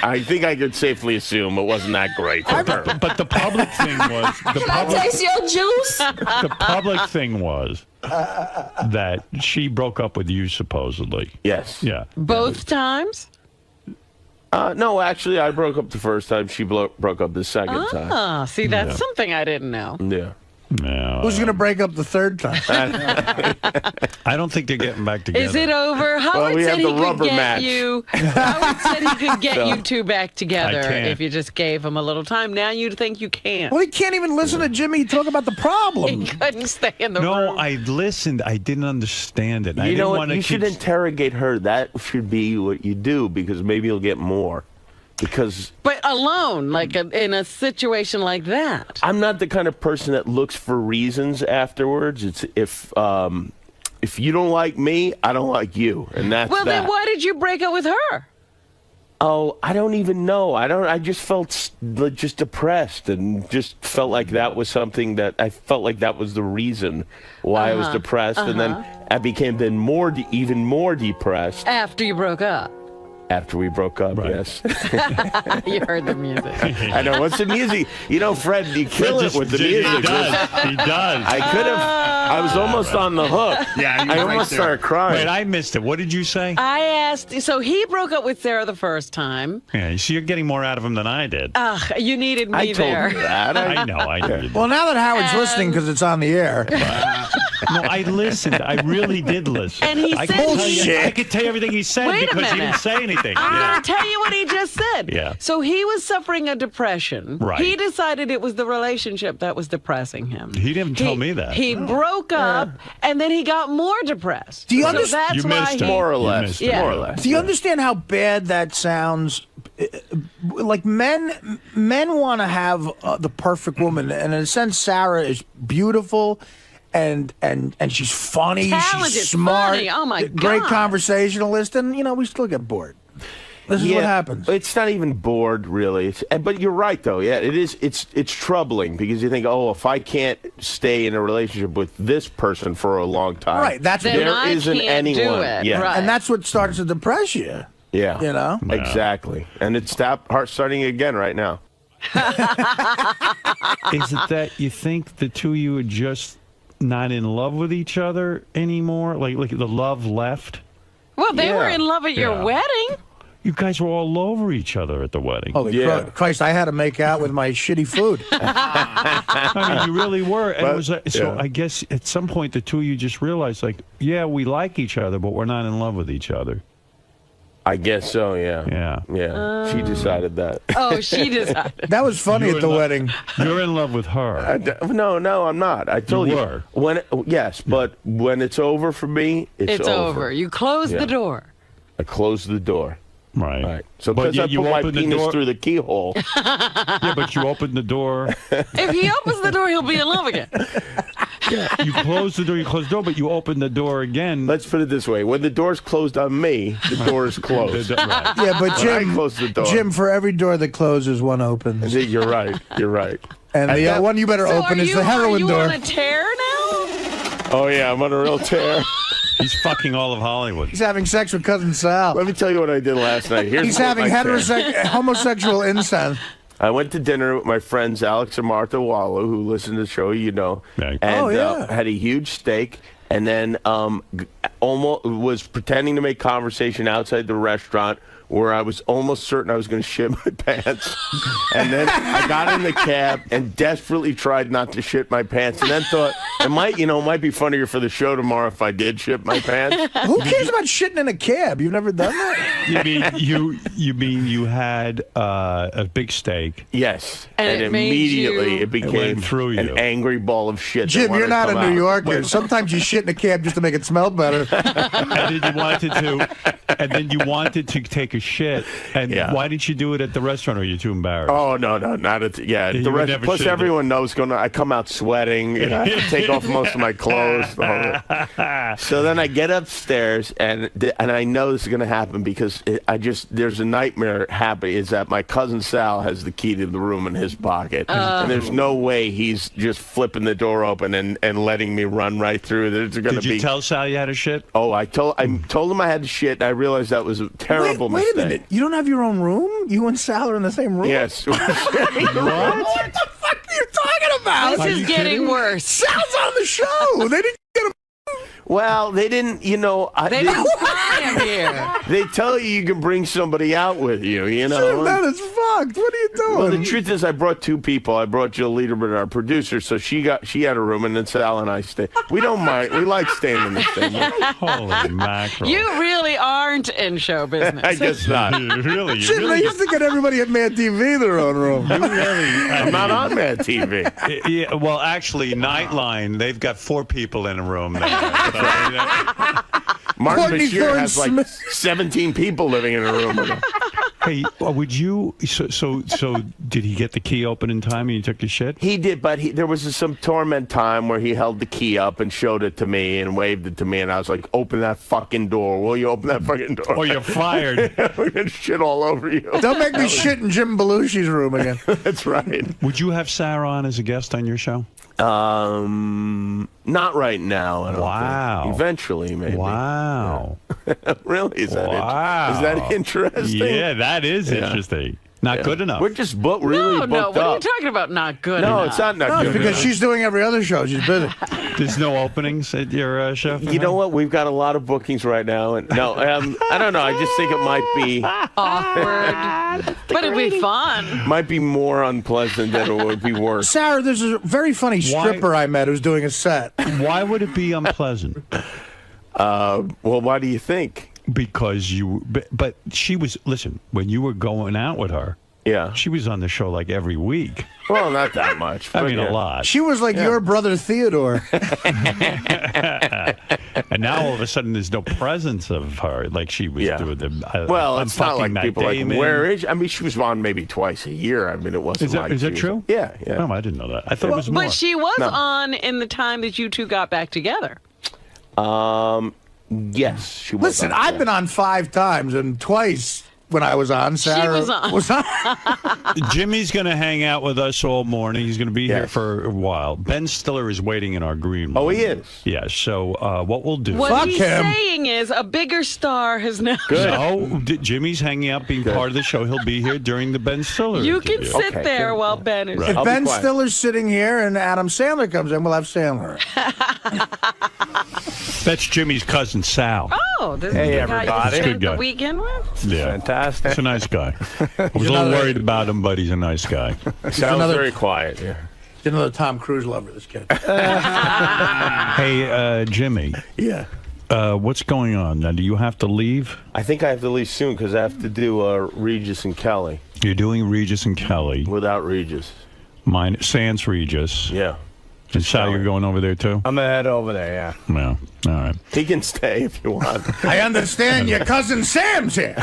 I think I could safely assume it wasn't that great for her. But the public thing was Taste your juice. the public thing was that she broke up with you, supposedly. Yes. Yeah. Both times? No, actually, I broke up the first time. She broke up the second time. Ah, see, that's something I didn't know. Yeah. No. Who's going to break up the third time? I don't think they're getting back together. Is it over? Howard we said have he the could rubber get match. you. Howard said he could get you two back together I can't. if you just gave him a little time. Now you think you can't. Well, he can't even listen to Jimmy talk about the problem. He couldn't stay in the No, room. I listened. I didn't understand it. I You didn't know what? want to You should interrogate her. That should be what you do, because maybe you'll get more. Because But alone, like in a situation like that. I'm not the kind of person that looks for reasons afterwards. It's if you don't like me, I don't like you, and that's Well, that. then why did you break up with her? Oh, I don't even know. I just felt just depressed, and just felt like that was something that I felt like that was the reason why I was depressed, and then I became then even more depressed After you broke up. after we broke up. Yes. You heard the music. I know. What's the music? You know, Fred, you kill it with the music. He does. I could have. I was almost on the hook. Yeah, I almost started crying. Wait, I missed it. What did you say? I asked, so he broke up with Sarah the first time. Yeah, so you're getting more out of him than I did. You needed me I told there. you that. I know. I did. Well, now that Howard's listening because it's on the air. No, I listened. I really did listen. And he I said- I could tell you everything he said Wait a because he minute. didn't say anything. I'm Yeah. going to tell you what he just said. Yeah. So he was suffering a depression. Right. He decided it was the relationship that was depressing him. He didn't tell me that. He broke up, and then he got more depressed. Do you So understand? that's You why missed he, it. More or You less. missed it. Yeah. More or less. Do you understand how bad that sounds? Like men want to have the perfect woman, and in a sense, Sarah is beautiful. And she's funny, Talented, she's smart, funny. Oh, my great God. conversationalist, and we still get bored. This is what happens. It's not even bored, really. But you're right, though. Yeah, it is. It's troubling because you think, oh, if I can't stay in a relationship with this person for a long time, Right, that's Then there I isn't can't do anyone. it. Yeah, Right. And that's what starts to depress you. yeah, You know? exactly. And it's starting again right now. Is it that you think the two of you are just not in love with each other anymore? Like the love left? Well, they Yeah. were in love at your Yeah. wedding. You guys were all over each other at the wedding. Holy Christ, I had to make out with my shitty food. I mean, you really were. And it But- was so yeah. I guess at some point the two of you just realized, like, yeah, we like each other, but we're not in love with each other. I guess so. Yeah. Yeah. She decided that. Oh, she decided. That was funny You're at the in love- wedding. You're in love with her. No, I'm not. I told you. were. Yes, but when it's over for me, it's over. You close Yeah. the door. I close the door. Right. So But because yet I you put my open the penis door- through the keyhole. Yeah, but you opened the door. If he opens the door, he'll be in love again. You close the door, but you open the door again. Let's put it this way: when the door's closed on me, the door is closed. Right. Yeah, but When I Jim, close the door. Jim, for every door that closes, one opens. You're right. You're right. And the one you better So open are is you, the heroin are you door. on a tear now? Oh yeah, I'm on a real tear. He's fucking all of Hollywood. He's having sex with cousin Sal. Let me tell you what I did last night. He's having homosexual incest. I went to dinner with my friends Alex and Martha Wallow, who listen to the show, and had a huge steak, and then almost was pretending to make conversation outside the restaurant, where I was almost certain I was going to shit my pants. And then I got in the cab and desperately tried not to shit my pants, and then thought it might be funnier for the show tomorrow if I did shit my pants. Who cares about shitting in a cab? You've never done that? You mean you had a big steak? Yes, And it immediately made it became went through an you. angry ball of shit. that Jim, wanted you're to not a come New out. Yorker. Sometimes you shit in a cab just to make it smell better. And then you wanted to take a shit. And why didn't you do it at the restaurant? Or are you too embarrassed? Oh no, not at yeah. You The would rest, never plus, shit in everyone knows I come out sweating. You know, I have to take off most of my clothes. So then I get upstairs, and I know this is going to happen because there's a nightmare happening. Is that my cousin Sal has the key to the room in his pocket, and there's no way he's just flipping the door open and letting me run right through. There's going to be. Did you tell Sal you had a shit? Oh, I told him I had to shit. And I realized that was a terrible Wait mistake. a minute. You don't have your own room? You and Sal are in the same room? Yes. What the fuck are you talking about? This is getting worse. Sal's on the show. They didn't get him. Well, they didn't, They didn't fly him here. They tell you can bring somebody out with you, you know. Jim, that is fucked. What are you doing? Well, the truth is, I brought two people. I brought Jill Lederman, our producer, so she had a room, and then Sal and I stayed. We don't mind. We like staying in the same room. Holy mackerel! You really aren't in show business. I guess not. Really? Jim, they used to get everybody at Mad TV their own room. I'm not on Mad TV. Yeah, well, actually, Nightline, they've got 4 people in a room there. Martin Courtney Bashir has like Thorne-Smith. 17 people living in a room with him. Hey, would you? So did he get the key open in time and you took his shit? He did, but there was some torment time where he held the key up and showed it to me and waved it to me, and I was like, "Open that fucking door! Will you open that fucking door?" Or you're fired. We're gonna shit all over you. Don't make me shit in Jim Belushi's room again. That's right. Would you have Sarah on as a guest on your show? Not right now. I don't Wow. think. Eventually, maybe. Wow. Yeah. Really? Is that interesting? Yeah, that is interesting. Not good enough. We're just really No, booked what are you up. talking about? Not good No, enough? it's not No, good it's because enough. she's doing every other show. She's busy. There's no openings at your show? You know what? We've got a lot of bookings right now, and no, I don't know. I just think it might be Awkward. But it'd be fun. might be more unpleasant than it would be worse. Sarah, there's a very funny stripper I met who's doing a set. Why would it be unpleasant? Well, why do you think? Because but she was, listen, when you were going out with her, yeah, she was on the show like every week. Well, not that much. I but mean, a lot. She was like your brother Theodore. And now all of a sudden there's no presence of her like she was doing them. Well, I'm it's not like fucking people Matt like, Damon. where is she? I mean, she was on maybe twice a year. I mean, it wasn't Is that, like is she that was- true? Yeah, yeah. Oh, I didn't know that. I thought it was more. But she was No. on in the time that you two got back together. Yes, she was. Listen, on, I've yeah. been on 5 times, and twice when I was on, Sarah was on. Jimmy's going to hang out with us all morning. He's going to be here Yes. for a while. Ben Stiller is waiting in our green room. Oh, he is? Yeah, so what we'll do... What he's saying is a bigger star has now. No, Jimmy's hanging out, being part of the show. He'll be here during the Ben Stiller You can interview. sit there while Ben is. Right. If I'll be Ben quiet. Stiller's sitting here and Adam Sandler comes in, we'll have Sandler. That's Jimmy's cousin, Sal. Oh, this Hey, is the guy you everybody. spent Good guy. the weekend with? Yeah. Fantastic. He's a nice guy. I was a little worried about him, but he's a nice guy. Sounds very quiet. Yeah. He's another Tom Cruise lover, this kid. Hey, Jimmy. Yeah. What's going on? Now, do you have to leave? I think I have to leave soon because I have to do Regis and Kelly. You're doing Regis and Kelly. Without Regis. Mine, Sans Regis. Yeah. And Sal, you're going over there too? I'm gonna head over there, yeah. No. All right. He can stay if you want. I understand your cousin Sam's here.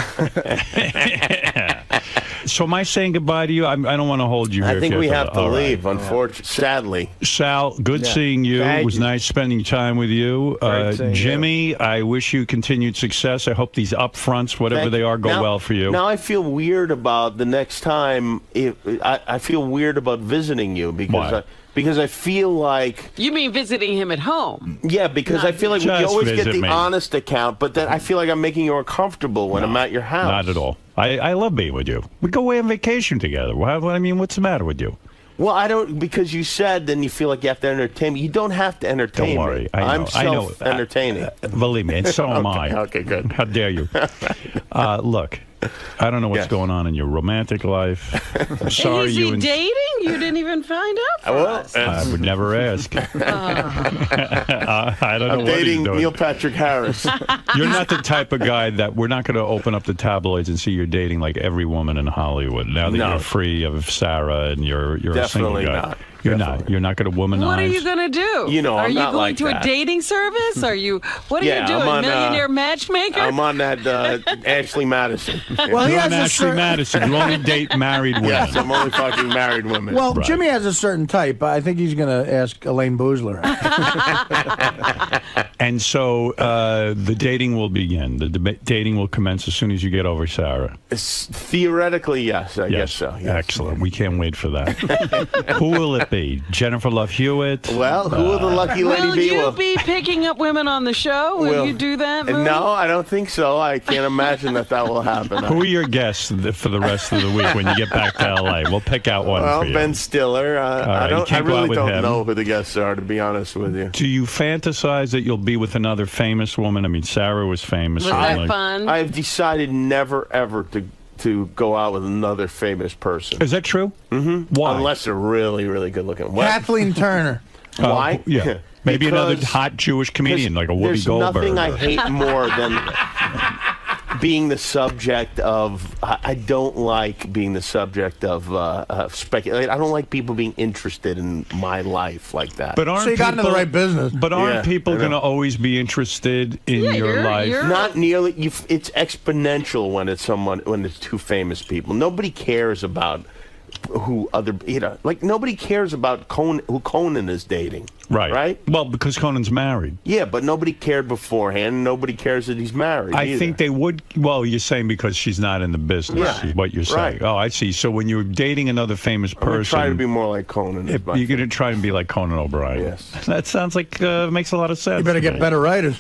So am I saying goodbye to you? I don't want to hold you here. I think we have to All right. leave, unfortunately. Sadly. Sal, good seeing you. Thank It was you. nice spending time with you. Great seeing you. Jimmy, I wish you continued success. I hope these upfronts, whatever Thank they you. are, go Now- well for you. Now I feel weird about the next time. I feel weird about visiting you Why? because I feel like. You mean visiting him at home? Yeah, because I feel like we Just always get visit the me. honest account, but then I feel like I'm making you uncomfortable when I'm at your house. Not at all. I love being with you. We go away on vacation together. I mean, what's the matter with you? Well, I don't, because you said then you feel like you have to entertain me. You don't have to entertain Don't worry. me. I know. I'm I know. self-entertaining. Believe me, and so am I. Okay, good. How dare you? Look, I don't know what's going on in your romantic life. I'm sorry Is he dating? You didn't even find out for us. I would never ask. I don't know I'm what he's dating doing. Neil Patrick Harris. You're not the type of guy that we're not going to open up the tabloids and see you're dating like every woman in Hollywood. Now that you're free of Sarah and you're a single Definitely guy. not. You're not. You're not going to womanize. What are you going to do? You know, are I'm you not going like to that. a dating service? Are you? What are Yeah, you doing? I'm on, Millionaire matchmaker? I'm on that Ashley Madison. Well, he You're has an a Ashley Madison. You only date married women. Yes, I'm only fucking married women. Well, Jimmy has a certain type. I think he's going to ask Elaine Boozler. And so the dating will begin. The dating will commence as soon as you get over Sarah. Theoretically, yes. I guess so. Yes. Excellent. We can't wait for that. Who will it be? Jennifer Love Hewitt? Well, who will the lucky lady be? Will you be picking up women on the show? Will you do that? Moon? No, I don't think so. I can't imagine that will happen. Who are your guests for the rest of the week when you get back to L.A.? We'll pick out one Well, for you. Ben Stiller. right, you I can't go out really with don't him. know who the guests are, to be honest with you. Do you fantasize that you'll be with another famous woman? I mean, Sarah was famous. Was that certainly. fun? I've decided never, ever to go out with another famous person. Is that true? Mm-hmm. Why? Unless they're really, really good looking. What? Kathleen Turner. Why? Yeah. Maybe another Because hot Jewish comedian like a Whoopi there's Goldberg. nothing I hate more than being the subject of. I don't like being the subject of speculation. I don't like people being interested in my life like that. But aren't So you got into the right business. But aren't Yeah, people I know. going to always be interested in your life? Not nearly. It's exponential when it's two famous people. Nobody cares about who other, like nobody cares about who Conan is dating. Right? Well, because Conan's married. Yeah, but nobody cared beforehand. Nobody cares that he's married. I either. think they would. Well, you're saying because she's not in the business, Yeah. is what you're saying. Right. Oh, I see. So when you're dating another famous I'm gonna person, try to be more like Conan. you're going to try and be like Conan O'Brien. Yes. That sounds like makes a lot of sense. You better to get me. better writers.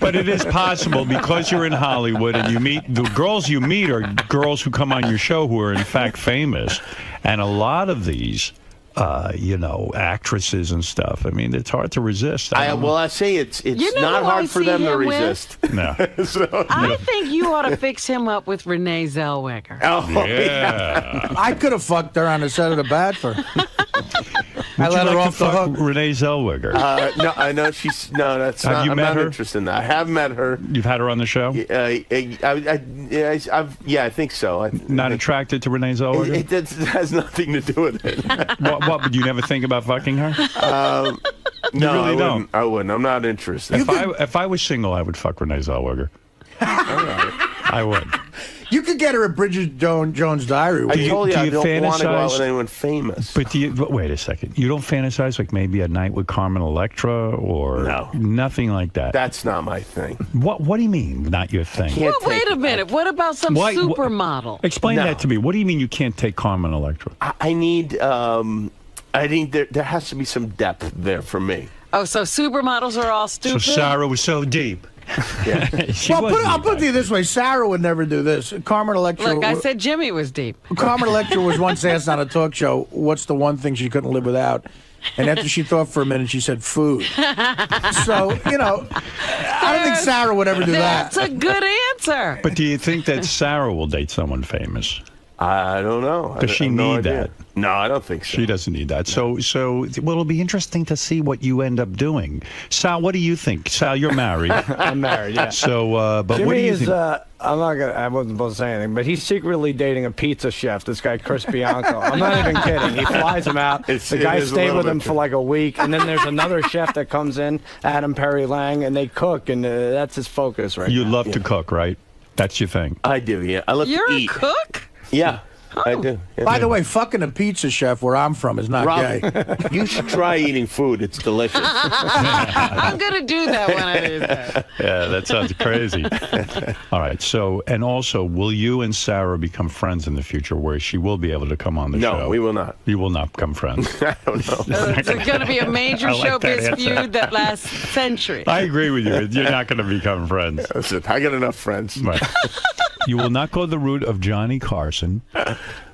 But it is possible because you're in Hollywood and you meet the girls you meet are girls who come on your show who are in fact famous, and a lot of these. Actresses and stuff. I mean, it's hard to resist. I say it's You know not who I hard for see them to him with? resist. No. I think you ought to fix him up with Renee Zellweger. Oh, yeah. I could have fucked her on the set of The Bachelor. I Would let you her like off to the fuck hook. Renee Zellweger? No, I know she's. No, that's Have not. you I'm met not her? interested in that. I have met her. You've had her on the show? Yeah, I think so. Not attracted to Renee Zellweger? It has nothing to do with it. What would you never think about fucking her? No, really I don't? wouldn't. I wouldn't. I'm not interested. If I was single, I would fuck Renee Zellweger. I would. You could get her at Bridget Jones' Diary. I told you do I you don't want to go out fantasize- with anyone famous. But wait a second. You don't fantasize like maybe a night with Carmen Electra or nothing like that? That's not my thing. What do you mean, not your thing? Well, wait a minute. What about some Why- supermodel? Explain No. that to me. What do you mean you can't take Carmen Electra? I need. I think there has to be some depth there for me. Oh, so supermodels are all So stupid? Sarah was so deep. She Well, wasn't I'll put it this way: Sarah would never do this. Carmen Electra. Look, I said Jimmy was deep. Carmen Electra was once asked on a talk show, "What's the one thing she couldn't live without?" And after she thought for a minute, she said, "Food." So I don't think Sarah would ever do that. That's a good answer. But do you think that Sarah will date someone famous? I don't know. Does she I have no need idea. that? No, I don't think so. She doesn't need that. So, well, it'll be interesting to see what you end up doing. Sal, what do you think? Sal, you're married. I'm married, yeah. So, but Jimmy what do you is, think? I wasn't supposed to say anything, but he's secretly dating a pizza chef, this guy, Chris Bianco. I'm not even kidding. He flies him out. The guy is a stayed little with bit him true. for like a week, and then there's another chef that comes in, Adam Perry Lange, and they cook, and that's his focus right You now. love to cook, right? That's your thing. I do. Yeah, I love You're to a eat. cook? Yeah, I do. Yeah. By the way, fucking a pizza chef where I'm from is not gay. Rob, you should try eating food. It's delicious. I'm going to do that when I do that. Yeah, that sounds crazy. All right. So, and also, will you and Sarah become friends in the future where she will be able to come on the show? No, we will not. You will not become friends. I don't know. It's going to be a major I like that showbiz answer. feud that lasts centuries. I agree with you. You're not going to become friends. Listen, I got enough friends. Right. You will not go the route of Johnny Carson.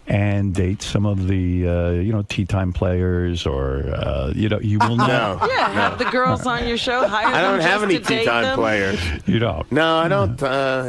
and date some of the tea time players, or you will not. Have the girls on your show. Hire I don't them have just any to date tea time them. players. You don't? No, I don't.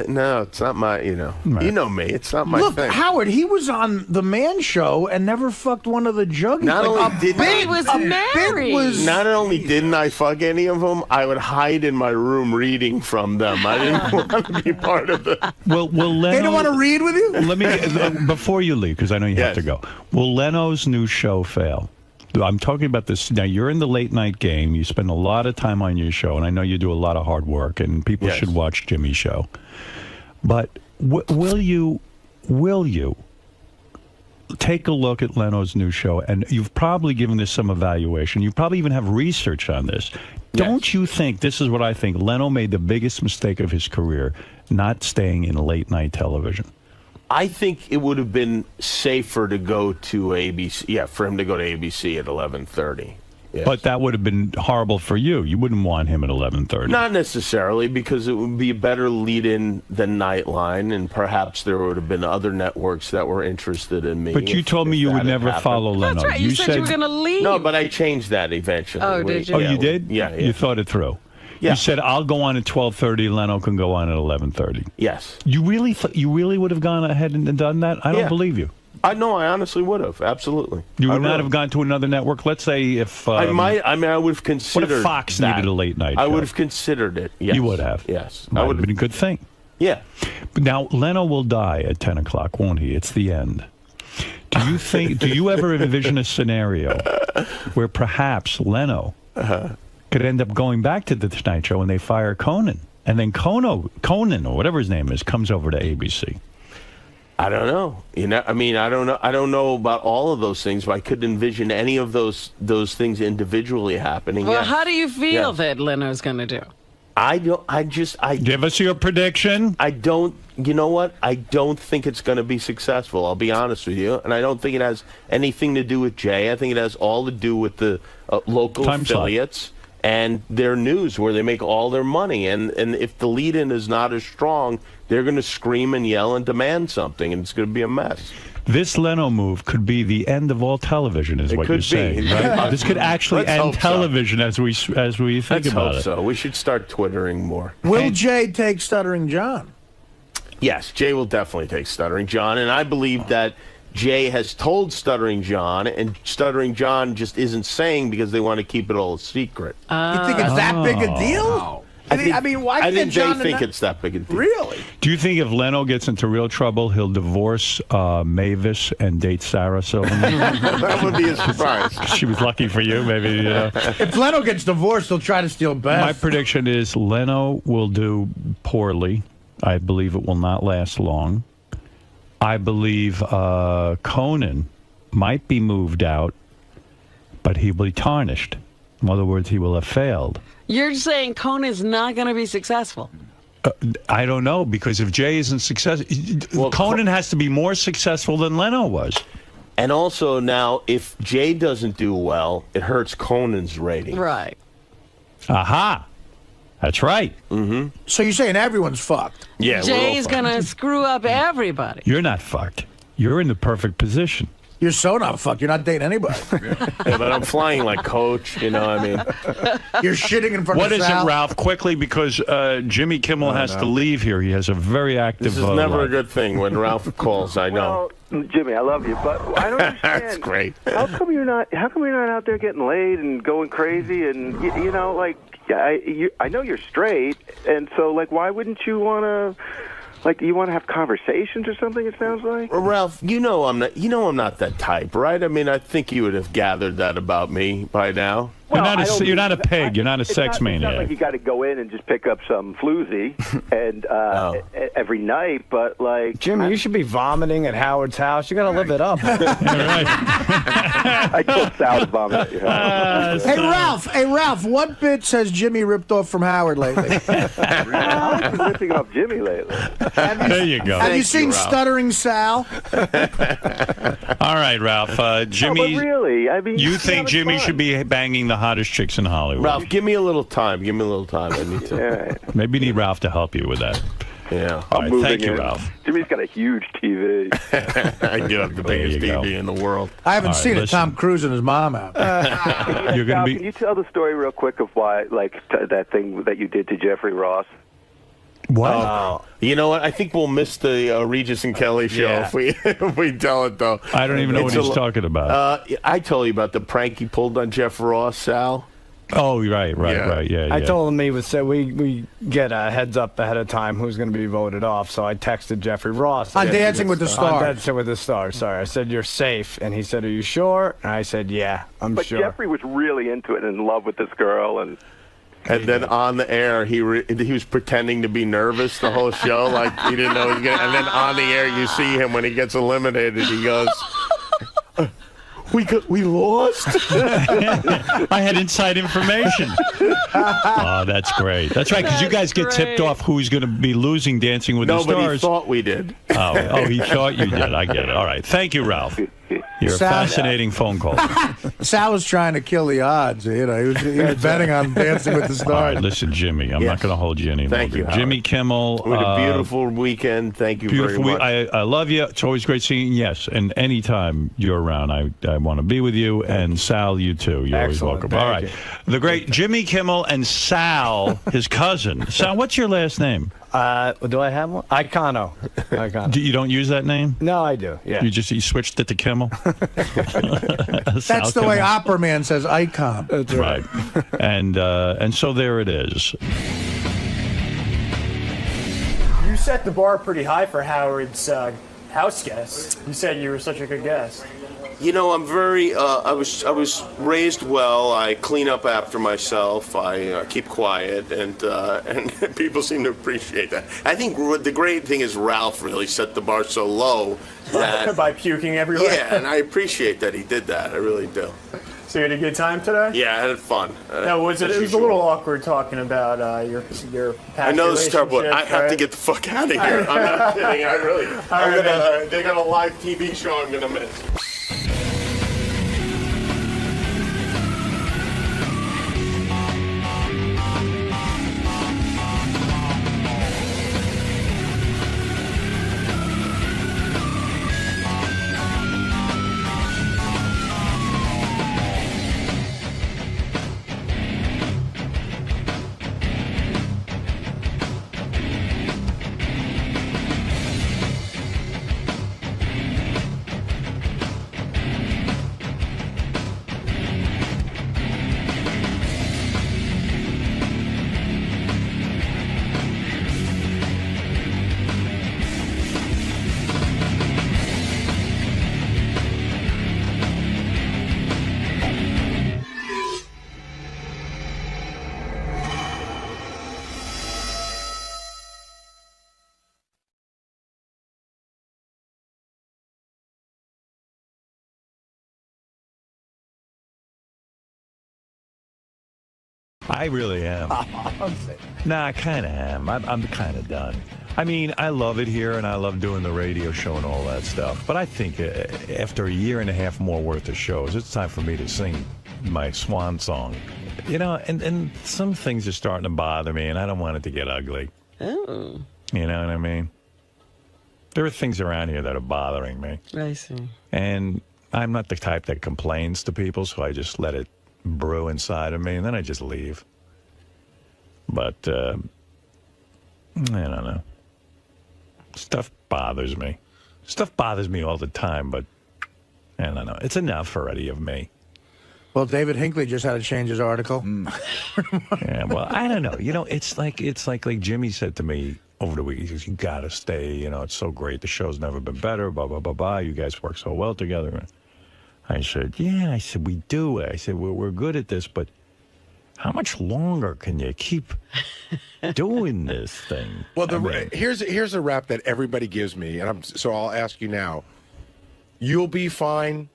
No, it's not my. You know me. It's not my Look, thing. Howard, he was on the Man Show and never fucked one of the juggies. Not only didn't He was married. Not only didn't I fuck any of them, I would hide in my room reading from them. I didn't want to be part of it. Will Leno, They don't want to read with you? Let me before you leave, because I know you have to go. Will Leno's new show fail? I'm talking about this now. You're in the late night game. You spend a lot of time on your show, and I know you do a lot of hard work. And people should watch Jimmy's show. But will you take a look at Leno's new show? And you've probably given this some evaluation. You probably even have research on this. Don't you think, this is what I think, Leno made the biggest mistake of his career, not staying in late night television? I think it would have been safer to go to ABC. Yeah, for him to go to ABC at 11:30. Yes. But that would have been horrible for you. You wouldn't want him at 11:30. Not necessarily, because it would be a better lead-in than Nightline, and perhaps there would have been other networks that were interested in me. But you told me you would never follow Leno. That's right. You said you were going to leave. No, but I changed that eventually. Oh, did you? Oh, you did? Yeah. You thought it through. Yeah. You said, I'll go on at 12:30, Leno can go on at 11:30. Yes. You really would have gone ahead and done that? I don't believe you. I honestly would have. Absolutely. You would not have gone to another network? Let's say if... I might. I mean, I would have considered What if Fox that. needed a late night show? I would have considered it, yes. You would have? Yes. Might have been a good thing. Yeah. But now, Leno will die at 10 o'clock, won't he? It's the end. Do you ever envision a scenario where perhaps Leno could end up going back to the Tonight Show and they fire Conan, and then Conan, or whatever his name is, comes over to ABC? I don't know. I mean, I don't know. I don't know about all of those things, but I could envision any of those things individually happening. Well, yes. how do you feel that Leno's going to do? Give us your prediction. I don't. You know what? I don't think it's going to be successful. I'll be honest with you, and I don't think it has anything to do with Jay. I think it has all to do with the local affiliates and their news, where they make all their money. And if the lead-in is not as strong, they're going to scream and yell and demand something, and it's going to be a mess. This Leno move could be the end of all television, is what you're saying. Right? This could actually end television as we think Let's about hope it. so. We should start twittering more. Will Jay take Stuttering John? Yes, Jay will definitely take Stuttering John, and I believe that Jay has told Stuttering John, and Stuttering John just isn't saying because they want to keep it all a secret. You think it's that big a deal? I mean, why can't think John they think it's that big a deal. Really? Do you think if Leno gets into real trouble, he'll divorce Mavis and date Sarah Silverman? That would be a surprise. She was lucky for you, maybe. If Leno gets divorced, he'll try to steal Beth. My prediction is Leno will do poorly. I believe it will not last long. I believe Conan might be moved out, but he will be tarnished. In other words, he will have failed. You're saying Conan's not going to be successful? I don't know, because if Jay isn't successful, Conan has to be more successful than Leno was. And also now, if Jay doesn't do well, it hurts Conan's rating. Right. Aha. That's right. Mm-hmm. So you're saying everyone's fucked? Yeah, Jay's going to screw up everybody. You're not fucked. You're in the perfect position. You're so not fucked. You're not dating anybody. Yeah, but I'm flying like Coach, I mean. You're shitting in front What of is Sal. it, Ralph? Quickly, because Jimmy Kimmel has to leave here. He has a very active This is never life. a good thing when Ralph calls, I know. Well, Jimmy, I love you, but I don't understand. That's great. How come you're not out there getting laid and going crazy and I know you're straight, and so why wouldn't you want to? You want to have conversations or something? It sounds like. Well, Ralph, I'm not that type, right? I mean, I think you would have gathered that about me by now. You're not a pig. You're not a sex maniac. It's not like you got to go in and just pick up some floozy and every night, but Jimmy, you should be vomiting at Howard's house. You got to live it up. I told Sal to vomit at your house. Hey Ralph, what bits has Jimmy ripped off from Howard lately? I've been ripping off Jimmy lately. There you go. Have you seen Ralph. Stuttering Sal? All right, Ralph. Jimmy, but really, I mean, you think Jimmy should be banging the hottest chicks in Hollywood? Ralph, give me a little time. I need to. Maybe you need Ralph to help you with that. Yeah. All right, thank you, Ralph. Jimmy's got a huge TV. I do have the biggest TV in the world. I haven't seen it. Tom Cruise and his mom out. You're going to be. Can you tell the story real quick of why, that thing that you did to Jeffrey Ross? What? You know what? I think we'll miss the Regis and Kelly show if we tell it, though. I don't even know what he's talking about. I told you about the prank he pulled on Jeff Ross, Sal. Oh, right. Yeah. I told him we get a heads up ahead of time who's going to be voted off. So I texted Jeffrey Ross on Dancing with the Stars. On Dancing with the Stars. Sorry, I said you're safe, and he said, "Are you sure?" And I said, "Yeah, I'm sure." But Jeffrey was really into it and in love with this girl, and then on the air, he was pretending to be nervous the whole show, like he didn't know he was going to. And then on the air, you see him when he gets eliminated. He goes, "We lost." I had inside information. Oh, that's great. That's right, because you guys get tipped off who's going to be losing Dancing with the Stars. Nobody thought we did. Oh, he thought you did. I get it. All right. Thank you, Ralph. You're a fascinating phone call. Sal was trying to kill the odds. He was betting on Dancing with the Stars. All right, listen, Jimmy, I'm not going to hold you any Thank longer. you, Howard. Jimmy Kimmel. We had a beautiful weekend. Thank you very much. I love you. It's always great seeing you. Yes, and anytime you're around, I want to be with you. And Sal, you too. You're always welcome. All right. The great Jimmy Kimmel and Sal, his cousin. Sal, what's your last name? Do I have one? Icono. You don't use that name? No, I do. Yeah. You switched it to Kimmel? That's the way Opera Man says icon. That's right. And so there it is. You set the bar pretty high for Howard's house guest. You said you were such a good guest. You know, I'm very. I was raised well. I clean up after myself. I keep quiet, and people seem to appreciate that. I think the great thing is Ralph really set the bar so low that by puking everywhere. Yeah, and I appreciate that he did that. I really do. So you had a good time today? Yeah, I had fun. Now, it was a little awkward talking about your past I know this is terrible, but I have right? to get the fuck out of here. I'm not kidding. I really. They got a live TV show I'm gonna miss. I really am. Nah, I kind of am. I'm kind of done. I mean, I love it here, and I love doing the radio show and all that stuff. But I think after a year and a half more worth of shows, it's time for me to sing my swan song. You know, and some things are starting to bother me, and I don't want it to get ugly. Oh. You know what I mean? There are things around here that are bothering me. I see. And I'm not the type that complains to people, so I just let it brew inside of me, and then I just leave. But, I don't know. Stuff bothers me. Stuff bothers me all the time, but I don't know. It's enough already of me. Well, David Hinckley just had to change his article. Yeah, well, I don't know. You know, it's like Jimmy said to me over the week. He goes, "You got to stay. You know, it's so great. The show's never been better. Blah blah blah blah. You guys work so well together." I said, "Yeah." I said, "We do." I said, "We're good at this, but how much longer can you keep doing this thing?" Well, here's a rap that everybody gives me, and so I'll ask you now. You'll be fine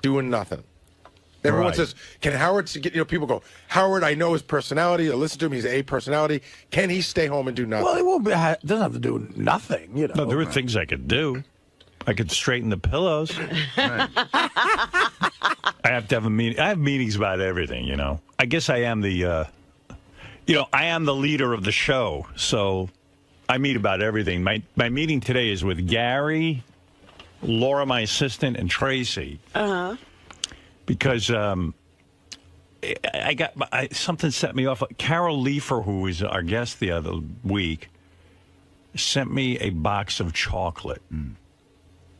doing nothing. Everyone says, "Can Howard get?" You know, people go, "Howard, I know his personality. I listen to him. He's a personality. Can he stay home and do nothing?" Well, he won't be. Doesn't have to do nothing. You know. No, there are things I could do. I could straighten the pillows. I have to have a meeting. I have meetings about everything. You know. I guess I am the, I am the leader of the show. So I meet about everything. My meeting today is with Gary, Laura, my assistant, and Tracy. Because something set me off. Carol Leifer, who was our guest the other week, sent me a box of chocolate.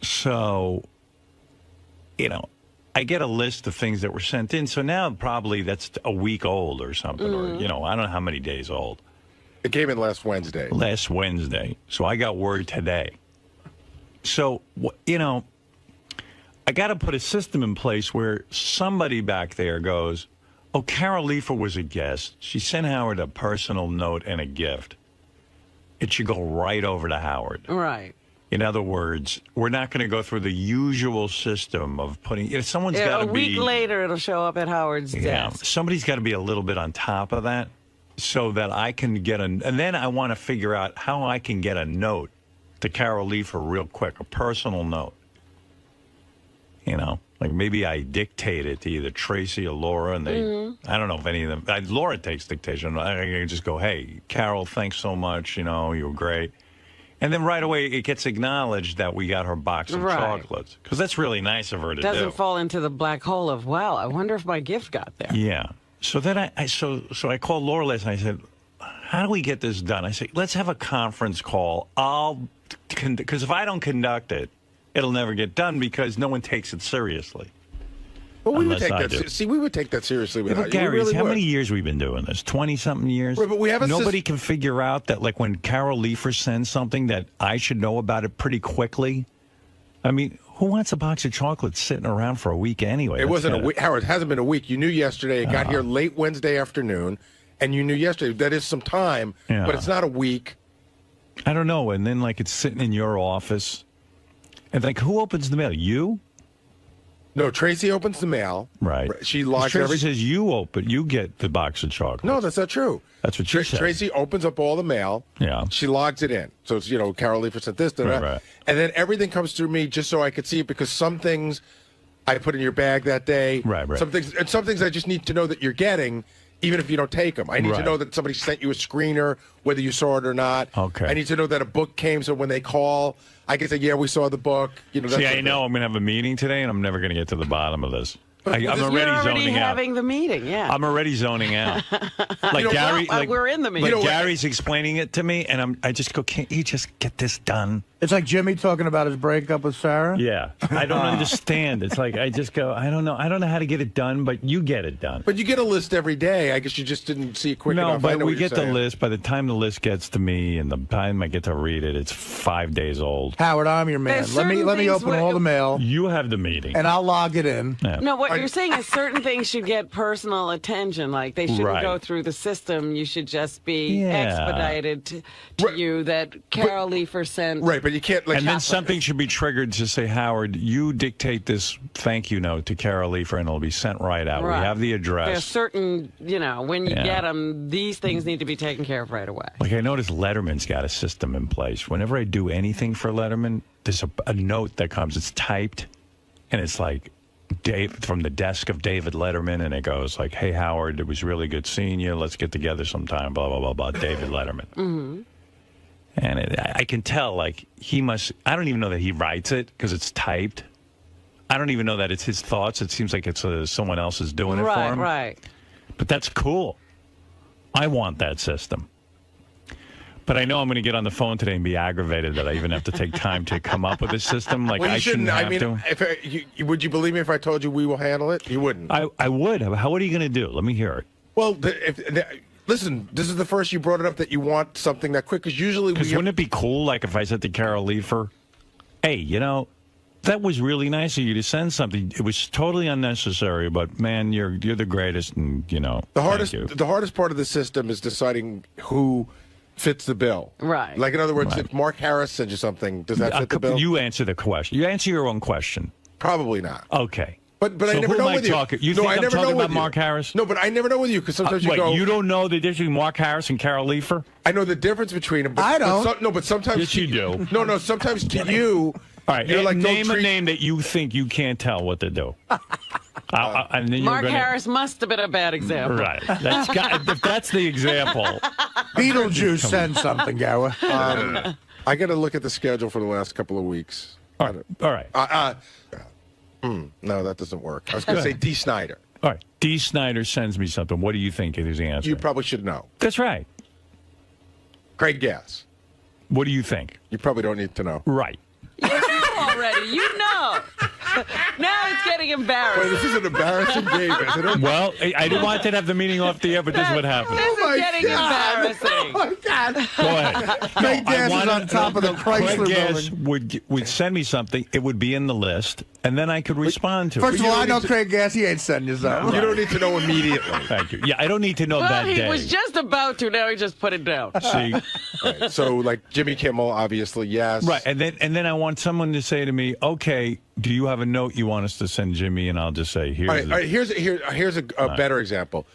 So, I get a list of things that were sent in. So now probably that's a week old or something, or, I don't know how many days old. It came in last Wednesday. Last Wednesday. So I got word today. So, I got to put a system in place where somebody back there goes, oh, Carol Leifer was a guest. She sent Howard a personal note and a gift. It should go right over to Howard. Right. In other words, we're not going to go through the usual system of putting... someone's got to be... A week later, it'll show up at Howard's desk. Somebody's got to be a little bit on top of that so that I can get and then I want to figure out how I can get a note to Carol Leifer real quick, a personal note. Like maybe I dictate it to either Tracy or Laura, and they, I don't know if any of them, Laura takes dictation. I can just go, hey, Carol, thanks so much. You were great. And then right away it gets acknowledged that we got her box of chocolates. Because that's really nice of her to do. Doesn't fall into the black hole of, wow, I wonder if my gift got there. Yeah. So then I called Laura last night. I said, how do we get this done? I said, let's have a conference call. Because if I don't conduct it, it'll never get done because no one takes it seriously. Well, we would take that. See, we would take that seriously. But Gary, how many years we've been doing this? 20-something years. Right, but we have nobody can figure out that, like, when Carol Leifer sends something, that I should know about it pretty quickly. I mean, who wants a box of chocolates sitting around for a week anyway? It wasn't a week, Howard. It hasn't been a week. You knew yesterday. It got here late Wednesday afternoon, and you knew yesterday. That is some time, but it's not a week. I don't know. And then, like, it's sitting in your office. And, like, who opens the mail? You? No, Tracy opens the mail. Right. She logs Tracy says you get the box of chocolates. No, that's not true. That's what she said. Tracy opens up all the mail. Yeah. She logs it in. So it's, Carol Leifer sent this, right. And then everything comes through me just so I could see it, because some things I put in your bag that day. Right. Some things I just need to know that you're getting, even if you don't take them. I need to know that somebody sent you a screener, whether you saw it or not. Okay. I need to know that a book came, so when they call, I can say, yeah, we saw the book. See, I know I'm going to have a meeting today, and I'm never going to get to the bottom of this. I'm already zoning out. Having the meeting, yeah. I'm already zoning out. Like Gary, we're in the meeting. Like Gary's explaining it to me, and I just go, can't you just get this done? It's like Jimmy talking about his breakup with Sarah. Yeah, I don't understand. It's like I just go, I don't know how to get it done, but you get it done. But you get a list every day. I guess you just didn't see it quick enough. No, but we get the list. By the time the list gets to me and the time I get to read it, it's 5 days old. Howard, I'm your man. Let me open all the mail. You have the meeting, and I'll log it in. Yeah. No, what you're saying is certain things should get personal attention. Like they shouldn't go through the system. You should just be expedited to you that Carol Leifer sent. Right, but you can't. Like, and then something should be triggered to say, Howard, you dictate this thank you note to Carol Leifer, and it'll be sent right out. Right. We have the address. There's certain, when you get them, these things need to be taken care of right away. Like I noticed Letterman's got a system in place. Whenever I do anything for Letterman, there's a note that comes. It's typed, and it's like from the desk of David Letterman, and it goes like, hey, Howard, it was really good seeing you. Let's get together sometime, blah, blah, blah, blah, David Letterman. Mm-hmm. And I can tell, like, I don't even know that he writes it because it's typed. I don't even know that it's his thoughts. It seems like it's someone else is doing it for him. Right. But that's cool. I want that system. But I know I'm going to get on the phone today and be aggravated that I even have to take time to come up with a system. Like, I shouldn't have to. Would you believe me if I told you we will handle it? You wouldn't. I would. What are you going to do? Let me hear it. Well, listen, this is the first you brought it up that you want something that quick, because usually wouldn't it be cool, like, if I said to Carol Leifer, hey, that was really nice of you to send something. It was totally unnecessary, but, man, you're the greatest, and, the hardest part of the system is deciding who fits the bill. Right. Like, in other words, if Mark Harris sends you something, does that fit the bill? You answer the question. You answer your own question. Probably not. Okay. But so I never who know am with I you. talking? You no, think I I'm never talking know about Mark Harris? No, but I never know with you, because sometimes you go. You don't know the difference between Mark Harris and Carol Leifer? I know the difference between them. But, I don't. But sometimes. Yes, you do. No, sometimes to you. All right, you're like, name a name that you think you can't tell what to do. And then Mark Harris must have been a bad example. Right. If that's the example. Beetlejuice sent something, Gower. I got to look at the schedule for the last couple of weeks. All right. No, that doesn't work. I was going to say D. Snyder. All right. D. Snyder sends me something. What do you think is the answer? You probably should know. That's right. Craig Gass. What do you think? You probably don't need to know. Right. You know already. You know. Now it's getting embarrassing. Wait, this is an embarrassing game, isn't it? Well, I didn't want to have the meeting off the air, but this is what happened. This is getting embarrassing. Oh, my God. Go ahead. Craig Gass is on top of the Chrysler Craig Gass building. would send me something. It would be in the list, and then I could respond to it. First of all, I know Craig Gass. He ain't sending you something. You don't need to know immediately. Thank you. Yeah, I don't need to know Well, that he day. was just about to. Now he just put it down. See? Right, so, like Jimmy Kimmel, obviously, yes. Right, and then I want someone to say to me, okay, do you have a note you want us to send Jimmy? And I'll just say, here's all right, here's a better example.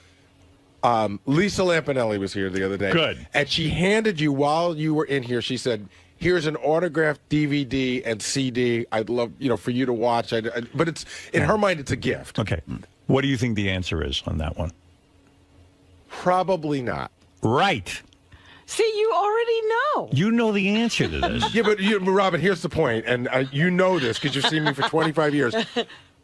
Lisa Lampanelli was here the other day. Good. And she handed you, while you were in here, she said, here's an autographed DVD and CD. I'd love, for you to watch. But it's in her mind, it's a gift. Okay. What do you think the answer is on that one? Probably not. Right. See, you already know. You know the answer to this. Yeah, but Robin, here's the point, and you know this because you've seen me for 25 years.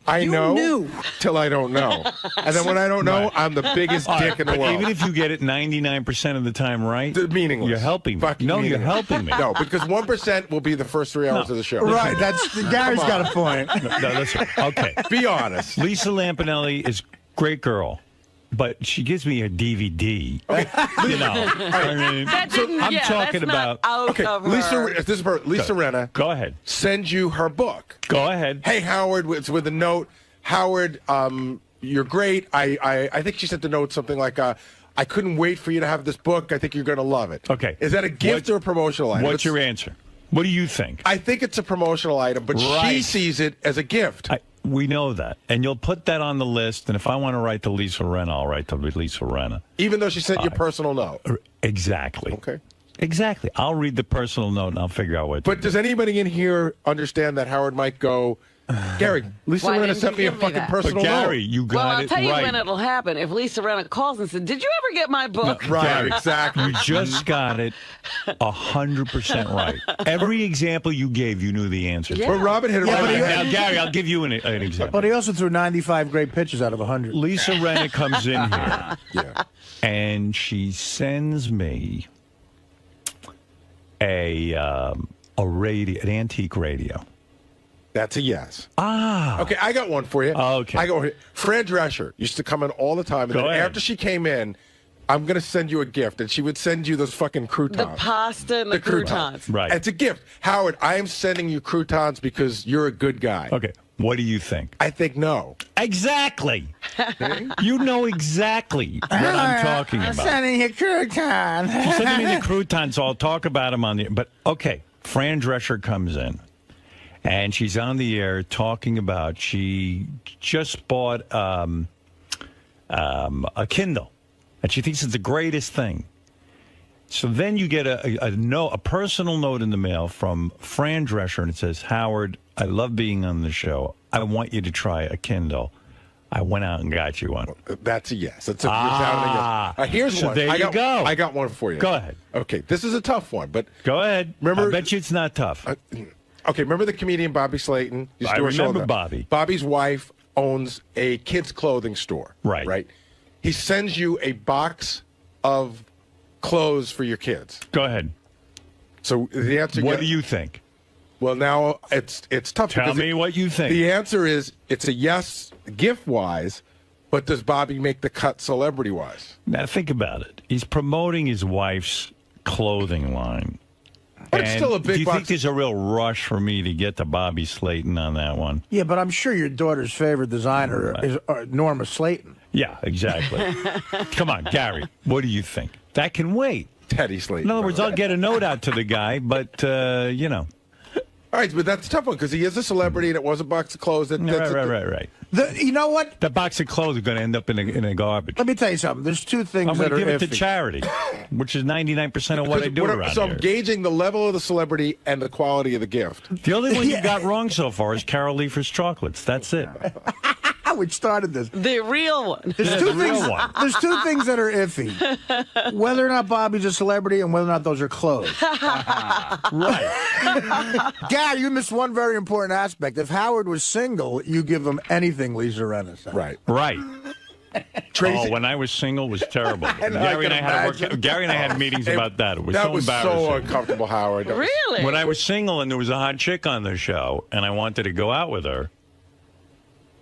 I know till I don't know. And then when I don't know, I'm the biggest dick in the world. Even if you get it 99% of the time right, meaningless. You're helping me. Fucking You're helping me. No, because 1% will be the first 3 hours of the show. Right, Gary's got a point. No, listen. Okay. Be honest. Lisa Lampanelli is a great girl. But she gives me a DVD. Okay. I'm talking about. Lisa Renna. Go ahead. Sends you her book. Go ahead. Hey, Howard, it's with a note. Howard, you're great. I think she sent the note something like, I couldn't wait for you to have this book. I think you're going to love it. Okay. Is that a gift or a promotional item? What's your answer? What do you think? I think it's a promotional item, but she sees it as a gift. We know that. And you'll put that on the list. And if I want to write to Lisa Renna, I'll write to Lisa Renna. Even though she sent you a personal note? Exactly. Okay. Exactly. I'll read the personal note and I'll figure out what. But does anybody in here understand that Howard might go, Gary, Lisa Renna sent me a fucking personal note. Gary, you got well, I'll it tell you right. when it'll happen. If Lisa Renna calls and says, "Did you ever get my book?" Right, Gary, exactly. You just got it 100% right. Every example you gave, you knew the answer. Yeah. Well, Robin hit it right. Now, Gary, I'll give you an example. But he also threw 95 great pitches out of 100. Lisa Renna comes in here, and she sends me an antique radio. That's a yes. Ah. Okay, I got one for you. Okay. I got one. Fran Drescher used to come in all the time. And Go then ahead. after she came in, I'm going to send you a gift. And she would send you those fucking croutons. The pasta and the croutons. Right. It's a gift. Howard, I am sending you croutons because you're a good guy. Okay. What do you think? I think no. Exactly. You know exactly what I'm talking I'm about. sending you croutons. She's sending me the croutons, so I'll talk about them on the. But okay, Fran Drescher comes in, and she's on the air talking about she just bought a Kindle, and she thinks it's the greatest thing. So then you get a personal note in the mail from Fran Drescher, and it says, "Howard, I love being on the show. I want you to try a Kindle. I went out and got you one." That's a yes. That's a resounding yes. Here's so one. There you go. I got one for you. Go ahead. Okay, this is a tough one, but go ahead. Remember, I bet you it's not tough. Okay, remember the comedian Bobby Slayton? I remember Bobby. Bobby's wife owns a kids' clothing store. Right. Right. He sends you a box of clothes for your kids. Go ahead. So the answer. What do you think? Well, now it's tough. Tell me what you think. The answer is it's a yes, gift-wise, but does Bobby make the cut celebrity-wise? Now think about it. He's promoting his wife's clothing line. But it's still a big do you box. think there's a real rush for me to get to Bobby Slayton on that one? Yeah, but I'm sure your daughter's favorite designer is Norma Slayton. Yeah, exactly. Come on, Gary. What do you think? That can wait. Teddy Slayton. In other words, I'll get a note out to the guy, but, you know. All right, but that's a tough one because he is a celebrity and it was a box of clothes. Right. You know what? The box of clothes is going to end up in a garbage. Let me tell you something. There's two things I'm that going are to give it iffy. to charity, which is 99% of what I do around so here. I'm gauging the level of the celebrity and the quality of the gift. The only one you got wrong so far is Carol Leifer's chocolates. That's it. we started this. The real one. There's two things. There's two things that are iffy: whether or not Bobby's a celebrity, and whether or not those are clothes. Right. Gary, you missed one very important aspect. If Howard was single, you give him anything Lisa Rinna said. Right. Right. Oh, when I was single, it was terrible. Gary and I had meetings about that. It was so embarrassing. So uncomfortable, Howard. Really? When I was single and there was a hot chick on the show and I wanted to go out with her,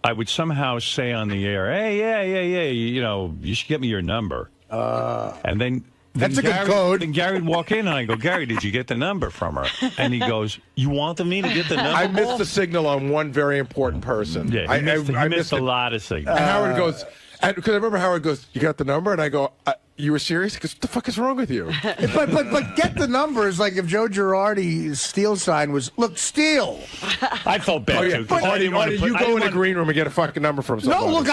I would somehow say on the air, "Hey, yeah, you know, you should get me your number." And then that's a Gary, good code. Then Gary would walk in and I go, "Gary, did you get the number from her?" And he goes, "You wanted me to get the number?" I missed the signal on one very important person. Yeah, he missed a lot of signals. And Howard goes, because I remember Howard goes, "You got the number?" And I go, "You were serious?" Because what the fuck is wrong with you? but get the numbers. Like if Joe Girardi's steal sign was, "Look, steal." I felt bad too. Artie, you go in the green room and get a fucking number from somebody. No, look,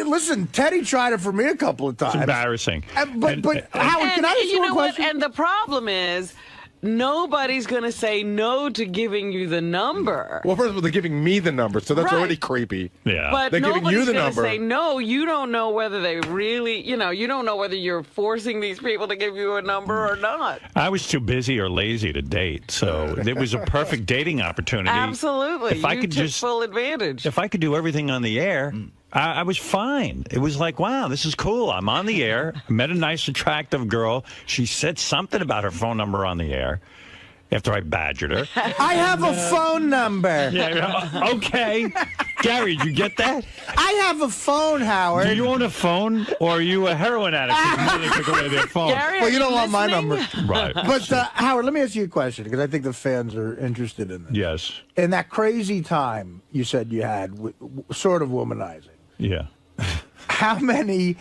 listen. Teddy tried it for me a couple of times. It's embarrassing. But Howard, can I ask you a question? And the problem is, nobody's going to say no to giving you the number. Well, first of all, they're giving me the number, so that's already creepy. Yeah. But they're giving you the nobody's number. going to say no. You don't know whether they really, you don't know whether you're forcing these people to give you a number or not. I was too busy or lazy to date, so it was a perfect dating opportunity. Absolutely. If I could took just full advantage. If I could do everything on the air, I was fine. It was like, wow, this is cool. I'm on the air. I met a nice, attractive girl. She said something about her phone number on the air after I badgered her. I have a phone number. Yeah, okay. Gary, did you get that? I have a phone, Howard. Do you own a phone, or are you a heroin addict? They took away their phone. Gary, well, you don't want my number. Right. But, Howard, let me ask you a question, because I think the fans are interested in this. Yes. In that crazy time you said you had, sort of womanizing. Yeah. How many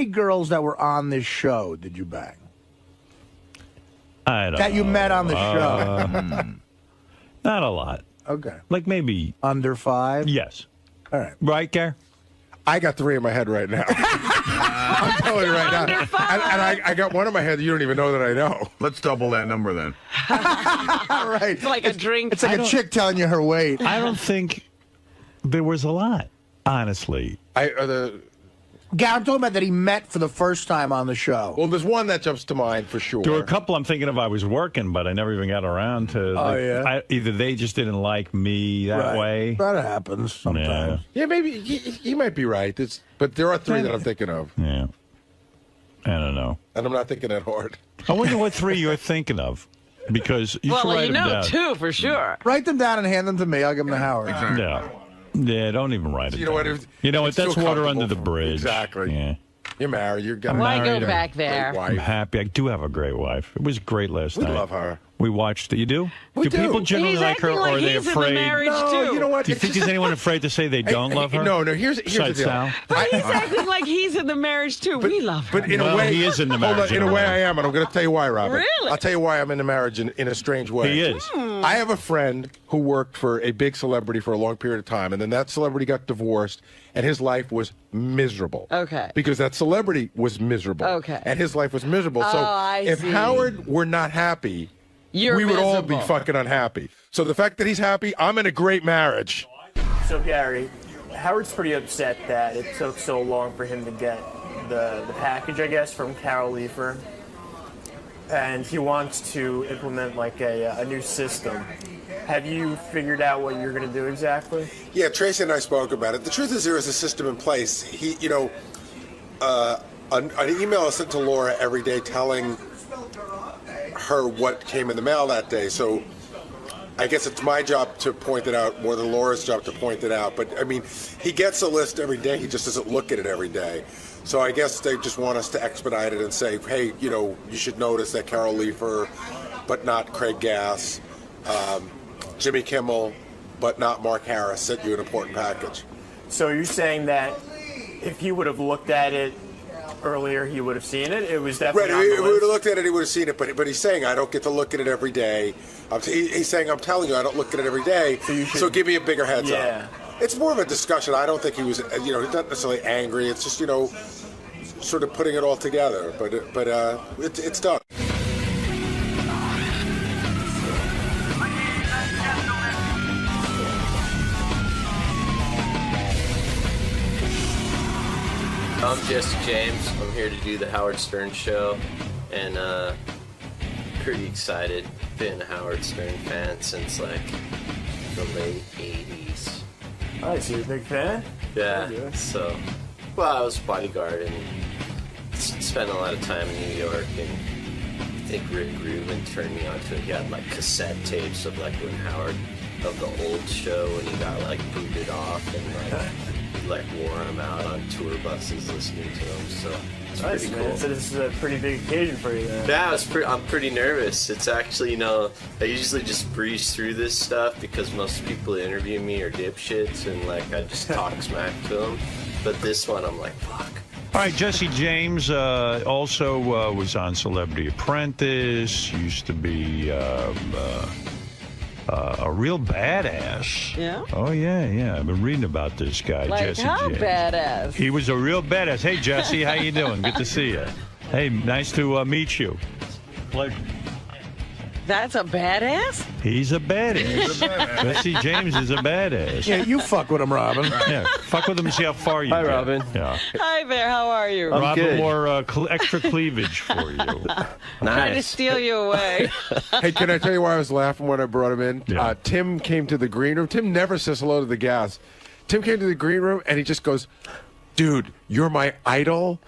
girls that were on this show did you bang? I don't know. That you met on the show? Not a lot. Okay. Like maybe... Under 5? Yes. All right. Right, Gare? I got 3 in my head right now. I'm telling you right now. And I got one in my head that you don't even know that I know. Let's double that number then. All right. It's like a drink. It's like a chick telling you her weight. I don't think there was a lot, honestly. Gary, I'm talking about that he met for the first time on the show. Well, there's one that jumps to mind for sure. There were a couple I'm thinking of I was working, but I never even got around to. Either they just didn't like me that way. That happens sometimes. Yeah, maybe you might be right. But there are 3 that I'm thinking of. Yeah. I don't know. And I'm not thinking that hard. I wonder what 3 you're thinking of. Because you should write them down. 2 for sure. Write them down and hand them to me. I'll give them to Howard. Exactly. Yeah, don't even write it. You know what? That's water under the bridge. Exactly. Yeah. You're married. You're Why go back there? I'm happy. I do have a great wife. It was great last night. We love her. We watched it. You do? We do. People generally He's like her, acting or are like they he's in the afraid? marriage, No, too. you know what? Do you think there's anyone afraid to say they don't love her? No. Here's the Besides deal. Sal? But he's acting like he's in the marriage, too. We love her. But in a way, he is in the marriage. In a way, I am, and I'm going to tell you why, Robin. Really? I'll tell you why I'm in the marriage in a strange way. He is. I have a friend who worked for a big celebrity for a long period of time, and then that celebrity got divorced, and his life was miserable. Okay. Because that celebrity was miserable. Okay. And his life was miserable. So I if see. Howard were not happy, You're we would all be miserable. fucking unhappy. So the fact that he's happy, I'm in a great marriage. So, Gary, Howard's pretty upset that it took so long for him to get the package, I guess, from 𝗪𝗪. And he wants to implement like a new system. Have you figured out what you're going to do exactly? Yeah, Tracy and I spoke about it. The truth is there is a system in place. An email is sent to Laura every day telling her what came in the mail that day. So I guess it's my job to point it out more than Laura's job to point it out. But, I mean, he gets a list every day. He just doesn't look at it every day. So I guess they just want us to expedite it and say, hey, you should notice that 𝗪𝗪, but not Craig Gass, Jimmy Kimmel, but not Mark Harris, sent you an important package. So you're saying that if he would have looked at it earlier, he would have seen it? It was definitely on the If we would list. have looked at it, he would have seen it. But he's saying, I don't get to look at it every day. He's saying, I'm telling you, I don't look at it every day. So give me a bigger heads up. It's more of a discussion. I don't think he was, he's not necessarily angry. It's just, sort of putting it all together. But it's done. Jesse James. I'm here to do the Howard Stern Show, and pretty excited. Been a Howard Stern fan since like the late 80s. Alright, so you're a big fan? Yeah, so, well, I was a bodyguard and spent a lot of time in New York, and I think Rick Rubin turned me on to it. He had like cassette tapes of like when Howard, of the old show, when he got like booted off, and like wore him out on tour buses listening to him, so it's Nice, pretty man. cool. So this is a pretty big occasion for you then. Yeah, I'm pretty nervous. It's actually, you know, I usually just breeze through this stuff because most people that interview me are dipshits, and like I just talk smack to them. But this one, I'm like, fuck. All right, Jesse James also was on Celebrity Apprentice, used to be a real badass. Yeah? Oh, yeah. I've been reading about this guy, Like Jesse how James. badass? He was a real badass. Hey, Jesse, how you doing? Good to see you. Hey, nice to meet you. Pleasure. That's a badass? He's a badass. Jesse James is a badass. Yeah, you fuck with him, Robin. Yeah, fuck with him and see how far you Hi, get. Robin. Yeah. Hi there, how are you? Robin good. wore extra cleavage for you. Trying to steal you away. Hey, can I tell you why I was laughing when I brought him in? Yeah. Tim came to the green room. Tim never says hello to the gas. Tim came to the green room, and he just goes, dude, you're my idol.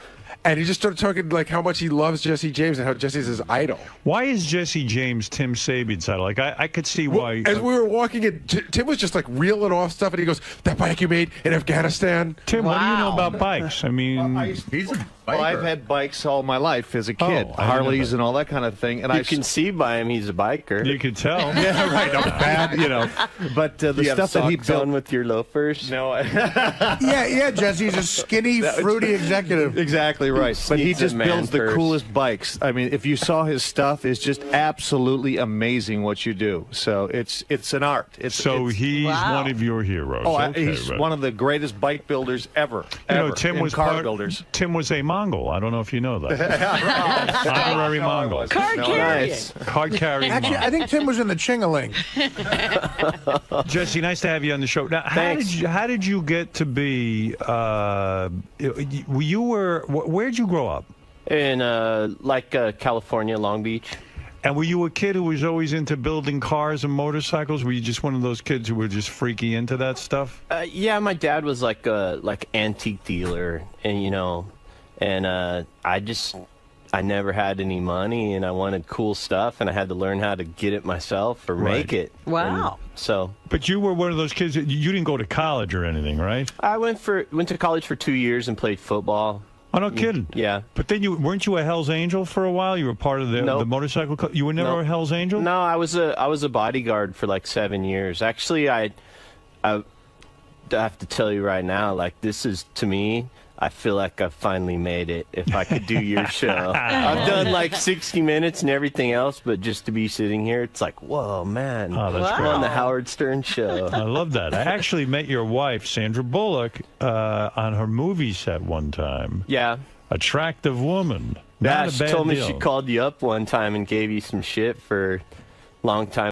And he just started talking like how much he loves Jesse James and how Jesse's his idol. Why is Jesse James Tim Sabian's idol? Like, I could see why. As we were walking in, Tim was just like reeling off stuff, and he goes, that bike you made in Afghanistan? Tim, what do you know about bikes? I mean, He's a Well, I've had bikes all my life as a kid, Harleys and all that kind of thing. And you can see by him he's a biker. You can tell. Yeah, right. I'm bad, you know. But the you stuff have that he socks built on with your loafers. No. Yeah, Jesse's a skinny, fruity executive. Exactly right. But he Needs a just man builds the purse. coolest bikes. I mean, if you saw his stuff, it's just absolutely amazing what you do. So it's an art. It's he's one of your heroes. Oh, Okay, he's right. one of the greatest bike builders ever. You know, ever, Tim in was car builders. Tim was a Mongol. I don't know if you know that. Honorary Mongol. Card carrying. Card carrying. Actually, I think Tim was in the Chingaling. Jesse, nice to have you on the show. Now, how did you get to be? Where'd you grow up? In California, Long Beach. And were you a kid who was always into building cars and motorcycles? Were you just one of those kids who were just freaky into that stuff? Yeah, my dad was like a antique dealer, and I never had any money, and I wanted cool stuff, and I had to learn how to get it myself or make it. Wow. And but you were one of those kids. You didn't go to college or anything, right? I went to college for 2 years and played football. Oh, no kidding. Yeah. But then weren't you a Hell's Angel for a while? You were part of the motorcycle club? You were never a Hell's Angel? No, I was a bodyguard for like 7 years. Actually, I have to tell you right now, like, this is, to me, I feel like I've finally made it. If I could do your show, I've done like 60 Minutes and everything else, but just to be sitting here, it's like, whoa, man! Oh, that's I'm great. on the Howard Stern show. I love that. I actually met your wife, Sandra Bullock, on her movie set one time. Yeah, attractive woman. Yeah, Not a she bad told me deal. she called you up one time and gave you some shit for long time